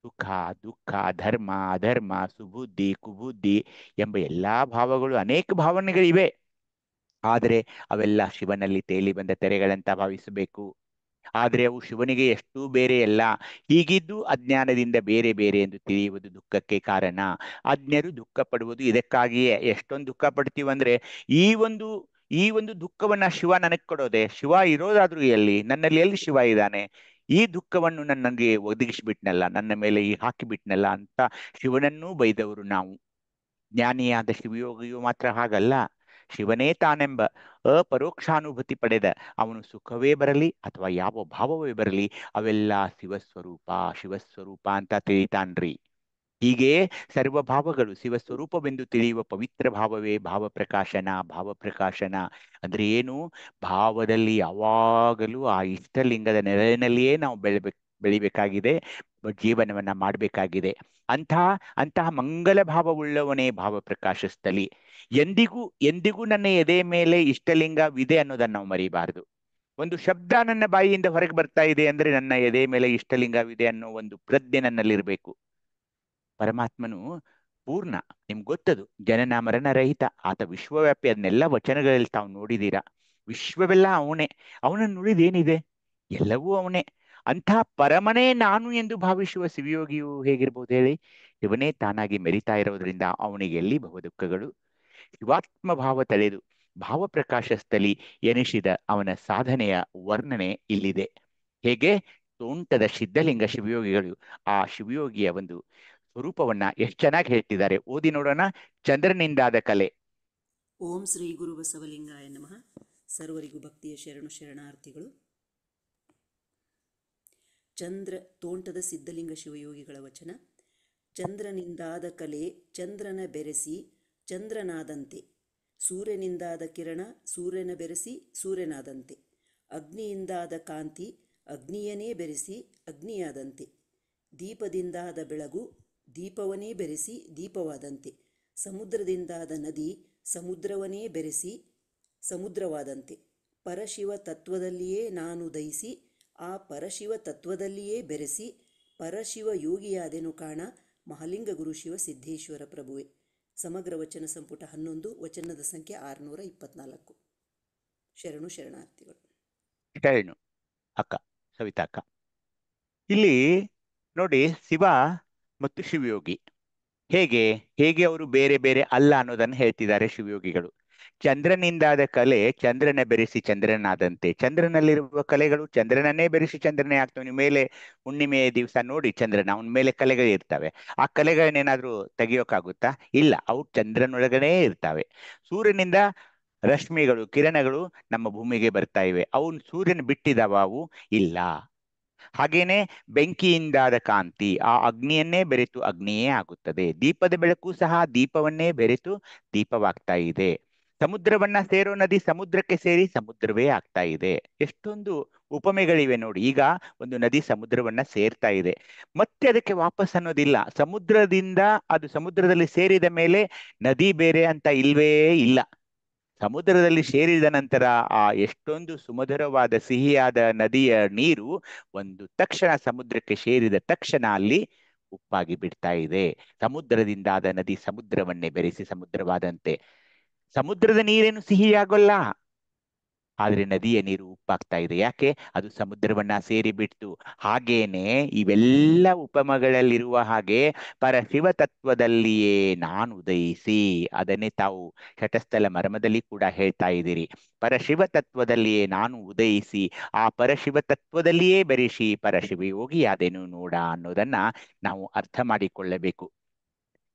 ಸುಖ ದುಃಖ, ಧರ್ಮ ಅಧರ್ಮ, ಸುಬುದ್ಧಿ ಕುಬುದ್ಧಿ ಎಂಬ ಎಲ್ಲಾ ಭಾವಗಳು, ಅನೇಕ ಭಾವನೆಗಳಿವೆ. ಆದರೆ ಅವೆಲ್ಲ ಶಿವನಲ್ಲಿ ತೇಲಿ ಬಂದ ತೆರೆಗಳಂತ ಭಾವಿಸಬೇಕು. ಆದರೆ ಅವು ಶಿವನಿಗೆ ಎಷ್ಟೂ ಬೇರೆಯಲ್ಲ. ಹೀಗಿದ್ದು ಅಜ್ಞಾನದಿಂದ ಬೇರೆ ಬೇರೆ ಎಂದು ತಿಳಿಯುವುದು ದುಃಖಕ್ಕೆ ಕಾರಣ. ಅಜ್ಞರು ದುಃಖ ಪಡುವುದು ಇದಕ್ಕಾಗಿಯೇ. ಎಷ್ಟೊಂದು ದುಃಖ ಪಡ್ತೀವಂದ್ರೆ, ಈ ಒಂದು ದುಃಖವನ್ನ ಶಿವ ನನಗೆ ಕೊಡೋದೆ? ಶಿವ ಇರೋದಾದ್ರೂ ಎಲ್ಲಿ? ನನ್ನಲ್ಲಿ ಎಲ್ಲಿ ಶಿವ ಇದ್ದಾನೆ? ಈ ದುಃಖವನ್ನು ನನಗೆ ಒದಗಿಸಿಬಿಟ್ನಲ್ಲ, ನನ್ನ ಮೇಲೆ ಹಾಕಿಬಿಟ್ನಲ್ಲ ಅಂತ ಶಿವನನ್ನೂ ಬೈದವರು ನಾವು. ಜ್ಞಾನಿಯಾದ ಶಿವಯೋಗಿಯು ಮಾತ್ರ ಹಾಗಲ್ಲ. ಶಿವನೇ ತಾನೆಂಬ ಅಪರೋಕ್ಷಾನುಭೂತಿ ಪಡೆದ ಅವನು ಸುಖವೇ ಬರಲಿ ಅಥವಾ ಯಾವ ಭಾವವೇ ಬರಲಿ ಅವೆಲ್ಲ ಶಿವಸ್ವರೂಪ ಅಂತ ತಿಳಿತಾನ್ರಿ. ಹೀಗೆ ಸರ್ವಭಾವಗಳು ಶಿವಸ್ವರೂಪವೆಂದು ತಿಳಿಯುವ ಪವಿತ್ರ ಭಾವವೇ ಭಾವಪ್ರಕಾಶನ. ಅಂದ್ರೆ ಏನು? ಭಾವದಲ್ಲಿ ಯಾವಾಗಲೂ ಆ ಇಷ್ಟಲಿಂಗದ ನೆರಳಿನಲ್ಲಿಯೇ ನಾವು ಬೆಳಿಬೇಕಾಗಿದೆ, ಜೀವನವನ್ನ ಮಾಡಬೇಕಾಗಿದೆ. ಅಂತಹ ಮಂಗಲ ಭಾವವುಳ್ಳವನೇ ಭಾವಪ್ರಕಾಶ ಸ್ಥಳಿ. ಎಂದಿಗೂ ನನ್ನ ಎದೆ ಮೇಲೆ ಇಷ್ಟಲಿಂಗವಿದೆ ಅನ್ನೋದನ್ನ ನಾವು ಮರಿಬಾರದು. ಒಂದು ಶಬ್ದ ನನ್ನ ಬಾಯಿಯಿಂದ ಹೊರಗೆ ಬರ್ತಾ ಇದೆ ಅಂದ್ರೆ ನನ್ನ ಎದೆ ಮೇಲೆ ಇಷ್ಟಲಿಂಗವಿದೆ ಅನ್ನೋ ಒಂದು ಪ್ರಜ್ಞೆ ನನ್ನಲ್ಲಿರ್ಬೇಕು. ಪರಮಾತ್ಮನು ಪೂರ್ಣ, ನಿಮ್ಗೆ ಗೊತ್ತದು, ಜನನ ಮರಣ ರಹಿತ, ಆತ ವಿಶ್ವವ್ಯಾಪಿ. ಅದನ್ನೆಲ್ಲ ವಚನಗಳಲ್ಲಿ ತಾವು ನೋಡಿದೀರಾ. ವಿಶ್ವವೆಲ್ಲ ಅವನೇ. ಅವನನ್ನು ನುಡಿದೇನಿದೆ? ಎಲ್ಲವೂ ಅವನೇ. ಅಂಥ ಪರಮನೇ ನಾನು ಎಂದು ಭಾವಿಸುವ ಶಿವಯೋಗಿಯು ಹೇಗಿರ್ಬೋದು ಹೇಳಿ? ಇವನೇ ತಾನಾಗಿ ಮೆರಿತಾ ಇರೋದ್ರಿಂದ ಅವನಿಗೆ ಎಲ್ಲಿ ಬಹುದುಃಖಗಳು? ಶಿವಾತ್ಮ ಭಾವ ತಳೆದು ಭಾವಪ್ರಕಾಶ ಸ್ಥಳಿ ಎನಿಸಿದ ಅವನ ಸಾಧನೆಯ ವರ್ಣನೆ ಇಲ್ಲಿದೆ. ಹೇಗೆ? ತೋಂಟದ ಸಿದ್ಧಲಿಂಗ ಶಿವಯೋಗಿಗಳು ಆ ಶಿವಯೋಗಿಯ ಒಂದು ಸ್ವರೂಪವನ್ನ ಎಷ್ಟು ಚೆನ್ನಾಗಿ ಹೇಳ್ತಿದ್ದಾರೆ, ಓದಿ ನೋಡೋಣ. ಚಂದ್ರನಿಂದಾದ ಕಲೆ. ಓಂ ಶ್ರೀ ಗುರು ಬಸವಲಿಂಗಾಯ ನಮಃ. ಸರ್ವರಿಗೂ ಭಕ್ತಿಯ ಶರಣಾರ್ಥಿಗಳು. ತೋಂಟದ ಸಿದ್ಧಲಿಂಗ ಶಿವಯೋಗಿಗಳ ವಚನ. ಚಂದ್ರನಿಂದಾದ ಕಲೆ ಚಂದ್ರನ ಬೆರೆಸಿ ಚಂದ್ರನಾದಂತೆ, ಸೂರ್ಯನಿಂದಾದ ಕಿರಣ ಸೂರ್ಯನ ಬೆರೆಸಿ ಸೂರ್ಯನಾದಂತೆ, ಅಗ್ನಿಯಿಂದಾದ ಕಾಂತಿ ಅಗ್ನಿಯನ್ನೇ ಬೆರೆಸಿ ಅಗ್ನಿಯಾದಂತೆ, ದೀಪದಿಂದಾದ ಬೆಳಗು ದೀಪವನ್ನೇ ಬೆರೆಸಿ ದೀಪವಾದಂತೆ, ಸಮುದ್ರದಿಂದಾದ ನದಿ ಸಮುದ್ರವನ್ನೇ ಬೆರೆಸಿ ಸಮುದ್ರವಾದಂತೆ, ಪರಶಿವ ತತ್ವದಲ್ಲಿಯೇ ನಾನು ದಯಿಸಿ ಆ ಪರಶಿವ ತತ್ವದಲ್ಲಿಯೇ ಬೆರೆಸಿ ಪರಶಿವ ಯೋಗಿಯಾದೆನು ಕಾಣ ಮಹಾಲಿಂಗ ಗುರು ಶಿವ ಸಿದ್ದೇಶ್ವರ ಪ್ರಭುವೆ. ಸಮಗ್ರ ವಚನ ಸಂಪುಟ 11, ವಚನದ ಸಂಖ್ಯೆ 624. ಶರಣಾರ್ಥಿಗಳು. ಶರಣು. ಅಕ್ಕ, ಸವಿತಾ ಅಕ್ಕ. ಇಲ್ಲಿ ನೋಡಿ, ಶಿವ ಮತ್ತು ಶಿವಯೋಗಿ ಹೇಗೆ ಹೇಗೆ ಅವರು ಬೇರೆ ಬೇರೆ ಅಲ್ಲ ಅನ್ನೋದನ್ನು ಹೇಳ್ತಿದ್ದಾರೆ ಶಿವಯೋಗಿಗಳು. ಚಂದ್ರನಿಂದಾದ ಕಲೆ ಚಂದ್ರನ ಬೆರೆಸಿ ಚಂದ್ರನಾದಂತೆ. ಚಂದ್ರನಲ್ಲಿರುವ ಕಲೆಗಳು ಚಂದ್ರನನ್ನೇ ಬೆರೆಸಿ ಚಂದ್ರನೇ ಆಗ್ತವೆ. ನೀವು ಮೇಲೆ ಹುಣ್ಣಿಮೆಯ ದಿವಸ ನೋಡಿ ಚಂದ್ರನ, ಅವನ ಮೇಲೆ ಕಲೆಗಳು ಇರ್ತವೆ. ಆ ಕಲೆಗಳನ್ನೇನಾದ್ರೂ ತೆಗಿಯೋಕ್ಕಾಗುತ್ತಾ? ಇಲ್ಲ, ಅವು ಚಂದ್ರನೊಳಗಡೆ ಇರ್ತವೆ. ಸೂರ್ಯನಿಂದ ರಶ್ಮಿಗಳು, ಕಿರಣಗಳು ನಮ್ಮ ಭೂಮಿಗೆ ಬರ್ತಾ ಇವೆ. ಅವು ಸೂರ್ಯನ ಬಿಟ್ಟಿದಾವ? ಅವು ಇಲ್ಲ. ಹಾಗೇನೆ ಬೆಂಕಿಯಿಂದಾದ ಕಾಂತಿ ಆ ಅಗ್ನಿಯನ್ನೇ ಬೆರೆತು ಅಗ್ನಿಯೇ ಆಗುತ್ತದೆ. ದೀಪದ ಬೆಳಕು ಸಹ ದೀಪವನ್ನೇ ಬೆರೆತು ದೀಪವಾಗ್ತಾ ಇದೆ. ಸಮುದ್ರವನ್ನ ಸೇರೋ ನದಿ ಸಮುದ್ರಕ್ಕೆ ಸೇರಿ ಸಮುದ್ರವೇ ಆಗ್ತಾ ಇದೆ. ಎಷ್ಟೊಂದು ಉಪಮೆಗಳಿವೆ ನೋಡಿ. ಈಗ ಒಂದು ನದಿ ಸಮುದ್ರವನ್ನ ಸೇರ್ತಾ ಇದೆ, ಮತ್ತೆ ಅದಕ್ಕೆ ವಾಪಸ್ ಅನ್ನೋದಿಲ್ಲ. ಸಮುದ್ರದಿಂದ ಅದು ಸಮುದ್ರದಲ್ಲಿ ಸೇರಿದ ಮೇಲೆ ನದಿ ಬೇರೆ ಅಂತ ಇಲ್ವೇ ಇಲ್ಲ. ಸಮುದ್ರದಲ್ಲಿ ಸೇರಿದ ನಂತರ ಆ ಎಷ್ಟೊಂದು ಸುಮಧುರವಾದ ಸಿಹಿಯಾದ ನದಿಯ ನೀರು ಒಂದು ತಕ್ಷಣ ಸಮುದ್ರಕ್ಕೆ ಸೇರಿದ ತಕ್ಷಣ ಅಲ್ಲಿ ಉಪ್ಪಾಗಿ ಬಿಡ್ತಾ ಇದೆ. ಸಮುದ್ರದಿಂದಾದ ನದಿ ಸಮುದ್ರವನ್ನೇ ಬೆರೆಸಿ ಸಮುದ್ರವಾದಂತೆ. ಸಮುದ್ರದ ನೀರೇನು ಸಿಹಿಯಾಗೋಲ್ಲ, ಆದ್ರೆ ನದಿಯ ನೀರು ಉಪ್ಪಾಗ್ತಾ ಇದೆ. ಯಾಕೆ? ಅದು ಸಮುದ್ರವನ್ನ ಸೇರಿ ಬಿಡ್ತು. ಹಾಗೇನೆ ಇವೆಲ್ಲ ಉಪಮಗಳಲ್ಲಿರುವ ಹಾಗೆ ಪರಶಿವ ತತ್ವದಲ್ಲಿಯೇ ನಾನು ಉದಯಿಸಿ, ಅದನ್ನೇ ತಾವು ಶಟಸ್ಥಲ ಮರ್ಮದಲ್ಲಿ ಕೂಡ ಹೇಳ್ತಾ ಇದ್ದೀರಿ. ಪರಶಿವ ತತ್ವದಲ್ಲಿಯೇ ನಾನು ಉದಯಿಸಿ ಆ ಪರಶಿವ ತತ್ವದಲ್ಲಿಯೇ ಬೆರೆಸಿ ಪರಶಿವಯೋಗಿಯಾದೇನು ನೋಡ ಅನ್ನೋದನ್ನ ನಾವು ಅರ್ಥ ಮಾಡಿಕೊಳ್ಳಬೇಕು.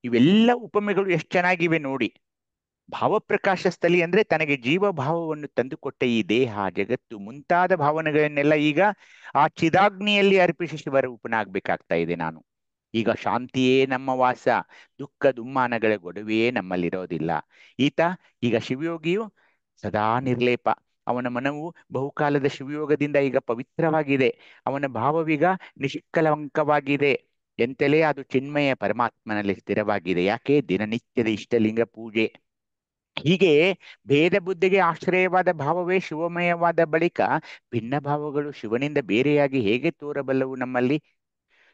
ಇವೆಲ್ಲ ಉಪಮೆಗಳು ಎಷ್ಟು ಚೆನ್ನಾಗಿವೆ ನೋಡಿ. ಭಾವಪ್ರಕಾಶ ಸ್ಥಳಿ ಅಂದ್ರೆ ತನಗೆ ಜೀವಭಾವವನ್ನು ತಂದುಕೊಟ್ಟ ಈ ದೇಹ, ಜಗತ್ತು ಮುಂತಾದ ಭಾವನೆಗಳನ್ನೆಲ್ಲ ಈಗ ಆ ಚಿದಾಗ್ನಿಯಲ್ಲಿ ಅರ್ಪಿಸಿ ಶಿವರೂಪನಾಗ್ಬೇಕಾಗ್ತಾ ಇದೆ ನಾನು. ಈಗ ಶಾಂತಿಯೇ ನಮ್ಮ ವಾಸ, ದುಃಖ ದುಮ್ಮಾನಗಳ ಗೊಡವೆಯೇ ನಮ್ಮಲ್ಲಿರೋದಿಲ್ಲ. ಈತ ಈಗ ಶಿವಯೋಗಿಯು ಸದಾ ನಿರ್ಲೇಪ. ಅವನ ಮನವು ಬಹುಕಾಲದ ಶಿವಯೋಗದಿಂದ ಈಗ ಪವಿತ್ರವಾಗಿದೆ. ಅವನ ಭಾವವೀಗ ನಿಷ್ಕಲಂಕವಾಗಿದೆ. ಎಂತಲೇ ಅದು ಚಿನ್ಮಯ ಪರಮಾತ್ಮನಲ್ಲಿ ಸ್ಥಿರವಾಗಿದೆ. ಯಾಕೆ? ದಿನನಿತ್ಯದ ಇಷ್ಟಲಿಂಗ ಪೂಜೆ. ಹೀಗೆ ಭೇದ ಬುದ್ಧಿಗೆ ಆಶ್ರಯವಾದ ಭಾವವೇ ಶಿವಮಯವಾದ ಬಳಿಕ ಭಿನ್ನ ಭಾವಗಳು ಶಿವನಿಂದ ಬೇರೆಯಾಗಿ ಹೇಗೆ ತೋರಬಲ್ಲವು ನಮ್ಮಲ್ಲಿ?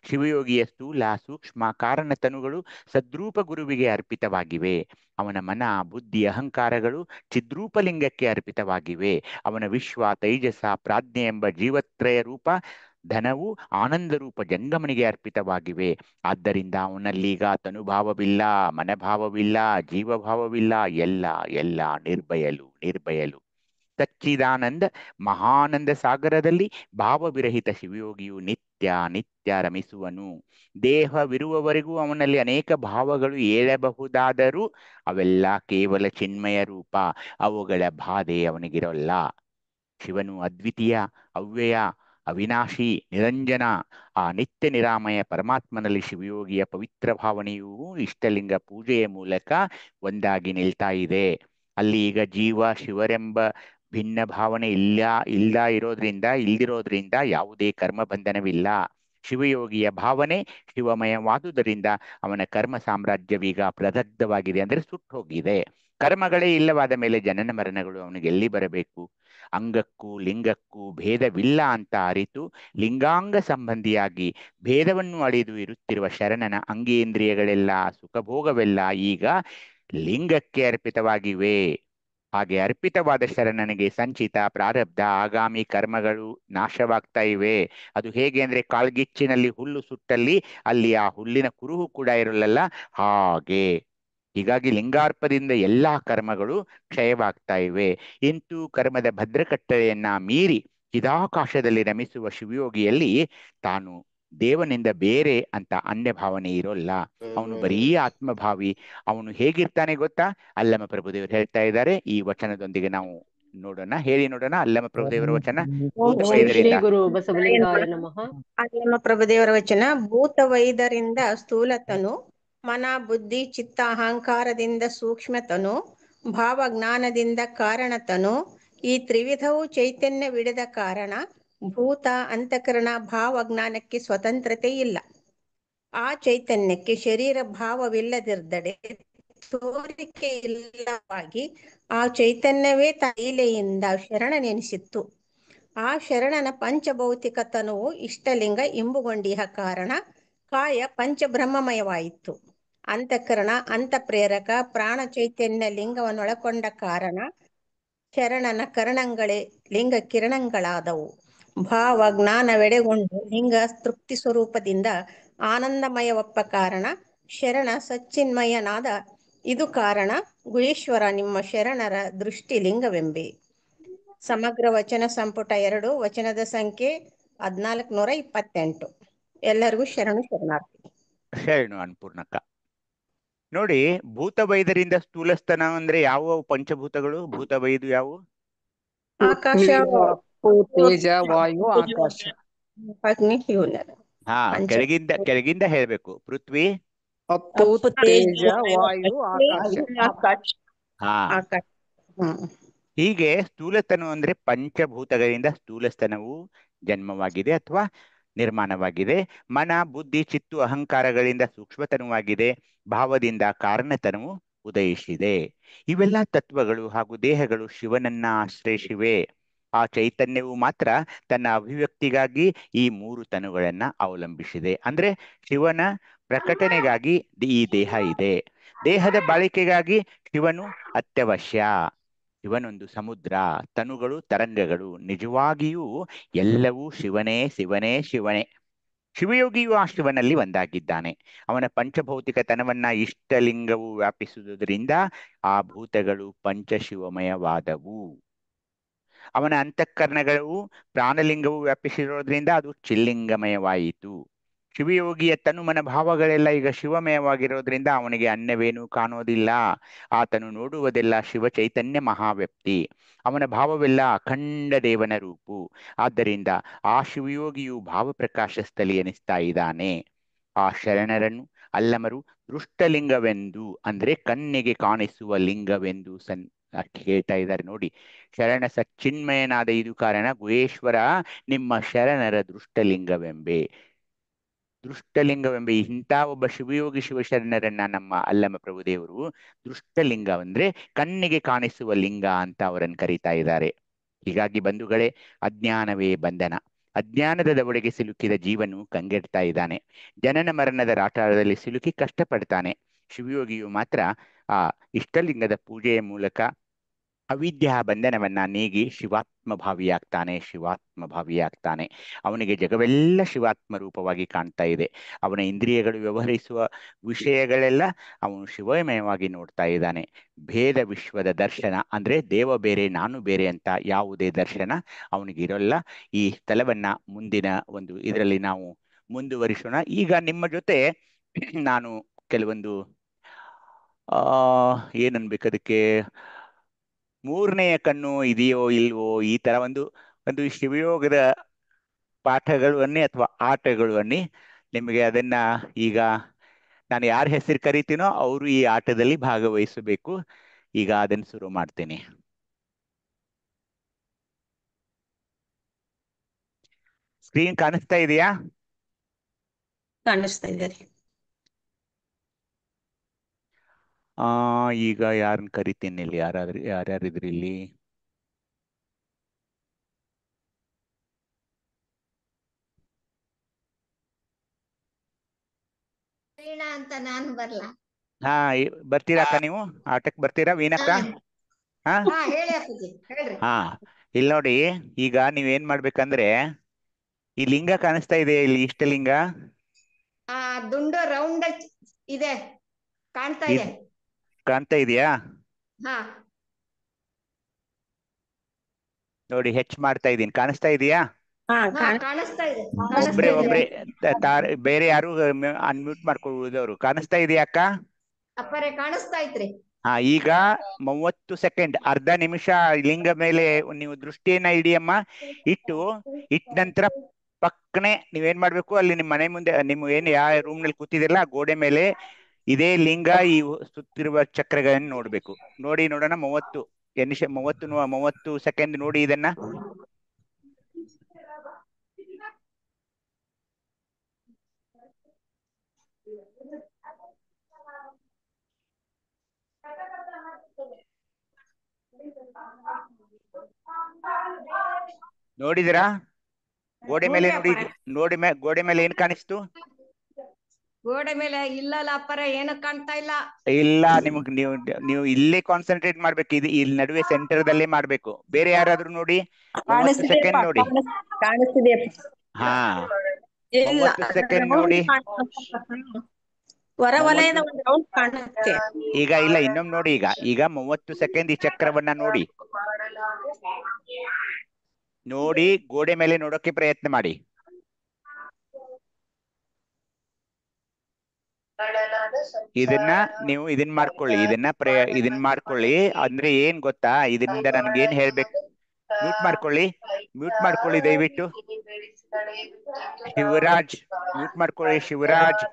ಶಿವಯೋಗಿಯ ಸ್ಥೂಲ ಸೂಕ್ಷ್ಮ ಕಾರಣತನುಗಳು ಸದ್ರೂಪ ಗುರುವಿಗೆ ಅರ್ಪಿತವಾಗಿವೆ. ಅವನ ಮನ ಬುದ್ಧಿ ಅಹಂಕಾರಗಳು ಚಿದ್ರೂಪಲಿಂಗಕ್ಕೆ ಅರ್ಪಿತವಾಗಿವೆ. ಅವನ ವಿಶ್ವ ತೈಜಸ ಪ್ರಾಜ್ಞೆ ಎಂಬ ಜೀವತ್ರಯ ರೂಪ ಧನವು ಆನಂದ ರೂಪ ಜಂಗಮನಿಗೆ ಅರ್ಪಿತವಾಗಿವೆ. ಆದ್ದರಿಂದ ಅವನಲ್ಲೀಗ ತನುಭಾವವಿಲ್ಲ, ಮನಭಾವವಿಲ್ಲ, ಜೀವಭಾವವಿಲ್ಲ. ಎಲ್ಲ ಎಲ್ಲ ನಿರ್ಭಯಲು ನಿರ್ಭಯಲು. ಸಚ್ಚಿದಾನಂದ ಮಹಾನಂದ ಸಾಗರದಲ್ಲಿ ಭಾವವಿರಹಿತ ಶಿವಯೋಗಿಯು ನಿತ್ಯ ನಿತ್ಯ ರಮಿಸುವನು. ದೇಹವಿರುವವರೆಗೂ ಅವನಲ್ಲಿ ಅನೇಕ ಭಾವಗಳು ಏಳಬಹುದಾದರೂ ಅವೆಲ್ಲ ಕೇವಲ ಚಿನ್ಮಯ ರೂಪ. ಅವುಗಳ ಬಾಧೆ ಅವನಿಗಿರೋಲ್ಲ. ಶಿವನು ಅದ್ವಿತೀಯ, ಅವ್ಯಯ, ಅವಿನಾಶಿ, ನಿರಂಜನ. ಆ ನಿತ್ಯ ನಿರಾಮಯ ಪರಮಾತ್ಮನಲ್ಲಿ ಶಿವಯೋಗಿಯ ಪವಿತ್ರ ಭಾವನೆಯೂ ಇಷ್ಟಲಿಂಗ ಪೂಜೆಯ ಮೂಲಕ ಒಂದಾಗಿ ನಿಲ್ತಾ ಇದೆ. ಅಲ್ಲಿ ಈಗ ಜೀವ ಶಿವರೆಂಬ ಭಿನ್ನ ಭಾವನೆ ಇಲ್ದಿರೋದ್ರಿಂದ ಯಾವುದೇ ಕರ್ಮ ಬಂಧನವಿಲ್ಲ. ಶಿವಯೋಗಿಯ ಭಾವನೆ ಶಿವಮಯವಾದುದರಿಂದ ಅವನ ಕರ್ಮ ಸಾಮ್ರಾಜ್ಯವೀಗ ಪ್ರದಗ್ಧವಾಗಿದೆ, ಅಂದರೆ ಸುಟ್ಟು ಹೋಗಿದೆ. ಕರ್ಮಗಳೇ ಇಲ್ಲವಾದ ಮೇಲೆ ಜನನ ಮರಣಗಳು ಅವನಿಗೆ ಎಲ್ಲಿ ಬರಬೇಕು? ಅಂಗಕ್ಕೂ ಲಿಂಗಕ್ಕೂ ಭೇದವಿಲ್ಲ ಅಂತ ಅರಿತು ಲಿಂಗಾಂಗ ಸಂಬಂಧಿಯಾಗಿ ಭೇದವನ್ನು ಅಳಿದು ಇರುತ್ತಿರುವ ಶರಣನ ಅಂಗೇಂದ್ರಿಯಗಳೆಲ್ಲ ಸುಖಭೋಗವೆಲ್ಲ ಈಗ ಲಿಂಗಕ್ಕೆ ಅರ್ಪಿತವಾಗಿವೆ. ಹಾಗೆ ಅರ್ಪಿತವಾದ ಶರಣನಿಗೆ ಸಂಚಿತ ಪ್ರಾರಬ್ಧ ಆಗಾಮಿ ಕರ್ಮಗಳು ನಾಶವಾಗ್ತಾ ಇವೆ. ಅದು ಹೇಗೆ ಅಂದ್ರೆ ಕಾಳ್ಗಿಚ್ಚಿನಲ್ಲಿ ಹುಲ್ಲು ಸುಟ್ಟಲ್ಲಿ ಅಲ್ಲಿ ಆ ಹುಲ್ಲಿನ ಕುರುಹು ಕೂಡ ಇರಲ್ಲ ಹಾಗೆ. ಹೀಗಾಗಿ ಲಿಂಗಾರ್ಪದಿಂದ ಎಲ್ಲಾ ಕರ್ಮಗಳು ಕ್ಷಯವಾಗ್ತಾ ಇವೆ. ಇಂತೂ ಕರ್ಮದ ಭದ್ರಕಟ್ಟಳೆಯನ್ನ ಮೀರಿ ಚಿದಾಕಾಶದಲ್ಲಿ ರಮಿಸುವ ಶಿವಯೋಗಿಯಲ್ಲಿ ತಾನು ದೇವನಿಂದ ಬೇರೆ ಅಂತ ಅನ್ಯ ಭಾವನೆ ಇರೋಲ್ಲ. ಅವನು ಬರೀ ಆತ್ಮಭಾವಿ. ಅವನು ಹೇಗಿರ್ತಾನೆ ಗೊತ್ತಾ? ಅಲ್ಲಮ ಪ್ರಭುದೇವರು ಹೇಳ್ತಾ ಇದ್ದಾರೆ. ಈ ವಚನದೊಂದಿಗೆ ನಾವು ನೋಡೋಣ, ಹೇಳಿ ನೋಡೋಣ. ಅಲ್ಲಮ ಪ್ರಭುದೇವರ ವಚನ ಶ್ರೀ ಗುರು ಬಸವಲಿಂಗಾಯ ನಮಃ. ಅಲ್ಲಮ ಪ್ರಭುದೇವರ ವಚನ. ಭೂತವೈದರಿಂದ ಸ್ಥೂಲತನು, ಮನ ಬುದ್ಧಿ ಚಿತ್ತ ಅಹಂಕಾರದಿಂದ ಸೂಕ್ಷ್ಮತನು, ಭಾವಜ್ಞಾನದಿಂದ ಕಾರಣತನು. ಈ ತ್ರಿವಿಧವು ಚೈತನ್ಯವಿಡದ ಕಾರಣ ಭೂತ ಅಂತಃಕರಣ ಭಾವಜ್ಞಾನಕ್ಕೆ ಸ್ವತಂತ್ರತೆ ಇಲ್ಲ. ಆ ಚೈತನ್ಯಕ್ಕೆ ಶರೀರ ಭಾವವಿಲ್ಲದಿರ್ದಡೆ ತೋರಿಕೆ ಇಲ್ಲವಾಗಿ ಆ ಚೈತನ್ಯವೇ ತೈಲೆಯಿಂದ ಶರಣನೆನಿಸಿತ್ತು. ಆ ಶರಣನ ಪಂಚಭೌತಿಕ ತನುವು ಇಷ್ಟಲಿಂಗ ಇಂಬುಗೊಂಡಿಹ ಕಾರಣ ಕಾಯ ಪಂಚಬ್ರಹ್ಮಮಯವಾಯಿತು. ಅಂತಃಕರಣ ಅಂತಃಪ್ರೇರಕ ಪ್ರಾಣ ಚೈತನ್ಯ ಲಿಂಗವನ್ನೊಳಕೊಂಡ ಕಾರಣ ಶರಣನ ಕರಣಗಳೇ ಲಿಂಗ ಕಿರಣಗಳಾದವು. ಭಾವ ಜ್ಞಾನವೆಡೆಗೊಂಡು ಲಿಂಗ ತೃಪ್ತಿ ಸ್ವರೂಪದಿಂದ ಆನಂದಮಯವಪ್ಪ ಕಾರಣ ಶರಣ ಸಚ್ಚಿನ್ಮಯನಾದ ಇದು ಕಾರಣ ಗುಹೇಶ್ವರ ನಿಮ್ಮ ಶರಣರ ದೃಷ್ಟಿ ಲಿಂಗವೆಂಬೆ. ಸಮಗ್ರ ವಚನ ಸಂಪುಟ 2 ವಚನದ ಸಂಖ್ಯೆ 1428. ಎಲ್ಲರಿಗೂ ಶರಣು ಶರಣಾರ್ಥಿ. ಶರಣು ಅನ್ನಪೂರ್ಣಕ್ಕ. ನೋಡಿ, ಭೂತಬೈದರಿಂದ ಸ್ಥೂಲಸ್ತನ ಅಂದ್ರೆ ಯಾವ ಪಂಚಭೂತಗಳು? ಭೂತಬೈದು ಯಾವುವು? ಆಕಾಶ, ತೇಜ, ವಾಯು, ಆಕಾಶ. ಅಗ್ನಿ, ಹ್ಯೂನರ. ಹಾ, ಕೆಳಗಿಂದ ಹೇಳ್ಬೇಕು. ಪೃಥ್ವಿ, ಅಪ್ಪು, ತೇಜ, ವಾಯು, ಆಕಾಶ. ಹಾ, ಹೀಗೆ ಸ್ಥೂಲತನು ಅಂದ್ರೆ ಪಂಚಭೂತಗಳಿಂದ ಸ್ಥೂಲಸ್ತನವು ಜನ್ಮವಾಗಿದೆ ಅಥವಾ ನಿರ್ಮಾಣವಾಗಿದೆ. ಮನ, ಬುದ್ಧಿ, ಚಿತ್ತು, ಅಹಂಕಾರಗಳಿಂದ ಸೂಕ್ಷ್ಮತನವಾಗಿದೆ. ಭಾವದಿಂದ ಕಾರಣತನವು ಉದಯಿಸಿದೆ. ಇವೆಲ್ಲ ತತ್ವಗಳು ಹಾಗೂ ದೇಹಗಳು ಶಿವನನ್ನ ಆಶ್ರಯಿಸಿವೆ. ಆ ಚೈತನ್ಯವು ಮಾತ್ರ ತನ್ನ ಅಭಿವ್ಯಕ್ತಿಗಾಗಿ ಈ 3 ತನುಗಳನ್ನ ಅವಲಂಬಿಸಿದೆ. ಅಂದ್ರೆ ಶಿವನ ಪ್ರಕಟಣೆಗಾಗಿ ಈ ದೇಹ ಇದೆ. ದೇಹದ ಬಾಳಿಕೆಗಾಗಿ ಶಿವನು ಅತ್ಯವಶ್ಯ. ಶಿವನೊಂದು ಸಮುದ್ರ, ತನುಗಳು ತರಂಗಗಳು. ನಿಜವಾಗಿಯೂ ಎಲ್ಲವೂ ಶಿವನೇ ಶಿವನೇ ಶಿವನೇ. ಶಿವಯೋಗಿಯು ಆ ಶಿವನಲ್ಲಿ ಒಂದಾಗಿದ್ದಾನೆ. ಅವನ ಪಂಚಭೌತಿಕ ತನವನ್ನ ಇಷ್ಟಲಿಂಗವು ವ್ಯಾಪಿಸುವುದರಿಂದ ಆ ಭೂತಗಳು ಪಂಚಶಿವಮಯವಾದವು. ಅವನ ಅಂತಃಕರಣಗಳು ಪ್ರಾಣಲಿಂಗವು ವ್ಯಾಪಿಸಿರೋದ್ರಿಂದ ಅದು ಚಿಲ್ಲಿಂಗಮಯವಾಯಿತು. ಶಿವಯೋಗಿಯ ತನುಮನ ಭಾವಗಳೆಲ್ಲ ಈಗ ಶಿವಮಯವಾಗಿರೋದ್ರಿಂದ ಅವನಿಗೆ ಅನ್ನವೇನೂ ಕಾಣೋದಿಲ್ಲ. ಆತನು ನೋಡುವುದೆಲ್ಲ ಶಿವ ಚೈತನ್ಯ ಮಹಾವ್ಯಕ್ತಿ. ಅವನ ಭಾವವೆಲ್ಲ ಅಖಂಡ ದೇವನ ರೂಪು. ಆದ್ದರಿಂದ ಆ ಶಿವಯೋಗಿಯು ಭಾವಪ್ರಕಾಶಸ್ಥಲಿ ಎನಿಸ್ತಾ ಇದ್ದಾನೆ. ಆ ಶರಣರನ್ನು ಅಲ್ಲಮರು ದೃಷ್ಟಲಿಂಗವೆಂದು ಅಂದ್ರೆ ಕಣ್ಣಿಗೆ ಕಾಣಿಸುವ ಲಿಂಗವೆಂದು ಹೇಳ್ತಾ ಇದ್ದಾರೆ. ನೋಡಿ, ಶರಣ ಸಚ್ಚಿನ್ಮಯನಾದ ಇದು ಕಾರಣ ಗುಹೇಶ್ವರ ನಿಮ್ಮ ಶರಣರ ದೃಷ್ಟಲಿಂಗವೆಂಬೆ. ದೃಷ್ಟಲಿಂಗವೆಂಬೆ ಇಂಥ ಒಬ್ಬ ಶಿವಯೋಗಿ ಶಿವಶರಣರನ್ನ ನಮ್ಮ ಅಲ್ಲಮ ಪ್ರಭುದೇವರು ದೃಷ್ಟಲಿಂಗ ಅಂದ್ರೆ ಕಣ್ಣಿಗೆ ಕಾಣಿಸುವ ಲಿಂಗ ಅಂತ ಅವರನ್ನು ಕರೀತಾ ಇದ್ದಾರೆ. ಹೀಗಾಗಿ ಬಂಧುಗಳೇ, ಅಜ್ಞಾನವೇ ಬಂಧನ. ಅಜ್ಞಾನದ ದವಡೆಗೆ ಸಿಲುಕಿದ ಜೀವನು ಕಂಗೆಡ್ತಾ ಇದ್ದಾನೆ. ಜನನ ಮರಣದ ರಾಟದಲ್ಲಿ ಸಿಲುಕಿ ಕಷ್ಟಪಡ್ತಾನೆ. ಶಿವಯೋಗಿಯು ಮಾತ್ರ ಆ ಇಷ್ಟಲಿಂಗದ ಪೂಜೆಯ ಮೂಲಕ ಅವಿದ್ಯಾ ಬಂಧನವನ್ನ ನೀಗಿ ಶಿವಾತ್ಮಭಾವಿಯಾಗ್ತಾನೆ. ಅವನಿಗೆ ಜಗವೆಲ್ಲ ಶಿವಾತ್ಮ ರೂಪವಾಗಿ ಕಾಣ್ತಾ ಇದೆ. ಅವನ ಇಂದ್ರಿಯಗಳು ವ್ಯವಹರಿಸುವ ವಿಷಯಗಳೆಲ್ಲ ಅವನು ಶಿವಮಯವಾಗಿ ನೋಡ್ತಾ ಇದ್ದಾನೆ. ಭೇದ ವಿಶ್ವದ ದರ್ಶನ ಅಂದ್ರೆ ದೇವ ಬೇರೆ ನಾನು ಬೇರೆ ಅಂತ ಯಾವುದೇ ದರ್ಶನ ಅವನಿಗಿರೋಲ್ಲ. ಈ ಸ್ಥಳವನ್ನ ಮುಂದಿನ ಒಂದು ಇದರಲ್ಲಿ ನಾವು ಮುಂದುವರಿಸೋಣ. ಈಗ ನಿಮ್ಮ ಜೊತೆ ನಾನು ಕೆಲವೊಂದು ಏನನ್ಬೇಕು ಅದಕ್ಕೆ, ಮೂರನೆಯ ಕಣ್ಣು ಇದೆಯೋ ಇಲ್ವೋ ಈ ತರ ಒಂದು ಶಿವಯೋಗದ ಪಾಠಗಳು ಅನ್ನಿ ಅಥವಾ ಆಟಗಳು ಅನ್ನಿ ನಿಮಗೆ ಅದನ್ನ ಈಗ ನಾನು ಯಾರ ಹೆಸರು ಕರಿತೀನೋ ಅವರು ಈ ಆಟದಲ್ಲಿ ಭಾಗವಹಿಸಬೇಕು. ಈಗ ಅದನ್ನು ಶುರು ಮಾಡ್ತೀನಿ. ಸ್ಕ್ರೀನ್ ಕಾಣಿಸ್ತಾ ಇದೆಯಾ? ಕಾಣಿಸ್ತಾ ಇದೆ. ಈಗ ಯಾರನ್ನ ಕರಿತೀನಿ ಇಲ್ಲಿ? ಯಾರ್ಯಾರಿದ್ರಿ ಇಲ್ಲಿ? ಅಂತ ನಾನು ಬರ್ಲಾ? ಹಾ, ಬರ್ತೀರಾ ಅಕ್ಕ? ನೀವು ಆಟಕ್ಕೆ ಬರ್ತೀರಾ ವೀಣಕ್ಕ? ಹಾ, ಹಾ, ಇಲ್ಲಿ ನೋಡಿ, ಈಗ ನೀವೇನ್ ಮಾಡ್ಬೇಕಂದ್ರೆ ಈ ಲಿಂಗ ಕಾಣಿಸ್ತಾ ಇದೆ, ಇಲ್ಲಿ ಇಷ್ಟಲಿಂಗ ದುಂಡು ರೌಂಡ್ ಇದೆ, ಕಾಣ್ತಾ ಇದೆಯಾ? ನೋಡಿ, ಹೆಚ್ಚು ಮಾಡ್ತಾ ಇದೀನಿ. ಕಾಣಿಸ್ತಾ ಇದೆಯಾ? ಒಬ್ರೆ ಬೇರೆ ಯಾರು ಅನ್ಮ್ಯೂಟ್ ಮಾಡ್ಕೊಳ್ಳುವುದವ್ರು. ಕಾಣಿಸ್ತಾ ಇದೆಯಾ ಅಕ್ಕ? ಕಾಣಿಸ್ತಾ ಇತ್ರಿ. ಹಾ, ಈಗ 30 ಸೆಕೆಂಡ್, ಅರ್ಧ ನಿಮಿಷ ಲಿಂಗ ಮೇಲೆ ನೀವು ದೃಷ್ಟಿಯನ್ನ ಇಡಿಯಮ್ಮ. ಇಟ್ಟ ನಂತರ ಪಕ್ಕನೆ ನೀವೇನ್ ಮಾಡ್ಬೇಕು, ಅಲ್ಲಿ ನಿಮ್ಮ ಮನೆ ಮುಂದೆ ನಿಮ್ಮ ಏನ್ ಯಾವ ರೂಮ್ ನಲ್ಲಿ ಕೂತಿದಿರಲ್ಲ ಆ ಗೋಡೆ ಮೇಲೆ ಇದೇ ಲಿಂಗ ಈ ಸುತ್ತಿರುವ ಚಕ್ರಗಳನ್ನ ನೋಡ್ಬೇಕು. ನೋಡೋಣ. 30 ಸೆಕೆಂಡ್ ನೋಡಿ ಇದನ್ನ. ನೋಡಿದಿರಾ? ಗೋಡೆ ಮೇಲೆ ನೋಡಿ. ಗೋಡೆ ಮೇಲೆ ಏನ್ ಕಾಣಿಸ್ತು? ಗೋಡೆ ಮೇಲೆ ಇಲ್ಲಲ್ಲ ಅಪ್ಪರೆ ಏನು ಕಾಣ್ತಾ ಇಲ್ಲ. ಇಲ್ಲ, ನೀವು ಇಲ್ಲೇ ಕಾನ್ಸಂಟ್ರೇಟ್ ಮಾಡ್ಬೇಕು. ಇದು ಇಲ್ಲಿ ನಡುವೆ ಸೆಂಟರ್ ದಲ್ಲೇ ಮಾಡ್ಬೇಕು. ಬೇರೆ ಯಾರಾದ್ರೂ ನೋಡಿ, 30 ಸೆಕೆಂಡ್ ನೋಡಿ. ಹಾ, 30 ಸೆಕೆಂಡ್ ನೋಡಿ. ಹೊರ ವಲಯದ ಒಂದು ರೌಂಡ್ ಕಾಣುತ್ತೆ. ಈಗ ಇಲ್ಲ, ಇನ್ನೊಮ್ಮೆ ನೋಡಿ. ಈಗ 30 ಸೆಕೆಂಡ್ ಈ ಚಕ್ರವನ್ನ ನೋಡಿ. ಗೋಡೆ ಮೇಲೆ ನೋಡೋಕೆ ಪ್ರಯತ್ನ ಮಾಡಿ. ಇದನ್ನ ಮಾಡ್ಕೊಳ್ಳಿ. ಇದನ್ನ ಮಾಡ್ಕೊಳ್ಳಿ. ಅಂದ್ರೆ ಏನ್ ಗೊತ್ತಾ, ಇದರಿಂದ ನನ್ಗೆ ಏನ್ ಹೇಳ್ಬೇಕು? ಮ್ಯೂಟ್ ಮಾಡ್ಕೊಳ್ಳಿ ದಯವಿಟ್ಟು. ಶಿವರಾಜ್, ಮ್ಯೂಟ್ ಮಾಡ್ಕೊಳ್ಳಿ ಶಿವರಾಜ್.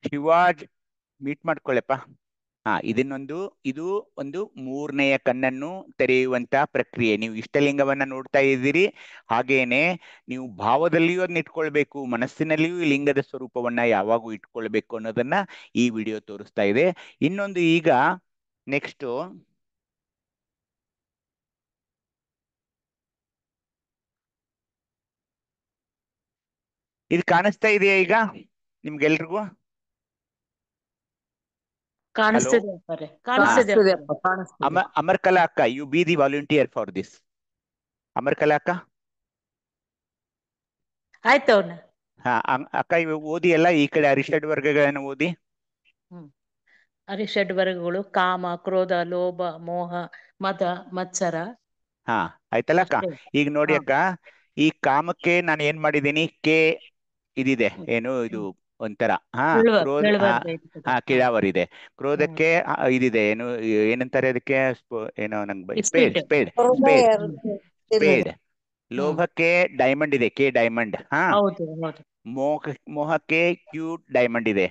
ಶಿವಾಜ್, ಮ್ಯೂಟ್ ಮಾಡ್ಕೊಳ್ಳಪ್ಪ. ಇದು ಒಂದು ಮೂರನೆಯ ಕಣ್ಣನ್ನು ತೆರೆಯುವಂತ ಪ್ರಕ್ರಿಯೆ. ನೀವು ಇಷ್ಟಲಿಂಗವನ್ನ ನೋಡ್ತಾ ಇದ್ದೀರಿ, ಹಾಗೇನೆ ನೀವು ಭಾವದಲ್ಲಿಯೂ ಅದನ್ನ ಇಟ್ಕೊಳ್ಬೇಕು, ಮನಸ್ಸಿನಲ್ಲಿಯೂ ಈ ಲಿಂಗದ ಸ್ವರೂಪವನ್ನ ಯಾವಾಗೂ ಇಟ್ಕೊಳ್ಬೇಕು ಅನ್ನೋದನ್ನ ಈ ವಿಡಿಯೋ ತೋರಿಸ್ತಾ ಇದೆ. ಇನ್ನೊಂದು, ಈಗ ನೆಕ್ಸ್ಟ್ ಇದು ಕಾಣಿಸ್ತಾ ಇದೆಯಾ ಈಗ ನಿಮ್ಗೆಲ್ರಿಗೂ? ಅಮರ್ಕಲಾ ಅಕ್ಕ, you be the volunteer for this. Amarkala ಅಕ್ಕ, ಆಯ್ತು. ಹಾ ಅಕ್ಕ, ಇವು ಓದಿ ಎಲ್ಲ ಈ ಕಡೆ ಅರಿಷಡ್ ವರ್ಗಗಳನ್ನು ಓದಿ. ಅರಿಷಡ್ ವರ್ಗಗಳು ಕಾಮ, ಕ್ರೋಧ, ಲೋಭ, ಮೋಹ, ಮದ, ಮತ್ಸರ. ಹಾ, ಆಯ್ತಲ್ಲ ಅಕ್ಕ. ಈಗ ನೋಡಿ ಅಕ್ಕ, ಈ ಕಾಮಕ್ಕೆ ನಾನು ಏನ್ ಮಾಡಿದ್ದೀನಿ, ಇದಿದೆ, ಏನು ಇದು ಒಂಥರ ಕಿಳಾವರಿದೆ. ಕ್ರೋಧಕ್ಕೆ ಇದಿದೆ, ಏನಂತಾರೆ ಅದಕ್ಕೆ, ಏನೋ ನಂಗೆ ಸ್ಪೇಡ್. ಲೋಭಕ್ಕೆ ಡೈಮಂಡ್ ಇದೆ, ಡೈಮಂಡ್. ಹಾ, ಮೋಹಕ್ಕೆ ಕ್ಯೂ ಡೈಮಂಡ್ ಇದೆ.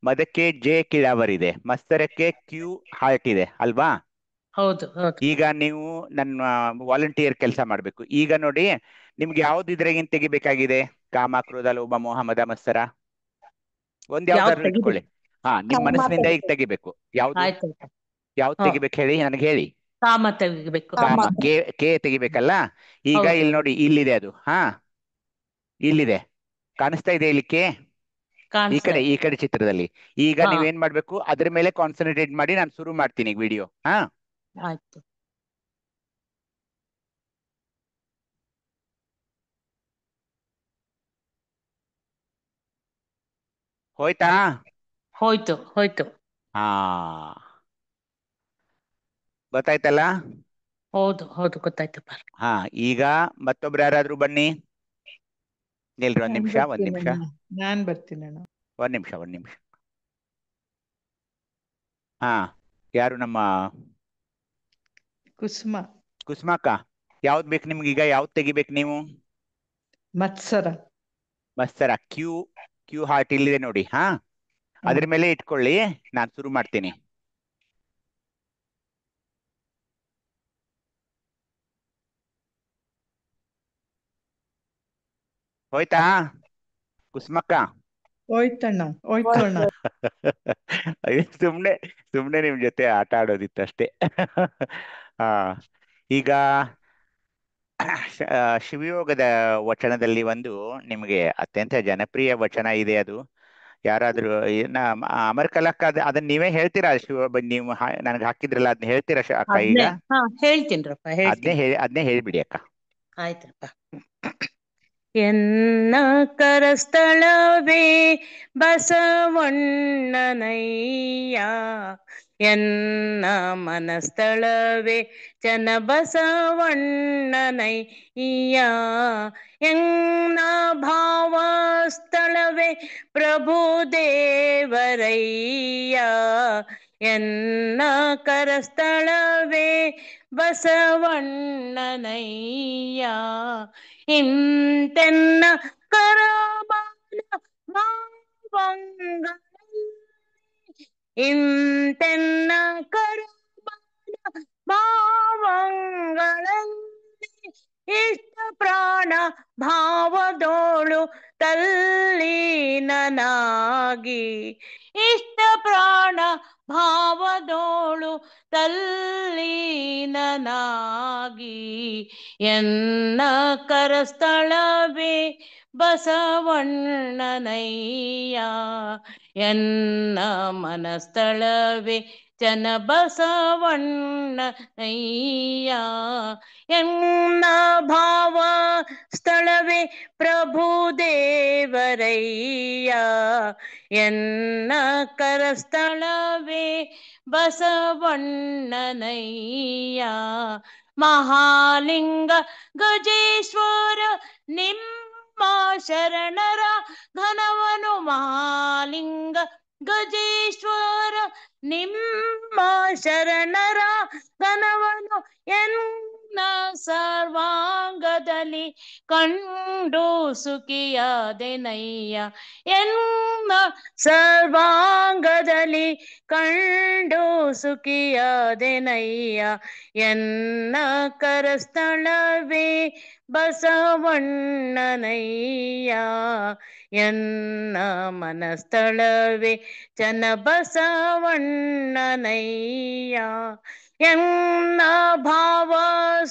ಮದಕ್ಕೆ ಜೆ ಕಿಳಾವರ್ ಇದೆ. ಮತ್ಸರಕ್ಕೆ ಕ್ಯೂ ಹಾರ್ಟ್ ಇದೆ ಅಲ್ವಾ? ಹೌದು. ಈಗ ನೀವು ನನ್ನ ವಾಲಂಟಿಯರ್ ಕೆಲಸ ಮಾಡ್ಬೇಕು. ಈಗ ನೋಡಿ, ನಿಮ್ಗೆ ಯಾವ್ದು ಇದ್ರಾಗಿನ್ ತೆಗಿಬೇಕಾಗಿದೆ? ಕಾಮ, ಕ್ರೋಧ, ಲೋಭ, ಮೋಹ, ಮದ, ಮತ್ಸರ ಒಂದ್ ಯಾವ್ದಾದ್ರು ಇಟ್ಕೊಳ್ಳಿ. ಹಾ, ನಿಮ್ ಮನಸ್ಸಿನಿಂದ ಈಗ ತೆಗಿಬೇಕು. ಯಾವ್ದು ತೆಗಿಬೇಕು ಹೇಳಿ, ನನಗೆ ಹೇಳಿ. ಕಾಮ ತೆಗಿಬೇಕು. ಕಾಮ, ಕೆ ತೆಗಿಬೇಕಲ್ಲ. ಈಗ ಇಲ್ಲಿ ನೋಡಿ, ಇಲ್ಲಿದೆ ಅದು. ಹಾ, ಇಲ್ಲಿದೆ, ಕಾಣಿಸ್ತಾ ಇದೆ ಇಲ್ಲಿ ಕೆ, ಈ ಕಡೆ ಚಿತ್ರದಲ್ಲಿ. ಈಗ ನೀವೇನ್ ಮಾಡ್ಬೇಕು, ಅದ್ರ ಮೇಲೆ ಕಾನ್ಸಂಟ್ರೇಟ್ ಮಾಡಿ. ನಾನು ಶುರು ಮಾಡ್ತೀನಿ ವಿಡಿಯೋ. ಹಾ, ಆಯ್ತು. ಹೋಯ್ತು. ಹಾ, ಗೊತ್ತಾಯ್ತಲ್ಲ? ಹೌದು ಗೊತ್ತಾಯ್ತಪ್ಪ. ಹಾ, ಈಗ ಮತ್ತೊಬ್ರು ಯಾರಾದ್ರೂ ಬನ್ನಿ. ನಿಲ್ರಿ, ಒಂದ್ ನಿಮಿಷ. ನಾನ್ ಬರ್ತೀನಿ. ಒಂದ್ ನಿಮಿಷ. ಹಾ, ಯಾರು? ನಮ್ಮ ಕುಸುಮಕ್ಕ, ಯಾವ್ದು ಬೇಕು ನಿಮ್ಗೆ? ಈಗ ಯಾವ್ದು ತೆಗಿಬೇಕು ನೀವು? ಮತ್ಸರ, ಕ್ಯೂ ಹಾರ್ಟ್ ಇಲ್ಲಿದೆ ನೋಡಿ. ಹಾ, ಅದ್ರ ಮೇಲೆ ಇಟ್ಕೊಳ್ಳಿ. ನಾನು ಶುರು ಮಾಡ್ತೀನಿ. ಹೋಯ್ತಾ ಕುಸುಮಕ್ಕ? ಹೋಯ್ತಣ್ಣ. ಸುಮ್ನೆ ನಿಮ್ ಜೊತೆ ಆಟ ಆಡೋದಿತ್ತಷ್ಟೇ. ಹಾ, ಈಗ ಶಿವಯೋಗದ ವಚನದಲ್ಲಿ ಒಂದು ನಿಮ್ಗೆ ಅತ್ಯಂತ ಜನಪ್ರಿಯ ವಚನ ಇದೆ. ಅದು ಯಾರಾದ್ರೂ ಅಮರ್ಕಲಕ್ಕ, ಅದನ್ನ ನೀವೇ ಹೇಳ್ತೀರಾ? ನೀವು ನನಗೆ ಹಾಕಿದ್ರಲ್ಲ, ಅದನ್ನ ಹೇಳ್ತೀರಾ ಅಕ್ಕ? ಈಗ ಹೇಳ್ತೀನ್ರಪ್ಪ. ಅದನ್ನೇ ಹೇಳ್ಬಿಡಿ ಅಕ್ಕ. ಆಯ್ತಪ್ಪ. ಎನ್ನ ಕರಸ್ಥಳವೇ ಬಸವಣ್ಣನಯ್ಯ, ಎನ್ನ ಮನಸ್ಥಳವೇ ಚನ್ನಬಸವಣ್ಣನಯ್ಯ, ಎನ್ನ ಭಾವಸ್ಥಳವೇ ಪ್ರಭುದೇವರಯ್ಯ, ಎನ್ನ ಕರಸ್ಥಳವೇ ಬಸವಣ್ಣನಯ್ಯ, ಇಂತೆನ್ನ ಕರಬಾಲ ಭಾವಂಗಳಲ್ಲಿ, ಇಂತೆನ್ನ ಕರಬಾಲ ಭಾವಂಗಳಲ್ಲಿ, ಇಷ್ಟ ಪ್ರಾಣ ಭಾವದೋಳು ತಲ್ಲೀನನಾಗಿ, ಇಷ್ಟ ಪ್ರಾಣ ಭಾವದೋಳು ತಲ್ಲೀನನಾಗಿ ಎನ್ನ ಕರಸ್ಥಳವೇ ಬಸವಣ್ಣನಯ್ಯ ಎನ್ನ ಮನಸ್ಥಳವೇ ಜನ ಬಸವಣ್ಣನಯ್ಯ ಎನ್ನ ಭಾವ ಸ್ಥಳವೇ ಪ್ರಭು ದೇವರಯ್ಯ ಎನ್ನ ಕರಸ್ಥಳವೇ ಬಸವಣ್ಣನಯ್ಯ ಮಹಾಲಿಂಗ ಗಜೇಶ್ವರ ನಿಮ್ಮ ಶರಣರ ಘನವನು ಮಹಾಲಿಂಗ ಗಜೇಶ್ವರ ನಿಮ್ಮ ಶರಣರ ಘನವನು ಎನ್ನ ಸರ್ವಾಂಗದಲ್ಲಿ ಕಂಡು ಸುಖಿಯಾದೆನಯ್ಯ ಎನ್ನ ಸರ್ವಾಂಗದಲ್ಲಿ ಕಂಡು ಸುಖಿಯಾದೆನಯ್ಯ ಎನ್ನ ಕರಸ್ಥಳವೇ ಬಸವಣ್ಣನಯ್ಯ ಎನ್ನ ಮನಸ್ಥಳವೇ ಚನ್ನ ಬಸವಣ್ಣನಯ್ಯ ಎನ್ನ ಭಾವ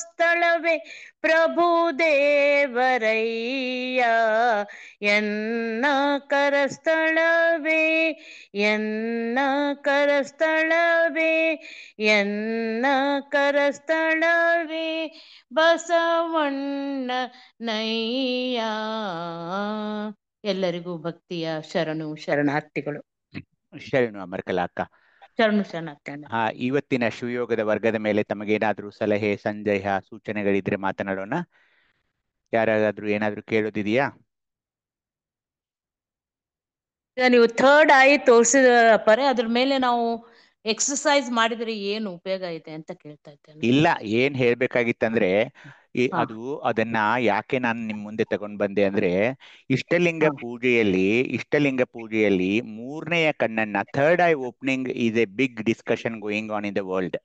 ಸ್ಥಳವೇ ಪ್ರಭು ದೇವರಯ್ಯ ಎನ್ನ ಕರಸ್ಥಳವೇ ಎನ್ನ ಕರಸ್ಥಳವೇ ಎನ್ನ ಕರಸ್ಥಳವೇ ಬಸವಣ್ಣನಯ್ಯ. ಎಲ್ಲರಿಗೂ ಭಕ್ತಿಯ ಶರಣಾರ್ಥಿಗಳು. ಶರಣು ಅಮರ್ಕಲ ಅಕ್ಕ. ಶರಣಾರ್ಥಿ. ಇವತ್ತಿನ ಶಿವಯೋಗದ ವರ್ಗದ ಮೇಲೆ ತಮಗೇನಾದ್ರೂ ಸಲಹೆ ಸಂದೇಹ ಸೂಚನೆಗಳಿದ್ರೆ ಮಾತನಾಡೋಣ. ಯಾರಾದ್ರೂ ಏನಾದ್ರೂ ಕೇಳೋದಿದೆಯಾ? ನೀವು ಥರ್ಡ್ ಐ ತೋರಿಸಿದ ಪರೆ ಅದ್ರ ಮೇಲೆ ನಾವು ಎಕ್ಸರ್ಸೈಸ್ ಮಾಡಿದ್ರೆ ಏನು ಉಪಯೋಗ ಇದೆ ಅಂತ ಕೇಳ್ತಾ ಇದ್ದೇನೆ. ಇಲ್ಲ, ಏನ್ ಹೇಳ್ಬೇಕಾಗಿತ್ತಂದ್ರೆ ಅದನ್ನ ಯಾಕೆ ನಾನು ನಿಮ್ ಮುಂದೆ ತಗೊಂಡ್ ಬಂದೆ ಅಂದ್ರೆ, ಇಷ್ಟಲಿಂಗ ಪೂಜೆಯಲ್ಲಿ ಮೂರನೆಯ ಕಣ್ಣನ್ನ, third eye opening is a big discussion going on in the world.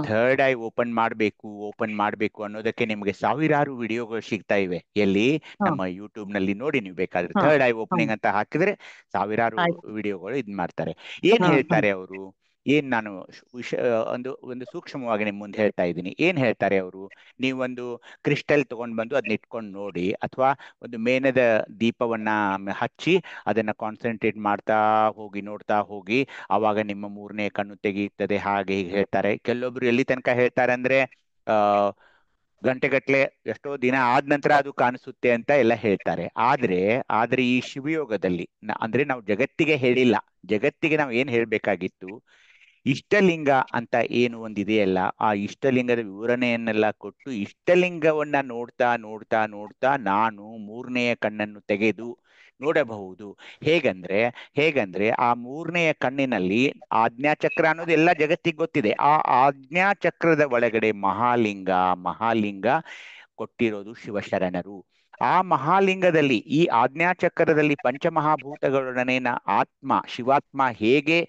Third eye open ಮಾಡ್ಬೇಕು ಅನ್ನೋದಕ್ಕೆ ನಿಮ್ಗೆ ಸಾವಿರಾರು ವಿಡಿಯೋಗಳು ಸಿಗ್ತಾ ಇವೆ. ಎಲ್ಲಿ? ನಮ್ಮ ಯೂಟ್ಯೂಬ್ ನಲ್ಲಿ ನೋಡಿ, ನೀವು ಬೇಕಾದ್ರೆ ಥರ್ಡ್ ಐ ಓಪನಿಂಗ್ ಅಂತ ಹಾಕಿದ್ರೆ ಸಾವಿರಾರು ವಿಡಿಯೋಗಳು ಇದ್ ಮಾಡ್ತಾರೆ. ಏನ್ ಹೇಳ್ತಾರೆ ಅವರು? ನಾನು ಒಂದು ಸೂಕ್ಷ್ಮವಾಗಿ ನಿಮ್ ಮುಂದೆ ಹೇಳ್ತಾ ಇದ್ದೀನಿ. ಏನ್ ಹೇಳ್ತಾರೆ ಅವರು? ನೀವೊಂದು ಕ್ರಿಸ್ಟಲ್ ತಗೊಂಡ್ ಬಂದು ಅದನ್ನ ಇಟ್ಕೊಂಡು ನೋಡಿ, ಅಥವಾ ಒಂದು ಮೇಣದ ದೀಪವನ್ನ ಹಚ್ಚಿ ಅದನ್ನ ಕಾನ್ಸಂಟ್ರೇಟ್ ಮಾಡ್ತಾ ಹೋಗಿ, ನೋಡ್ತಾ ಹೋಗಿ, ಅವಾಗ ನಿಮ್ಮ ಮೂರನೇ ಕಣ್ಣು ತೆಗೆಯುತ್ತದೆ, ಹಾಗೆ ಹೀಗೆ ಹೇಳ್ತಾರೆ. ಕೆಲವೊಬ್ರು ಎಲ್ಲಿ ತನಕ ಹೇಳ್ತಾರೆ ಅಂದ್ರೆ ಗಂಟೆಗಟ್ಲೆ, ಎಷ್ಟೋ ದಿನ ಆದ ನಂತರ ಅದು ಕಾಣಿಸುತ್ತೆ ಅಂತ ಎಲ್ಲ ಹೇಳ್ತಾರೆ. ಆದ್ರೆ ಈ ಶಿವಯೋಗದಲ್ಲಿ ಅಂದ್ರೆ ನಾವು ಜಗತ್ತಿಗೆ ಹೇಳಿಲ್ಲ, ಜಗತ್ತಿಗೆ ನಾವು ಏನ್ ಹೇಳ್ಬೇಕಾಗಿತ್ತು, ಇಷ್ಟಲಿಂಗ ಅಂತ ಏನು ಒಂದಿದೆಯಲ್ಲ, ಆ ಇಷ್ಟಲಿಂಗದ ವಿವರಣೆಯನ್ನೆಲ್ಲ ಕೊಟ್ಟು, ಇಷ್ಟಲಿಂಗವನ್ನ ನೋಡ್ತಾ ನೋಡ್ತಾ ನೋಡ್ತಾ ನಾನು ಮೂರನೆಯ ಕಣ್ಣನ್ನು ತೆಗೆದು ನೋಡಬಹುದು. ಹೇಗಂದ್ರೆ ಆ ಮೂರನೆಯ ಕಣ್ಣಿನಲ್ಲಿ ಆಜ್ಞಾಚಕ್ರ ಅನ್ನೋದು ಎಲ್ಲ ಜಗತ್ತಿಗೆ ಗೊತ್ತಿದೆ. ಆ ಆಜ್ಞಾಚಕ್ರದ ಒಳಗಡೆ ಮಹಾಲಿಂಗ ಕೊಟ್ಟಿರೋದು ಶಿವಶರಣರು. ಆ ಮಹಾಲಿಂಗದಲ್ಲಿ, ಈ ಆಜ್ಞಾಚಕ್ರದಲ್ಲಿ ಪಂಚಮಹಾಭೂತಗಳೊಡನೆ ಶಿವಾತ್ಮ ಹೇಗೆ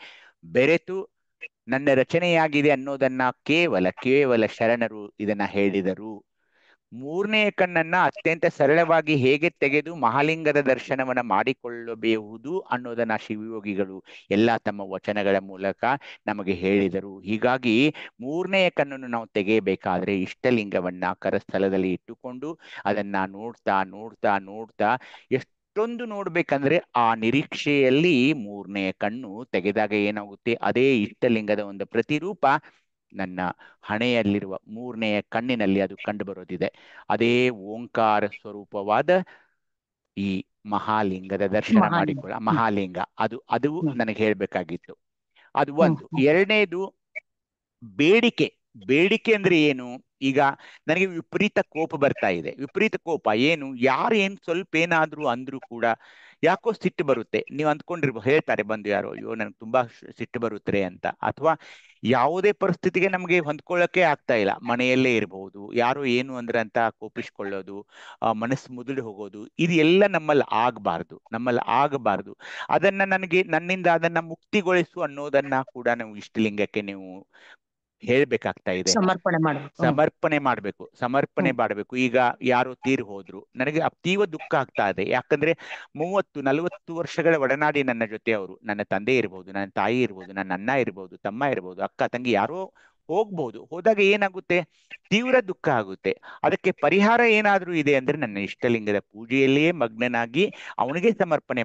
ಬೆರೆತು ನನ್ನ ರಚನೆಯಾಗಿದೆ ಅನ್ನೋದನ್ನ ಕೇವಲ ಶರಣರು ಇದನ್ನ ಹೇಳಿದರು. ಮೂರನೆಯ ಕಣ್ಣನ್ನ ಅತ್ಯಂತ ಸರಳವಾಗಿ ಹೇಗೆ ತೆಗೆದು ಮಹಾಲಿಂಗದ ದರ್ಶನವನ್ನ ಮಾಡಿಕೊಳ್ಳಬಹುದು ಅನ್ನೋದನ್ನ ಶಿವಯೋಗಿಗಳು ಎಲ್ಲ ತಮ್ಮ ವಚನಗಳ ಮೂಲಕ ನಮಗೆ ಹೇಳಿದರು. ಹೀಗಾಗಿ ಮೂರನೆಯ ಕಣ್ಣನ್ನು ನಾವು ತೆಗೆಯಬೇಕಾದ್ರೆ ಇಷ್ಟಲಿಂಗವನ್ನ ಕರಸ್ಥಲದಲ್ಲಿ ಇಟ್ಟುಕೊಂಡು ಅದನ್ನ ನೋಡ್ತಾ ನೋಡ್ತಾ ನೋಡ್ತಾ ಎಷ್ಟೊಂದು ನೋಡ್ಬೇಕಂದ್ರೆ ಆ ನಿರೀಕ್ಷೆಯಲ್ಲಿ ಮೂರನೆಯ ಕಣ್ಣು ತೆಗೆದಾಗ ಏನಾಗುತ್ತೆ, ಅದೇ ಇಷ್ಟಲಿಂಗದ ಒಂದು ಪ್ರತಿರೂಪ ನನ್ನ ಹಣೆಯಲ್ಲಿರುವ ಮೂರನೆಯ ಕಣ್ಣಿನಲ್ಲಿ ಅದು ಕಂಡು ಬರೋದಿದೆ. ಅದೇ ಓಂಕಾರ ಸ್ವರೂಪವಾದ ಈ ಮಹಾಲಿಂಗದ ದರ್ಶನ ಮಾಡಿಕೊಳ್ಳ ಮಹಾಲಿಂಗ. ಅದು ನನಗೆ ಹೇಳ್ಬೇಕಾಗಿತ್ತು. ಅದು ಒಂದು. ಎರಡನೇದು ಬೇಡಿಕೆ ಅಂದ್ರೆ ಏನು? ಈಗ ನನಗೆ ವಿಪರೀತ ಕೋಪ ಬರ್ತಾ ಇದೆ. ವಿಪರೀತ ಕೋಪ ಏನು? ಯಾರು ಸ್ವಲ್ಪ ಏನಾದ್ರು ಅಂದ್ರೂ ಕೂಡ ಯಾಕೋ ಸಿಟ್ಟು ಬರುತ್ತೆ. ನೀವು ಅಂದ್ಕೊಂಡಿರ್ಬೋದು, ಹೇಳ್ತಾರೆ ಬಂದು ಯಾರೋ, ಅಯ್ಯೋ ನನಗೆ ತುಂಬಾ ಸಿಟ್ಟು ಬರುತ್ತೆ ಅಂತ. ಅಥವಾ ಯಾವುದೇ ಪರಿಸ್ಥಿತಿಗೆ ನಮಗೆ ಹೊಂದ್ಕೊಳ್ಳೋಕೆ ಆಗ್ತಾ ಇಲ್ಲ, ಮನೆಯಲ್ಲೇ ಇರಬಹುದು, ಯಾರೋ ಏನು ಅಂದ್ರೆ ಅಂತ ಕೋಪಿಸ್ಕೊಳ್ಳೋದು, ಮನಸ್ಸು ಮುದುಡಿ ಹೋಗೋದು, ಇದು ಎಲ್ಲ ನಮ್ಮಲ್ಲಿ ಆಗಬಾರ್ದು. ನನ್ನಿಂದ ಅದನ್ನ ಮುಕ್ತಿಗೊಳಿಸು ಅನ್ನೋದನ್ನ ಕೂಡ ನಾವು ಇಷ್ಟಲಿಂಗಕ್ಕೆ ನೀವು ಹೇಳ್ಬೇಕಾಗ್ತಾ ಇದೆ. ಸಮರ್ಪಣೆ ಮಾಡ್ಬೇಕು. ಸಮರ್ಪಣೆ ಮಾಡಬೇಕು. ಈಗ ಯಾರೋ ತೀರಿ ಹೋದ್ರು, ನನಗೆ ಅತೀವ ದುಃಖ ಆಗ್ತಾ ಇದೆ. ಯಾಕಂದ್ರೆ 30-40 ವರ್ಷಗಳ ಒಡನಾಡಿ ನನ್ನ ಜೊತೆ ಅವರು, ನನ್ನ ತಂದೆ ಇರ್ಬೋದು, ನನ್ನ ತಾಯಿ ಇರ್ಬೋದು, ನನ್ನ ಅಣ್ಣ ಇರ್ಬೋದು, ತಮ್ಮ ಇರ್ಬೋದು, ಅಕ್ಕ ತಂಗಿ ಯಾರೋ ಹೋಗ್ಬೋದು. ಹೋದಾಗ ಏನಾಗುತ್ತೆ, ತೀವ್ರ ದುಃಖ ಆಗುತ್ತೆ. ಅದಕ್ಕೆ ಪರಿಹಾರ ಏನಾದ್ರೂ ಇದೆ ಅಂದ್ರೆ ನನ್ನ ಇಷ್ಟಲಿಂಗದ ಪೂಜೆಯಲ್ಲಿಯೇ ಮಗ್ನನಾಗಿ ಅವನಿಗೆ ಸಮರ್ಪಣೆ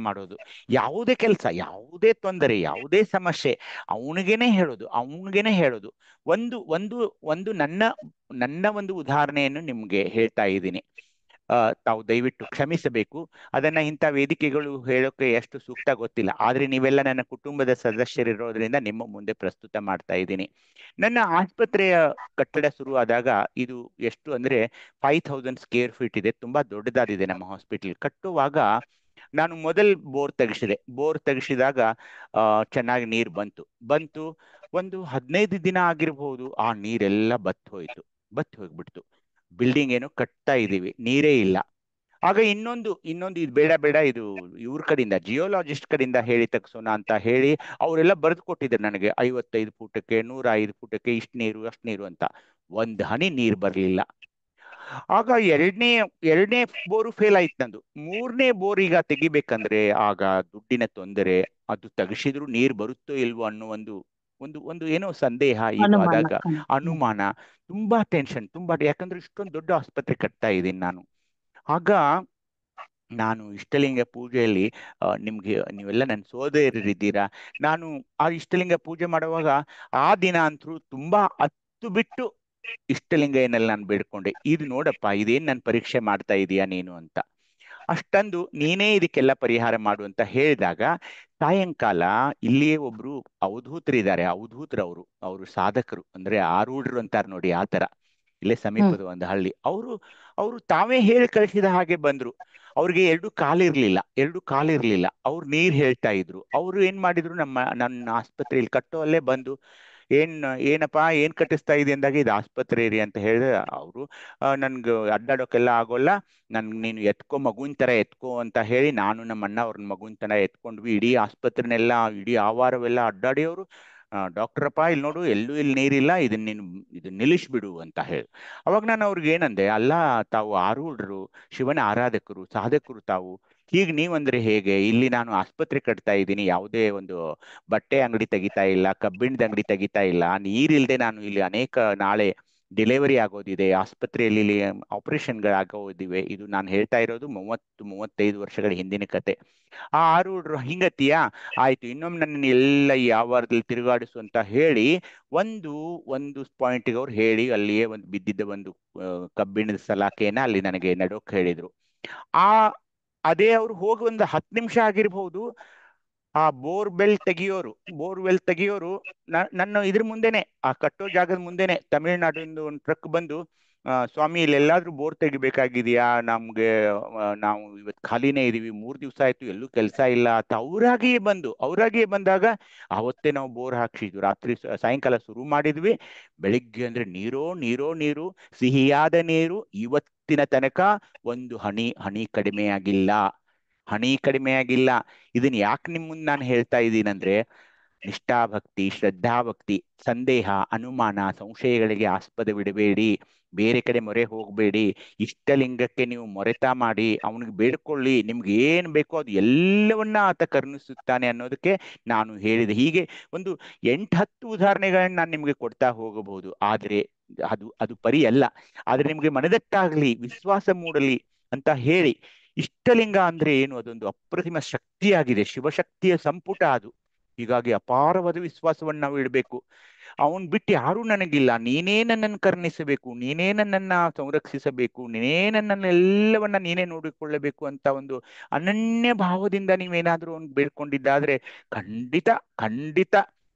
ಮಾಡೋದು. ಯಾವುದೇ ಕೆಲಸ, ಯಾವುದೇ ತೊಂದರೆ, ಯಾವುದೇ ಸಮಸ್ಯೆ ಅವನಿಗೇನೆ ಹೇಳೋದು. ಒಂದು ಒಂದು ಒಂದು ನನ್ನ ಒಂದು ಉದಾಹರಣೆಯನ್ನು ನಿಮ್ಗೆ ಹೇಳ್ತಾ ಇದ್ದೀನಿ. ತಾವು ದಯವಿಟ್ಟು ಕ್ಷಮಿಸಬೇಕು. ಅದನ್ನ ಇಂಥ ವೇದಿಕೆಗಳು ಹೇಳೋಕೆ ಎಷ್ಟು ಸೂಕ್ತ ಗೊತ್ತಿಲ್ಲ, ಆದ್ರೆ ನೀವೆಲ್ಲ ನನ್ನ ಕುಟುಂಬದ ಸದಸ್ಯರಿರೋದ್ರಿಂದ ನಿಮ್ಮ ಮುಂದೆ ಪ್ರಸ್ತುತ ಮಾಡ್ತಾ ಇದ್ದೀನಿ. ನನ್ನ ಆಸ್ಪತ್ರೆಯ ಕಟ್ಟಡ ಶುರುವಾದಾಗ ಇದು ಎಷ್ಟು ಅಂದ್ರೆ 5000 ಸ್ಕ್ವೇರ್ ಫೀಟ್ ಇದೆ. ತುಂಬಾ ದೊಡ್ಡದಾದಿದೆ ನಮ್ಮ ಹಾಸ್ಪಿಟಲ್. ಕಟ್ಟುವಾಗ ನಾನು ಮೊದಲ್ ಬೋರ್ ತೆಗೆಸಿದಾಗ ಚೆನ್ನಾಗಿ ನೀರು ಬಂತು. ಒಂದು 15 ದಿನ ಆಗಿರ್ಬೋದು, ಆ ನೀರೆಲ್ಲ ಬತ್ತಿ ಹೋಗ್ಬಿಡ್ತು. ಬಿಲ್ಡಿಂಗ್ ಏನೋ ಕಟ್ತಾ ಇದೀವಿ, ನೀರೇ ಇಲ್ಲ. ಆಗ ಇನ್ನೊಂದು ಇದು ಬೇಡ ಇದು ಇವ್ರ ಕಡೆಯಿಂದ, ಜಿಯೋಲಾಜಿಸ್ಟ್ ಕಡೆಯಿಂದ ಹೇಳಿ ತೆಗ್ಸೋಣ ಅಂತ ಹೇಳಿ ಅವರೆಲ್ಲ ಬರೆದು ಕೊಟ್ಟಿದ್ರು ನನಗೆ. 55 ಫೂಟಕ್ಕೆ 105 ಫೂಟಕ್ಕೆ ಇಷ್ಟು ನೀರು ಅಷ್ಟು ನೀರು ಅಂತ. ಒಂದ್ ಹನಿ ನೀರು ಬರ್ಲಿಲ್ಲ. ಆಗ ಎರಡನೇ ಬೋರು ಫೇಲ್ ಆಯ್ತು ನಂದು. 3ನೇ ಬೋರ್ ಈಗ ತೆಗಿಬೇಕಂದ್ರೆ ಆಗ ದುಡ್ಡಿನ ತೊಂದರೆ. ಅದು ತೆಗೆಸಿದ್ರು ನೀರ್ ಬರುತ್ತೋ ಇಲ್ವೋ ಅನ್ನೋ ಒಂದು ಏನೋ ಸಂದೇಹ. ಈಗ ಆದಾಗ ಅನುಮಾನ, ತುಂಬಾ ಟೆನ್ಷನ್, ಯಾಕಂದ್ರೆ ಇಷ್ಟೊಂದು ದೊಡ್ಡ ಆಸ್ಪತ್ರೆ ಕಟ್ತಾ ಇದ್ದೀನಿ ನಾನು. ಆಗ ನಾನು ಇಷ್ಟಲಿಂಗ ಪೂಜೆಯಲ್ಲಿ ನೀವೆಲ್ಲ ನನ್ನ ಸೋದರರಿದ್ದೀರಾ. ನಾನು ಆ ಇಷ್ಟಲಿಂಗ ಪೂಜೆ ಮಾಡುವಾಗ ಆ ದಿನ ಅಂತೂ ತುಂಬಾ ಹತ್ತು ಬಿಟ್ಟು ಇಷ್ಟಲಿಂಗ ಏನೆಲ್ಲ ನಾನು ಬೇಡ್ಕೊಂಡೆ, ಇದು ನೋಡಪ್ಪ, ಇದೇನ್ ನಾನು ಪರೀಕ್ಷೆ ಮಾಡ್ತಾ ಇದೀಯಾ ನೀನು ಅಂತ. ಅಷ್ಟೊಂದು ನೀನೇ ಇದಕ್ಕೆಲ್ಲ ಪರಿಹಾರ ಮಾಡು ಅಂತ ಹೇಳಿದಾಗ ಸಾಯಂಕಾಲ ಇಲ್ಲಿಯೇ ಒಬ್ರು ಅವಧೂತರಿದ್ದಾರೆ. ಅವರು ಸಾಧಕರು, ಅಂದ್ರೆ ಆರೂಢರು ಅಂತಾರೆ ನೋಡಿ, ಆ ತರ. ಇಲ್ಲೇ ಸಮೀಪದ ಒಂದು ಹಳ್ಳಿ. ಅವರು ತಾವೇ ಹೇಳಿ ಕಳಿಸಿದ ಹಾಗೆ ಬಂದ್ರು. ಅವ್ರಿಗೆ 2 ಕಾಲಿರ್ಲಿಲ್ಲ. ಅವ್ರು ನೀರ್ ಹೇಳ್ತಾ ಇದ್ರು. ಅವ್ರು ಏನ್ ಮಾಡಿದ್ರು, ನನ್ನ ಆಸ್ಪತ್ರೆಯಲ್ಲಿ ಕಟ್ಟೋಲ್ಲೇ ಬಂದು ಏನಪ್ಪಾ ಏನ್ ಕಟ್ಟಿಸ್ತಾ ಇದೆ ಅಂದಾಗ, ಇದು ಆಸ್ಪತ್ರೆ ರೀ ಅಂತ ಹೇಳಿದ್ರೆ, ಅವರು ನನ್ಗೆ ಅಡ್ಡಾಡೋಕೆಲ್ಲ ಆಗೋಲ್ಲ, ನೀನು ಮಗುವಿನ ತರ ಎತ್ಕೋ ಅಂತ ಹೇಳಿ ನಾನು ನಮ್ಮ ಅಣ್ಣ ಅವ್ರನ್ನ ಮಗುವಿನ ತರ ಎತ್ಕೊಂಡ್ವಿ. ಇಡೀ ಆಸ್ಪತ್ರೆನೆಲ್ಲ, ಇಡೀ ಆವಾರವೆಲ್ಲ ಅಡ್ಡಾಡಿ ಅವರು, ಡಾಕ್ಟ್ರಪ್ಪ ಇಲ್ಲಿ ನೋಡು, ಇಲ್ಲಿ ನೀರಿಲ್ಲ, ಇದನ್ನ ನಿಲ್ಲಿಸ್ಬಿಡು ಅಂತ ಹೇಳಿ. ಅವಾಗ ನಾನು ಅವ್ರಿಗೆ ಏನಂದೆ, ಅಲ್ಲ, ತಾವು ಆರೂಢರು, ಶಿವನ ಆರಾಧಕರು, ಸಾಧಕರು ತಾವು, ಹೀಗೆ ನೀವಂದ್ರೆ ಹೇಗೆ? ಇಲ್ಲಿ ನಾನು ಆಸ್ಪತ್ರೆ ಕಟ್ತಾ ಇದ್ದೀನಿ, ಯಾವುದೇ ಒಂದು ಬಟ್ಟೆ ಅಂಗಡಿ ತೆಗಿತಾ ಇಲ್ಲ, ಕಬ್ಬಿಣದ ಅಂಗಡಿ ತೆಗಿತಾ ಇಲ್ಲ, ನೀರಿಲ್ದೆ ನಾನು ಇಲ್ಲಿ ನಾಳೆ ಡೆಲಿವರಿ ಆಗೋದಿದೆ, ಆಸ್ಪತ್ರೆಯಲ್ಲಿ ಆಪರೇಷನ್ಗಳಾಗೋದಿವೆ. ಇದು ನಾನು ಹೇಳ್ತಾ ಇರೋದು 30-35 ವರ್ಷಗಳ ಹಿಂದಿನ ಕತೆ. ಆ ಆರೂಢರು, ಹಿಂಗತಿಯಾ, ಆಯ್ತು, ಇನ್ನೊಮ್ಮೆ ನನ್ನ ಎಲ್ಲ ಈ ಆವಾರದಲ್ಲಿ ತಿರುಗಾಡಿಸು ಅಂತ ಹೇಳಿ ಒಂದು ಪಾಯಿಂಟ್ಗೆ ಅವ್ರು ಹೇಳಿ ಅಲ್ಲಿಯೇ ಒಂದು ಬಿದ್ದಿದ್ದ ಒಂದು ಕಬ್ಬಿಣದ ಸಲಾಕೆನ ಅಲ್ಲಿ ನನಗೆ ನಡೋಕ್ ಹೇಳಿದ್ರು. ಅದೇ ಅವ್ರು ಹೋಗಿ ಒಂದು 10 ನಿಮಿಷ ಆಗಿರ್ಬಹುದು, ಆ ಬೋರ್ವೆಲ್ ತೆಗಿಯೋರು ನನ್ನ ಇದ್ರ ಮುಂದೆನೆ, ಆ ಕಟ್ಟೋ ಜಾಗದ ಮುಂದೆನೆ ತಮಿಳ್ನಾಡಿಂದ ಒಂದು ಟ್ರಕ್ ಬಂದು, ಸ್ವಾಮಿ ಇಲ್ಲೆಲ್ಲಾದ್ರೂ ಬೋರ್ ತೆಗಿಬೇಕಾಗಿದೆಯಾ, ನಾವು ಇವತ್ತು ಖಾಲಿನೇ ಇದೀವಿ, 3 ದಿವಸ ಆಯ್ತು, ಎಲ್ಲೂ ಕೆಲಸ ಇಲ್ಲ ಅಂತ ಅವರಾಗಿಯೇ ಬಂದಾಗ ಅವತ್ತೇ ನಾವು ಬೋರ್ ಹಾಕ್ಸಿದ್ವಿ. ರಾತ್ರಿ ಸಾಯಂಕಾಲ ಶುರು ಮಾಡಿದ್ವಿ. ಬೆಳಿಗ್ಗೆ ಅಂದ್ರೆ ನೀರು, ಸಿಹಿಯಾದ ನೀರು. ಇವತ್ತಿನ ತನಕ ಒಂದು ಹನಿ ಕಡಿಮೆ ಆಗಿಲ್ಲ. ಇದನ್ನ ಯಾಕೆ ನಿಮ್ ಮುಂದೆ ನಾನು ಹೇಳ್ತಾ ಇದ್ದೀನಂದ್ರೆ, ನಿಷ್ಠಾಭಕ್ತಿ, ಶ್ರದ್ಧಾಭಕ್ತಿ, ಸಂದೇಹ, ಅನುಮಾನ, ಸಂಶಯಗಳಿಗೆ ಆಸ್ಪದ ಬಿಡಬೇಡಿ. ಬೇರೆ ಕಡೆ ಮೊರೆ ಹೋಗಬೇಡಿ. ಇಷ್ಟಲಿಂಗಕ್ಕೆ ನೀವು ಮೊರೆತ ಮಾಡಿ ಅವನಿಗೆ ಬೇಡ್ಕೊಳ್ಳಿ. ನಿಮ್ಗೆ ಏನ್ ಬೇಕೋ ಅದು ಎಲ್ಲವನ್ನ ಆತ ಕರುಣಿಸುತ್ತಾನೆ ಅನ್ನೋದಕ್ಕೆ ನಾನು ಹೇಳಿದೆ. ಹೀಗೆ ಒಂದು 8-10 ಉದಾಹರಣೆಗಳನ್ನ ನಾನು ನಿಮ್ಗೆ ಕೊಡ್ತಾ ಹೋಗಬಹುದು. ಆದ್ರೆ ಅದು ಪರಿ ಅಲ್ಲ. ಆದ್ರೆ ನಿಮ್ಗೆ ಮನದಟ್ಟಾಗ್ಲಿ, ವಿಶ್ವಾಸ ಮೂಡಲಿ ಅಂತ ಹೇಳಿ, ಇಷ್ಟಲಿಂಗ ಅಂದ್ರೆ ಏನು? ಅದೊಂದು ಅಪ್ರತಿಮ ಶಕ್ತಿಯಾಗಿದೆ, ಶಿವಶಕ್ತಿಯ ಸಂಪುಟ ಅದು. ಹೀಗಾಗಿ ಅಪಾರವಾದ ವಿಶ್ವಾಸವನ್ನು ನಾವು ಇಡಬೇಕು. ಅವನ್ ಬಿಟ್ಟು ಯಾರೂ ನನಗಿಲ್ಲ, ನೀನೇ ನನ್ನನ್ನು ಕರುಣಿಸಬೇಕು, ನೀನೇ ನನ್ನನ್ನ ಸಂರಕ್ಷಿಸಬೇಕು, ನೀನೇ ನನ್ನನ್ನೆಲ್ಲವನ್ನ ನೀನೇ ನೋಡಿಕೊಳ್ಳಬೇಕು ಅಂತ ಒಂದು ಅನನ್ಯ ಭಾವದಿಂದ ನೀವೇನಾದ್ರೂ ಒಂದು ಬೇಡ್ಕೊಂಡಿದ್ದಾದ್ರೆ ಖಂಡಿತ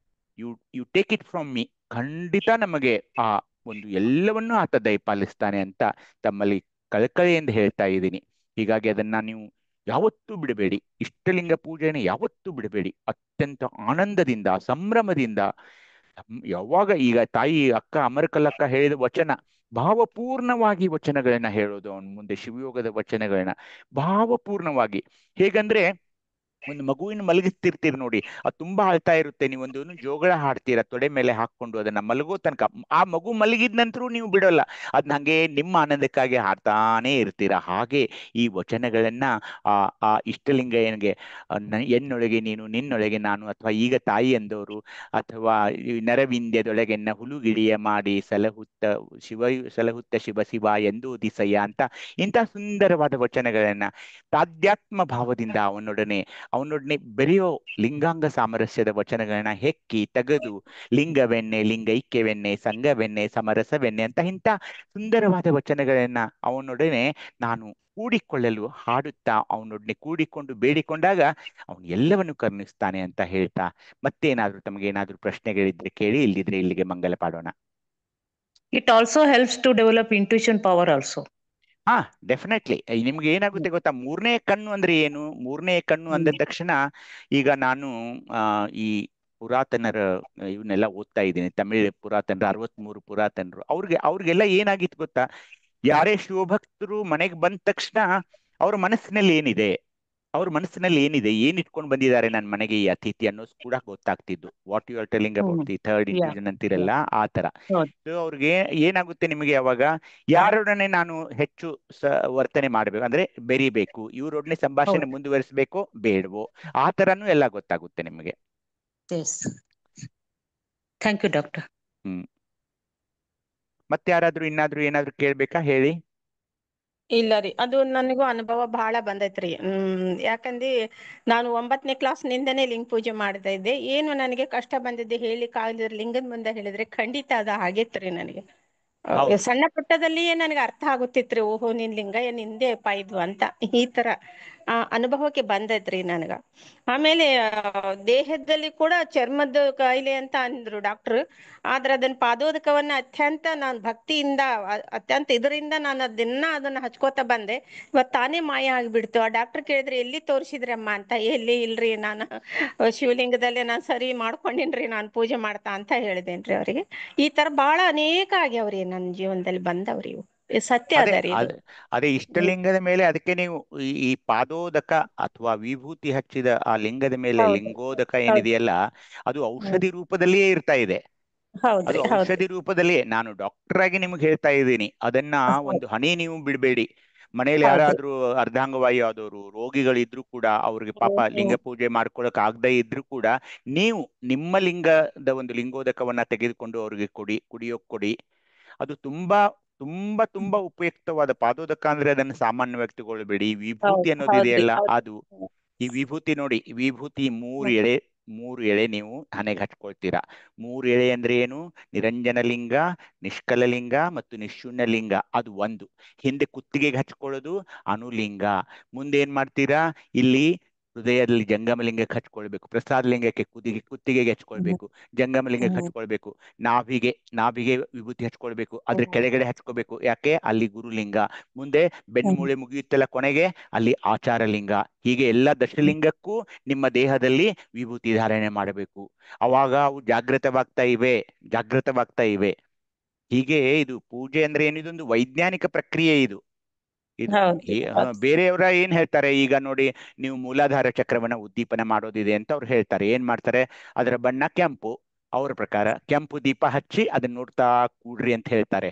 you take it from me, ಖಂಡಿತ ನಮಗೆ ಆ ಒಂದು ಎಲ್ಲವನ್ನೂ ಆತ ದಯಪಾಲಿಸ್ತಾನೆ ಅಂತ ತಮ್ಮಲ್ಲಿ ಕಳಕಳಿಯಿಂದ ಹೇಳ್ತಾ ಇದ್ದೀನಿ. ಹೀಗಾಗಿ ಅದನ್ನ ನೀವು ಯಾವತ್ತೂ ಬಿಡಬೇಡಿ. ಇಷ್ಟಲಿಂಗ ಪೂಜೆನ ಯಾವತ್ತೂ ಬಿಡಬೇಡಿ. ಅತ್ಯಂತ ಆನಂದದಿಂದ, ಸಂಭ್ರಮದಿಂದ, ಯಾವಾಗ ಈಗ ತಾಯಿ ಅಕ್ಕ ಅಮರಕಲ್ಲಕ್ಕ ಹೇಳಿದ ವಚನ, ಭಾವಪೂರ್ಣವಾಗಿ ವಚನಗಳನ್ನ ಹೇಳೋದು ಅವನ ಮುಂದೆ, ಶಿವಯೋಗದ ವಚನಗಳನ್ನ ಭಾವಪೂರ್ಣವಾಗಿ. ಹೇಗಂದ್ರೆ ಒಂದು ಮಗುವಿನ ಮಲಗಿಸ್ತಿರ್ತೀರಿ ನೋಡಿ, ಅದು ತುಂಬಾ ಅಳ್ತಾ ಇರುತ್ತೆ, ನೀವೊಂದು ಜೋಗಳ ಹಾಡ್ತೀರಾ ತೊಡೆ ಮೇಲೆ ಹಾಕೊಂಡು ಅದನ್ನ ಮಲಗೋ ತನಕ. ಆ ಮಗು ಮಲಗಿದ ನಂತರ ನೀವು ಬಿಡೋಲ್ಲ, ಅದನ್ನ ಹಂಗೆ ನಿಮ್ಮ ಆನಂದಕ್ಕಾಗಿ ಹಾಡ್ತಾನೇ ಇರ್ತೀರಾ. ಹಾಗೆ ಈ ವಚನಗಳನ್ನ ಆ ಆ ಇಷ್ಟಲಿಂಗಯ್ಯನಿಗೆ ಎನ್ನೊಳಗೆ ನೀನು ನಿನ್ನೊಳಗೆ ನಾನು, ಅಥವಾ ಈಗ ತಾಯಿ ಎಂದವರು, ಅಥವಾ ಈ ನರವಿಂದ್ಯದೊಳಗೆನ್ನ ಹುಲುಗಿಳಿಯ ಮಾಡಿ ಸಲಹುತ್ತ ಶಿವ ಶಿವ ಎಂದು ದಿಸಯ್ಯ ಅಂತ ಇಂಥ ಸುಂದರವಾದ ವಚನಗಳನ್ನ ತಾಧ್ಯಾತ್ಮ ಭಾವದಿಂದ ಅವನೊಡನೆ ಬೆರೆಯೋ ಲಿಂಗಾಂಗ ಸಾಮರಸ್ಯದ ವಚನಗಳನ್ನ ಹೆಕ್ಕಿ ತೆಗೆದು ಲಿಂಗವೆನ್ನೆ, ಲಿಂಗೈಕ್ಯವೆನ್ನೆ, ಸಂಘವೆನ್ನೆ, ಸಮರಸವೆನ್ನೆ ಅಂತ ಇಂಥ ಸುಂದರವಾದ ವಚನಗಳನ್ನ ಅವನೊಡನೆ ನಾನು ಕೂಡಿಕೊಳ್ಳಲು ಹಾಡುತ್ತಾ ಅವನೊಡನೆ ಕೂಡಿಕೊಂಡು ಬೇಡಿಕೊಂಡಾಗ ಅವನು ಎಲ್ಲವನ್ನು ಕರುಣಿಸ್ತಾನೆ ಅಂತ ಹೇಳ್ತಾ, ಮತ್ತೇನಾದ್ರೂ ತಮಗೇನಾದ್ರೂ ಪ್ರಶ್ನೆಗಳಿದ್ರೆ ಕೇಳಿ, ಇಲ್ದಿದ್ರೆ ಇಲ್ಲಿಗೆ ಮಂಗಲ ಪಾಡೋಣ. It also helps to develop intuition power also. ಹಾ, ಡೆಫಿನೆಟ್ಲಿ. ನಿಮ್ಗೆ ಏನಾಗುತ್ತೆ ಗೊತ್ತಾ, ಮೂರನೇ ಕಣ್ಣು ಅಂದ್ರೆ ಏನು? ಮೂರನೇ ಕಣ್ಣು ಅಂದ ತಕ್ಷಣ ಈಗ ನಾನು ಈ ಪುರಾತನರ ಇವನ್ನೆಲ್ಲ ಓದ್ತಾ ಇದ್ದೀನಿ, ತಮಿಳ್ ಪುರಾತನರು 63 ಪುರಾತನರು, ಅವ್ರಿಗೆಲ್ಲ ಏನಾಗಿತ್ತು ಗೊತ್ತಾ, ಯಾರೇ ಶಿವಭಕ್ತರು ಮನೆಗೆ ಬಂದ ತಕ್ಷಣ ಅವ್ರ ಮನಸ್ಸಿನಲ್ಲಿ ಏನಿದೆ, ಏನ್ ಇಟ್ಕೊಂಡು ಬಂದಿದ್ದಾರೆ ನನ್ನ ಮನೆಗೆ ಈ ಅತಿಥಿ ಅನ್ನೋದು ಕೂಡ ಗೊತ್ತಾಗ್ತಿದ್ದು. What you are telling about the third intuition ಅಂತಿರಲ್ಲ, ಆ ತರ. ಸೊ ಅವ್ರಿಗೆ ಏನಾಗುತ್ತೆ, ನಿಮಗೆ ಅವಾಗ ಯಾರೊಡನೆ ನಾನು ಹೆಚ್ಚು ವರ್ತನೆ ಮಾಡ್ಬೇಕು ಅಂದ್ರೆ ಬೆರಿಬೇಕು, ಇವರೊಡನೆ ಸಂಭಾಷಣೆ ಮುಂದುವರಿಸಬೇಕು ಬೇಡವೋ, ಆ ತರನು ಎಲ್ಲ ಗೊತ್ತಾಗುತ್ತೆ ನಿಮಗೆ. Thank you doctor. ಮತ್ತೆ ಯಾರಾದ್ರೂ ಏನಾದ್ರೂ ಕೇಳ್ಬೇಕಾ? ಹೇಳಿ. ಇಲ್ಲ ರೀ, ಅದು ನನಗೂ ಅನುಭವ ಬಹಳ ಬಂದೈತ್ರಿ. ಯಾಕಂದ್ರೆ ನಾನು 9ನೇ ಕ್ಲಾಸ್ನಿಂದನೇ ಲಿಂಗ ಪೂಜೆ ಮಾಡ್ತಾ ಇದ್ದೆ. ಏನು ನನಗೆ ಕಷ್ಟ ಬಂದಿದ್ದೆ ಹೇಳಿ ಕಾಲಿದ್ರೆ ಲಿಂಗದ ಮುಂದೆ ಹೇಳಿದ್ರೆ ಖಂಡಿತ ಅದು ಆಗೇತ್ರಿ ನನಗೆ. ಸಣ್ಣ ಪುಟ್ಟದಲ್ಲಿಯೇ ನನಗೆ ಅರ್ಥ ಆಗುತ್ತಿತ್ರಿ, ಓಹೋ ನಿನ್ ಲಿಂಗಯ್ಯ ನಿಂದೆ ಅಪ್ಪ ಇದು ಅಂತ, ಈ ತರ ಅನುಭವಕ್ಕೆ ಬಂದೈತ್ರಿ ನನಗ. ಆಮೇಲೆ ದೇಹದಲ್ಲಿ ಕೂಡ ಚರ್ಮದ ಕಾಯಿಲೆ ಅಂತ ಅಂದ್ರು ಡಾಕ್ಟರ್. ಆದ್ರೆ ಅದನ್ನ ಪಾದೋದಕವನ್ನ ಅತ್ಯಂತ ನಾನು ಭಕ್ತಿಯಿಂದ ಇದರಿಂದ ನಾನು ಅದನ್ನ ಹಚ್ಕೋತಾ ಬಂದೆ. ಇವತ್ತು ತಾನೇ ಮಾಯ ಆಗ್ಬಿಡ್ತು. ಆ ಡಾಕ್ಟರ್ ಕೇಳಿದ್ರೆ ಎಲ್ಲಿ ತೋರಿಸಿದ್ರಮ್ಮ ಅಂತ, ಎಲ್ಲಿ ಇಲ್ರಿ ನಾನು ಶಿವಲಿಂಗದಲ್ಲೇ ನಾನು ಸರಿ ಮಾಡ್ಕೊಂಡಿನ್ರಿ, ನಾನು ಪೂಜೆ ಮಾಡ್ತಾ ಅಂತ ಹೇಳಿದೇನ್ರಿ ಅವ್ರಿಗೆ. ಈ ತರ ಬಹಳ ಅನೇಕ ಆಗ್ಯಾವ್ರಿ ನನ್ನ ಜೀವನದಲ್ಲಿ ಬಂದವ್ರಿ ಇವು. ಸತ್ಯ ಅದ ರೀ ಇದು. ಅದೇ ಇಷ್ಟಲಿಂಗದ ಮೇಲೆ ಅದಕ್ಕೆ ನೀವು ಈ ಪಾದೋದಕ ಅಥವಾ ವಿಭೂತಿ ಹಚ್ಚಿದ ಆ ಲಿಂಗದ ಮೇಲೆ ಲಿಂಗೋದಕ ಏನಿದೆಯಲ್ಲ, ಅದು ಔಷಧಿ ರೂಪದಲ್ಲಿಯೇ ಇರ್ತಾ ಇದೆ. ಅದು ಔಷಧಿ ರೂಪದಲ್ಲಿಯೇ. ನಾನು ಡಾಕ್ಟರ್ ಆಗಿ ನಿಮ್ಗೆ ಹೇಳ್ತಾ ಇದ್ದೀನಿ, ಅದನ್ನ ಒಂದು ಹನಿ ನೀವು ಬಿಡಬೇಡಿ. ಮನೇಲಿ ಯಾರಾದ್ರೂ ಅರ್ಧಾಂಗವಾಯು ಆದವರು ರೋಗಿಗಳಿದ್ರು ಕೂಡ, ಅವ್ರಿಗೆ ಪಾಪ ಲಿಂಗ ಪೂಜೆ ಮಾಡ್ಕೊಳಕ್ ಆಗದೆ ಇದ್ರು ಕೂಡ, ನೀವು ನಿಮ್ಮ ಲಿಂಗದ ಒಂದು ಲಿಂಗೋದಕವನ್ನ ತೆಗೆದುಕೊಂಡು ಅವ್ರಿಗೆ ಕುಡಿಯೋಕ್ ಕೊಡಿ. ಅದು ತುಂಬಾ ತುಂಬಾ ತುಂಬಾ ಉಪಯುಕ್ತವಾದ ಪಾದೋದಕ. ಅಂದ್ರೆ ಅದನ್ನು ಸಾಮಾನ್ಯವಾಗಿ ತಗೊಳ್ಬೇಡಿ. ವಿಭೂತಿ ಅನ್ನೋದು ಇದೆಯಲ್ಲ, ಅದು ಈ ವಿಭೂತಿ ನೋಡಿ, ವಿಭೂತಿ 3 ಎಳೆ ನೀವು ಹಣೆಗೆ ಹಚ್ಕೊಳ್ತೀರಾ. 3 ಎಳೆ ಅಂದ್ರೆ ಏನು? ನಿರಂಜನ ಲಿಂಗ, ನಿಷ್ಕಲ ಲಿಂಗ ಮತ್ತು ನಿಶೂನ್ಯ ಲಿಂಗ, ಅದು ಒಂದು. ಹಿಂದೆ ಕುತ್ತಿಗೆಗೆ ಹಚ್ಕೊಳ್ಳೋದು ಅನುಲಿಂಗ. ಮುಂದೆ ಏನ್ ಮಾಡ್ತೀರಾ, ಇಲ್ಲಿ ಹೃದಯದಲ್ಲಿ ಜಂಗಮಲಿಂಗಕ್ಕೆ ಹಚ್ಕೊಳ್ಬೇಕು. ಪ್ರಸಾದ ಲಿಂಗಕ್ಕೆ ಕುತ್ತಿಗೆಗೆ ಹಚ್ಕೊಳ್ಬೇಕು. ಜಂಗಮಲಿಂಗಕ್ಕೆ ಹಚ್ಕೊಳ್ಬೇಕು. ನಾಭಿಗೆ ವಿಭೂತಿ ಹಚ್ಕೊಳ್ಬೇಕು. ಅದ್ರ ಕೆಳಗಡೆ ಹಚ್ಕೋಬೇಕು. ಯಾಕೆ? ಅಲ್ಲಿ ಗುರುಲಿಂಗ. ಮುಂದೆ ಬೆನ್ಮೂಳೆ ಮುಗಿಯುತ್ತಲ್ಲ ಕೊನೆಗೆ, ಅಲ್ಲಿ ಆಚಾರ ಲಿಂಗ. ಹೀಗೆ ಎಲ್ಲ ದಶಲಿಂಗಕ್ಕೂ ನಿಮ್ಮ ದೇಹದಲ್ಲಿ ವಿಭೂತಿ ಧಾರಣೆ ಮಾಡಬೇಕು. ಅವಾಗ ಅವು ಜಾಗೃತವಾಗ್ತಾ ಇವೆ. ಹೀಗೆ ಇದು ಪೂಜೆ ಅಂದ್ರೆ ಏನಿದೊಂದು ವೈಜ್ಞಾನಿಕ ಪ್ರಕ್ರಿಯೆ. ಇದು ಬೇರೆಯವರ ಏನ್ ಹೇಳ್ತಾರೆ, ಈಗ ನೋಡಿ ನೀವು ಮೂಲಾಧಾರ ಚಕ್ರವನ್ನ ಉದ್ದೀಪನ ಮಾಡೋದಿದೆ ಅಂತ ಅವ್ರು ಹೇಳ್ತಾರೆ. ಏನ್ ಮಾಡ್ತಾರೆ, ಅದರ ಬಣ್ಣ ಕೆಂಪು. ಅವ್ರ ಪ್ರಕಾರ ಕೆಂಪು ದೀಪ ಹಚ್ಚಿ ಅದನ್ನ ನೋಡ್ತಾ ಕೂಡ್ರಿ ಅಂತ ಹೇಳ್ತಾರೆ.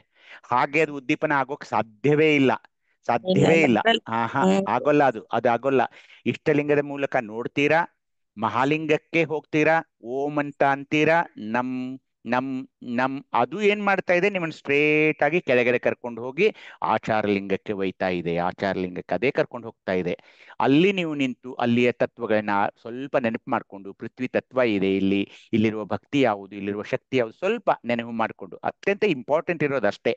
ಹಾಗೆ ಅದು ಉದ್ದೀಪನ ಆಗೋಕ್ ಸಾಧ್ಯವೇ ಇಲ್ಲ. ಆಗೋಲ್ಲ. ಅದು ಆಗೋಲ್ಲ. ಇಷ್ಟಲಿಂಗದ ಮೂಲಕ ನೋಡ್ತೀರಾ, ಮಹಾಲಿಂಗಕ್ಕೆ ಹೋಗ್ತೀರಾ, ಓಂ ಅಂತ ಅಂತೀರಾ, ನಮ್ ಅದು ಏನ್ ಮಾಡ್ತಾ ಇದೆ, ನಿಮ್ಮನ್ನು ಸ್ಟ್ರೇಟ್ ಆಗಿ ಕೆಳಗಡೆ ಕರ್ಕೊಂಡು ಹೋಗಿ ಆಚಾರ ಲಿಂಗಕ್ಕೆ ಒಯ್ತಾ ಇದೆ. ಆಚಾರ ಲಿಂಗಕ್ಕೆ ಅದೇ ಕರ್ಕೊಂಡು ಹೋಗ್ತಾ ಇದೆ. ಅಲ್ಲಿ ನೀವು ನಿಂತು ಅಲ್ಲಿಯ ತತ್ವಗಳನ್ನ ಸ್ವಲ್ಪ ನೆನಪು ಮಾಡ್ಕೊಂಡು, ಪೃಥ್ವಿ ತತ್ವ ಇದೆ ಇಲ್ಲಿರುವ ಭಕ್ತಿ ಯಾವುದು, ಇಲ್ಲಿರುವ ಶಕ್ತಿ ಯಾವುದು ಸ್ವಲ್ಪ ನೆನಪು ಮಾಡಿಕೊಂಡು, ಅತ್ಯಂತ ಇಂಪಾರ್ಟೆಂಟ್ ಇರೋದು ಅಷ್ಟೇ,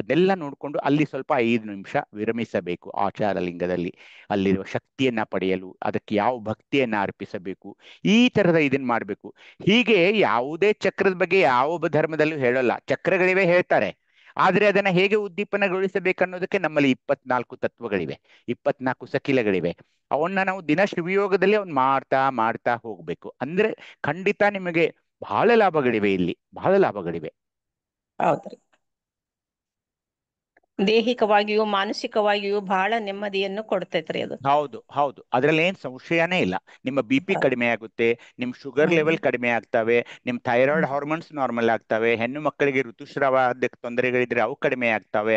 ಅದನ್ನೆಲ್ಲ ನೋಡ್ಕೊಂಡು ಅಲ್ಲಿ ಸ್ವಲ್ಪ 5 ನಿಮಿಷ ವಿರಮಿಸಬೇಕು. ಆಚಾರ ಲಿಂಗದಲ್ಲಿ ಅಲ್ಲಿರುವ ಶಕ್ತಿಯನ್ನ ಪಡೆಯಲು ಅದಕ್ಕೆ ಯಾವ ಭಕ್ತಿಯನ್ನ ಅರ್ಪಿಸಬೇಕು, ಈ ತರದ ಇದನ್ನ ಮಾಡ್ಬೇಕು. ಹೀಗೆ ಯಾವುದೇ ಚಕ್ರದ ಬಗ್ಗೆ ಯಾವ ಧರ್ಮದಲ್ಲೂ ಹೇಳಲ್ಲ. ಚಕ್ರಗಳಿವೆ ಹೇಳ್ತಾರೆ, ಆದ್ರೆ ಅದನ್ನ ಹೇಗೆ ಉದ್ದೀಪನಗೊಳಿಸಬೇಕನ್ನೋದಕ್ಕೆ ನಮ್ಮಲ್ಲಿ 24 ತತ್ವಗಳಿವೆ, 24 ಸಕಿಲಗಳಿವೆ. ಅವನ್ನ ನಾವು ದಿನ ಶಿವಯೋಗದಲ್ಲಿ ಅವ್ನು ಮಾಡ್ತಾ ಹೋಗ್ಬೇಕು. ಅಂದ್ರೆ ಖಂಡಿತ ನಿಮಗೆ ಬಹಳ ಲಾಭಗಳಿವೆ. ಇಲ್ಲಿ ಬಹಳ ಲಾಭಗಳಿವೆ. ಹೌದ್ರಿ. ದೈಹಿಕವಾಗಿಯೂ ಮಾನಸಿಕವಾಗಿಯೂ ಬಹಳ ನೆಮ್ಮದಿಯನ್ನು ಕೊಡ್ತೈತ್ರಿ ಅದು. ಹೌದು ಹೌದು, ಅದ್ರಲ್ಲಿ ಏನ್ ಸಂಶಯನೇ ಇಲ್ಲ. ನಿಮ್ಮ BP ಕಡಿಮೆ ಆಗುತ್ತೆ, ನಿಮ್ ಶುಗರ್ ಲೆವೆಲ್ ಕಡಿಮೆ ಆಗ್ತವೆ, ನಿಮ್ ಥೈರಾಯ್ಡ್ ಹಾರ್ಮೋನ್ಸ್ ನಾರ್ಮಲ್ ಆಗ್ತವೆ, ಹೆಣ್ಣು ಮಕ್ಕಳಿಗೆ ಋತುಸ್ರಾವ ತೊಂದರೆಗಳಿದ್ರೆ ಅವು ಕಡಿಮೆ ಆಗ್ತವೆ,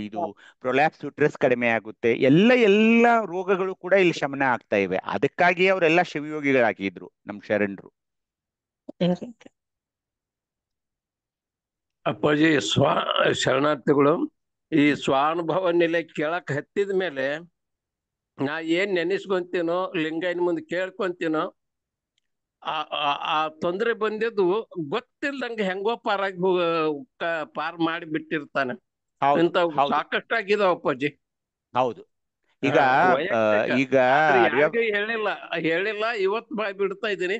ಇದು ಪ್ರೊಲ್ಯಾಪ್ಸ್ ಯುಟ್ರಸ್ ಕಡಿಮೆ ಆಗುತ್ತೆ, ಎಲ್ಲ ರೋಗಗಳು ಕೂಡ ಇಲ್ಲಿ ಶಮನ ಆಗ್ತಾ ಇವೆ. ಅದಕ್ಕಾಗಿ ಅವರೆಲ್ಲ ಶಿವಯೋಗಿಗಳಾಗಿದ್ರು ನಮ್ ಶರಣರು. ಅಪ್ಪಾಜಿ ಶರಣಾರ್ಥಿಗಳು ಈ ಸ್ವಾನುಭವ ನೆಲೆ ಕೇಳಕ್ ಹತ್ತಿದ ಮೇಲೆ ನಾ ಏನ್ ನೆನೆಸ್ಕೊಂತೀನೋ ಲಿಂಗೈನ ಮುಂದೆ ಕೇಳ್ಕೊಂತೀನೋ ಆ ತೊಂದರೆ ಬಂದಿದ್ದು ಗೊತ್ತಿಲ್ದಂಗೆ ಹೆಂಗೋ ಪಾರ್ ಮಾಡಿ ಬಿಟ್ಟಿರ್ತಾನೆ. ಇಂತ ಸಾಕಷ್ಟು ಆಗಿದಾವ ಅಪ್ಪಾಜಿ. ಹೌದು, ಈಗ ಯಾರಿಗೂ ಹೇಳಿಲ್ಲ ಇವತ್ತು ಬಾಯ್ ಬಿಡ್ತಾ ಇದ್ದೀನಿ.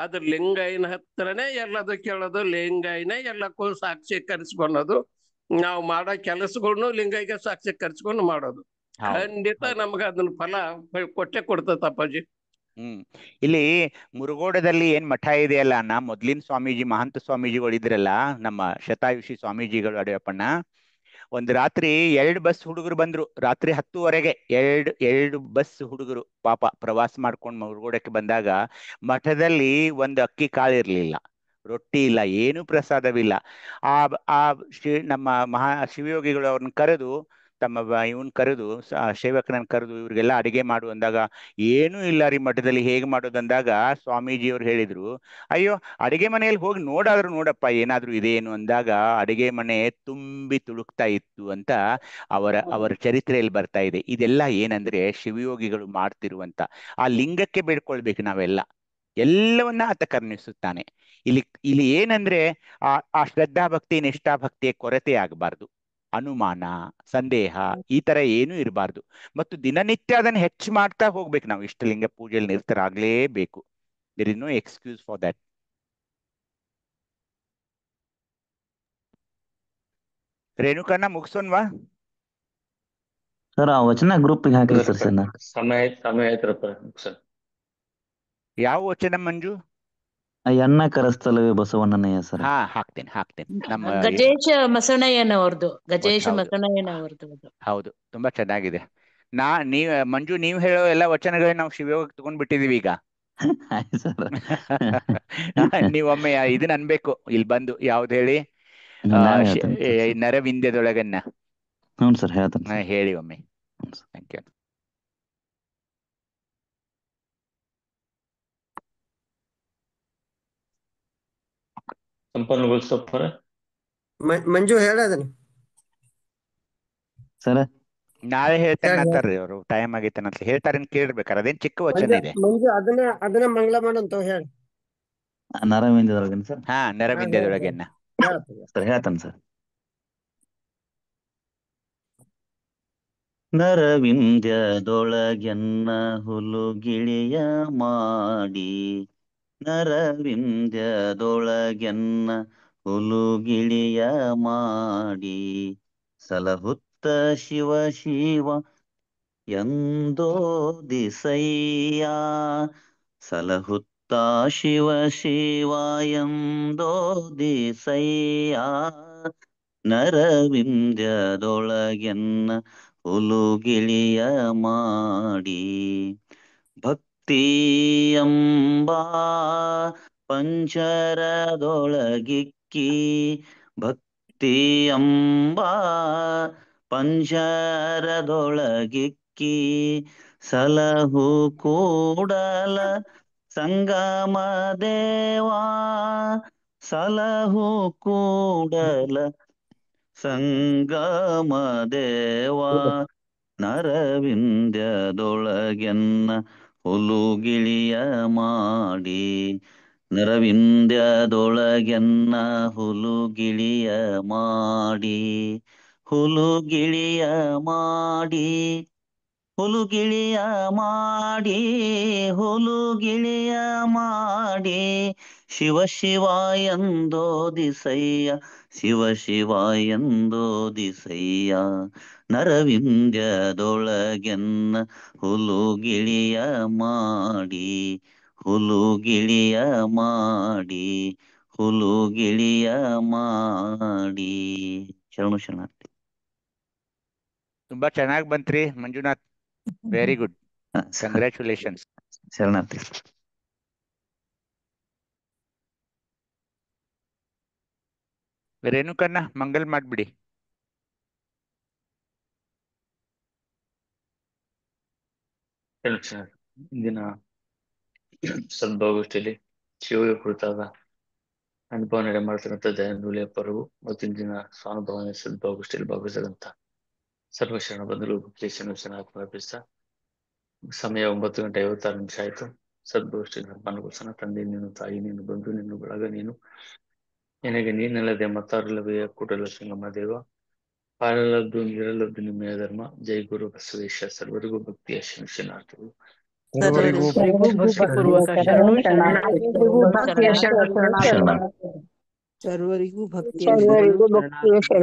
ಆದ್ರ ಲಿಂಗೈನ ಹತ್ರನೇ ಎಲ್ಲದು ಕೇಳೋದು, ಲಿಂಗೈನೇ ಎಲ್ಲಕ್ಕೂ ಸಾಕ್ಷೀಕರಿಸ್ಕೊಳೋದು, ನಾವು ಮಾಡೋ ಕೆಲಸಗಳನ್ನು ಲಿಂಗೈಗೆ ಸಾಕ್ಷೀಕರಿಸ್ಕೊಂಡು ಮಾಡೋದು. ಖಂಡಿತ ನಮ್ಗ ಅದನ್ನ ಫಲ ಕೊಟ್ಟೆ ಕೊಡ್ತೈತೆ ಅಪ್ಪಾಜಿ. ಇಲ್ಲಿ ಮುರುಗೋಡದಲ್ಲಿ ಏನ್ ಮಠ ಇದೆಯಲ್ಲ ಅಣ್ಣ, ಮೊದ್ಲಿನ ಸ್ವಾಮೀಜಿ ಮಹಂತ ಸ್ವಾಮೀಜಿಗಳು ಇದ್ರಲ್ಲ, ನಮ್ಮ ಶತಾಯುಷಿ ಸ್ವಾಮೀಜಿಗಳು ಅಡಿಯಪ್ಪಣ್ಣ, ಒಂದ್ ರಾತ್ರಿ 2 ಬಸ್ ಹುಡುಗರು ಬಂದ್ರು. ರಾತ್ರಿ 10:30ಗೆ ಎರಡು ಬಸ್ ಹುಡುಗರು ಪಾಪ ಪ್ರವಾಸ ಮಾಡ್ಕೊಂಡು ಮುರುಗೋಡಕ್ಕೆ ಬಂದಾಗ ಮಠದಲ್ಲಿ ಒಂದು ಅಕ್ಕಿ ಕಾಳು ಇರ್ಲಿಲ್ಲ, ರೊಟ್ಟಿ ಇಲ್ಲ, ಏನು ಪ್ರಸಾದವಿಲ್ಲ. ಆ ನಮ್ಮ ಶಿವಯೋಗಿಗಳು ಅವ್ರನ್ನ ಕರೆದು, ತಮ್ಮ ಇವನ್ ಕರೆದು, ಸೇವಕರನ್ನ ಕರೆದು ಇವ್ರಿಗೆಲ್ಲ ಅಡಿಗೆ ಮಾಡು ಅಂದಾಗ, ಏನೂ ಇಲ್ಲ ರೀ ಮಠದಲ್ಲಿ, ಹೇಗೆ ಮಾಡೋದು ಅಂದಾಗ ಸ್ವಾಮೀಜಿಯವ್ರು ಹೇಳಿದ್ರು, ಅಯ್ಯೋ ಅಡಿಗೆ ಮನೆಯಲ್ಲಿ ಹೋಗಿ ನೋಡಾದ್ರೂ ನೋಡಪ್ಪ ಏನಾದ್ರೂ ಇದೇನು ಅಂದಾಗ ಅಡಿಗೆ ಮನೆ ತುಂಬಿ ತುಳುಕ್ತಾ ಇತ್ತು ಅಂತ ಅವರ ಚರಿತ್ರೆಯಲ್ಲಿ ಬರ್ತಾ ಇದೆ. ಇದೆಲ್ಲ ಏನಂದ್ರೆ ಶಿವಯೋಗಿಗಳು ಮಾಡ್ತಿರುವಂತ ಆ ಲಿಂಗಕ್ಕೆ ಬೇಡ್ಕೊಳ್ಬೇಕು ನಾವೆಲ್ಲ, ಎಲ್ಲವನ್ನ ಆತ ಕರುಣಿಸುತ್ತಾನೆ. ಇಲ್ಲಿ ಏನಂದ್ರೆ ಆ ಶ್ರದ್ಧಾ ಭಕ್ತಿ ನಿಷ್ಠಾಭಕ್ತಿಯ ಕೊರತೆ ಆಗಬಾರ್ದು, ಅನುಮಾನ ಸಂದೇಹ ಈ ತರ ಏನೂ ಇರಬಾರ್ದು. ಮತ್ತು ದಿನನಿತ್ಯ ಅದನ್ನು ಹೆಚ್ಚು ಮಾಡ್ತಾ ಹೋಗ್ಬೇಕು. ನಾವು ಇಷ್ಟಲಿಂಗ ಪೂಜೆಯಲ್ಲಿ ನಿರತರಾಗ್ಲೇಬೇಕು. There is no excuse for that. ರೇಣುಕಣ್ಣ ಮುಗಿಸೋನ್ವಾ ಸರ್? ಆ ವಚನ ಗ್ರೂಪ್ಗೆ ಹಾಕಿರಿ ಸರ್. ಸಮಯ ಆಯ್ತ್ರಪ್ಪ. ಯಾವ ವಚನ ಮಂಜು? ಎನ್ನ ಕರಸ್ಥಲವೇ ಬಸವಣ್ಣನಯ್ಯ ಸರ್. ಹಾಕ್ತೇನೆ ನಮ್ಮ ಗಜೇಶ ಮಸಣಯ್ಯನವ್ರದ್ದು. ಗಜೇಶ ಮಸಣಯ್ಯನವ್ರದ್ದು. ಹೌದು, ತುಂಬಾ ಚೆನ್ನಾಗಿದೆ. ಮಂಜು, ನೀವು ಹೇಳೋ ಎಲ್ಲ ವಚನಗಳನ್ನ ನಾವು ಶಿವಯೋಗಕ್ಕೆ ತಗೊಂಡ್ಬಿಟ್ಟಿದೀವಿ ಈಗ. ನೀವೊಮ್ಮೆ ಇದನ್ನ ಅನ್ಬೇಕು ಇಲ್ಲಿ ಬಂದು, ಯಾವ್ದು ಹೇಳಿ, ನರವಿಂದ್ಯದೊಳಗನ್ನ. ಹ್ಞೂ ಸರ್, ಹೇಳ್ತೇನೆ. ಹೇಳಿ ಒಮ್ಮೆ. Thank you. ಸಂಪನ್ನಗೊಳಿಸ್ತಾರೆ ಮಂಜು ಹೇಳೋದನ್ನ ಸರ್. ನಾಳೆ ಹೇಳ್ತೇನೆ ಅಂತಾರ್ರಿ ಅವರು, ಟೈಮ್ ಆಗೈತೆ ಅಂತ ಹೇಳ್ತಾರೆ, ಕೇಳ್ಬೇಕಾರೆ ಅದೇನ್ ಚಿಕ್ಕ ವಚನ ಇದೆ. ಮಂಜು ಅದನ್ನ ಮಂಗಳ ಮಾಡಂತ ಹೇಳಿ. ನರವಿಂದ್ಯದೊಳಗೇನ ಸರ್? ನರವಿಂದ್ಯದೊಳಗೆನ್ನ ಸರ್, ಹೇಳ್ತಾನೆ ಸರ್. ನರವಿಂದ್ಯದೊಳಗೆನ್ನ ಹುಲುಗಿಳಿಯ ಮಾಡಿ, ನರವಿಂದ್ಯದೊಳಗೆನ್ನ ಹುಲುಗಿಳಿಯ ಮಾಡಿ, ಸಲಹುತ್ತ ಶಿವ ಶಿವ ಎಂದೋ ದಿಸಯ್ಯ, ಸಲಹುತ್ತ ಶಿವ ಶಿವ ಎಂದೋ ದಿಸಯ್ಯ, ನರವಿಂದ್ಯದೊಳಗೆನ್ನ ಹುಲುಗಿಳಿಯ ಮಾಡಿ, ಭಕ್ತಿ ಎಂಬ ಪಂಜರದೊಳಗಿಕ್ಕಿ, ಭಕ್ತಿ ಎಂಬ ಪಂಜರದೊಳಗಿಕ್ಕಿ, ಸಲಹು ಕೂಡಲ ಸಂಗಮ ದೇವಾ, ಸಲಹು ಕೂಡಲ ಸಂಗಮ ದೇವಾ, ನರವಿಂದ್ಯದೊಳಗೆನ್ನ ಹುಲುಗಿಳಿಯ ಮಾಡಿ, ನರವಿಂದ್ಯದೊಳಗೆನ್ನ ಹುಲುಗಿಳಿಯ ಮಾಡಿ, ಹುಲುಗಿಳಿಯ ಮಾಡಿ, ಹುಲುಗಿಳಿಯ ಮಾಡಿ, ಹುಲುಗಿಳಿಯ ಮಾಡಿ, ಶಿವ ಶಿವ ಎಂದೋ ದಿಸಯ್ಯ, ಶಿವ ಶಿವ ಎಂದೋ ದಿಸಯ್ಯ, ನರವಿಂದ್ಯದೊಳಗೆನ್ನ ಹುಲುಗಿಳಿಯ ಮಾಡಿ, ಹುಲುಗಿಳಿಯ ಮಾಡಿ, ಹುಲುಗಿಳಿಯ ಮಾಡಿ. ಶರಣು ಶರಣಾರ್ಥಿ. ತುಂಬಾ ಚೆನ್ನಾಗಿ ಬಂತ್ರಿ ಮಂಜುನಾಥ್. Very good, congratulations. ಶರಣಾರ್ಥಿ. ರೇಣುಕನ್ನ ಮಂಗಲ್ ಮಾಡ್ಬಿಡಿ. ಇಂದಿನ ಸದ್ಭಾವಗೋಷ್ಠಿಯಲ್ಲಿ ಶಿವಗೆ ಕುರಿತಾದ ಅನುಭವ ನಡೆ ಮಾಡ್ತಿರುವಂತ ದಯಾನೂಲಿಯಪ್ಪರು ಮತ್ತು ಇಂದಿನ ಸ್ವಾನುಭವನ ಸದ್ಭಾವಗೋಷ್ಠಿಯಲ್ಲಿ ಭಾಗವಹಿಸಿದಂತ ಸರ್ವಶರಣ ಬಂಧುಗಳು ಆತ್ಮರ್ಪಿಸ್ತಾ ಸಮಯ 9:56 ಆಯ್ತು. ಸದ್ಭಾವಗೋಷ್ಠಿ ನಿರ್ಮಾಣಗೋಸ್ಕರ ತಂದೆ ನೀನು, ತಾಯಿ ನೀನು, ಬಂಧು ನೀನು, ಬಳಗ ನೀನು, ನನಗೆ ನೀನಲ್ಲದೆ ಮತ್ತಾರಲ್ಲವೇ ಕೂಡಲ ಸಂಗಮ ದೇವ, ಪಾಲಲ್ಲದ್ದು ನೀರಲ್ಲದ್ದು ನಿಮ್ಮೆಯ ಧರ್ಮ. ಜೈ ಗುರು ಬಸವೇಶ. ಸರ್ವರಿಗೂ ಭಕ್ತಿಯ ಶರಣಾರ್ಥಿಗಳು. ಸರ್ವರಿಗೂ ಭಕ್ತಿಯ ಶರಣು ಶರಣಾರ್ಥಿ.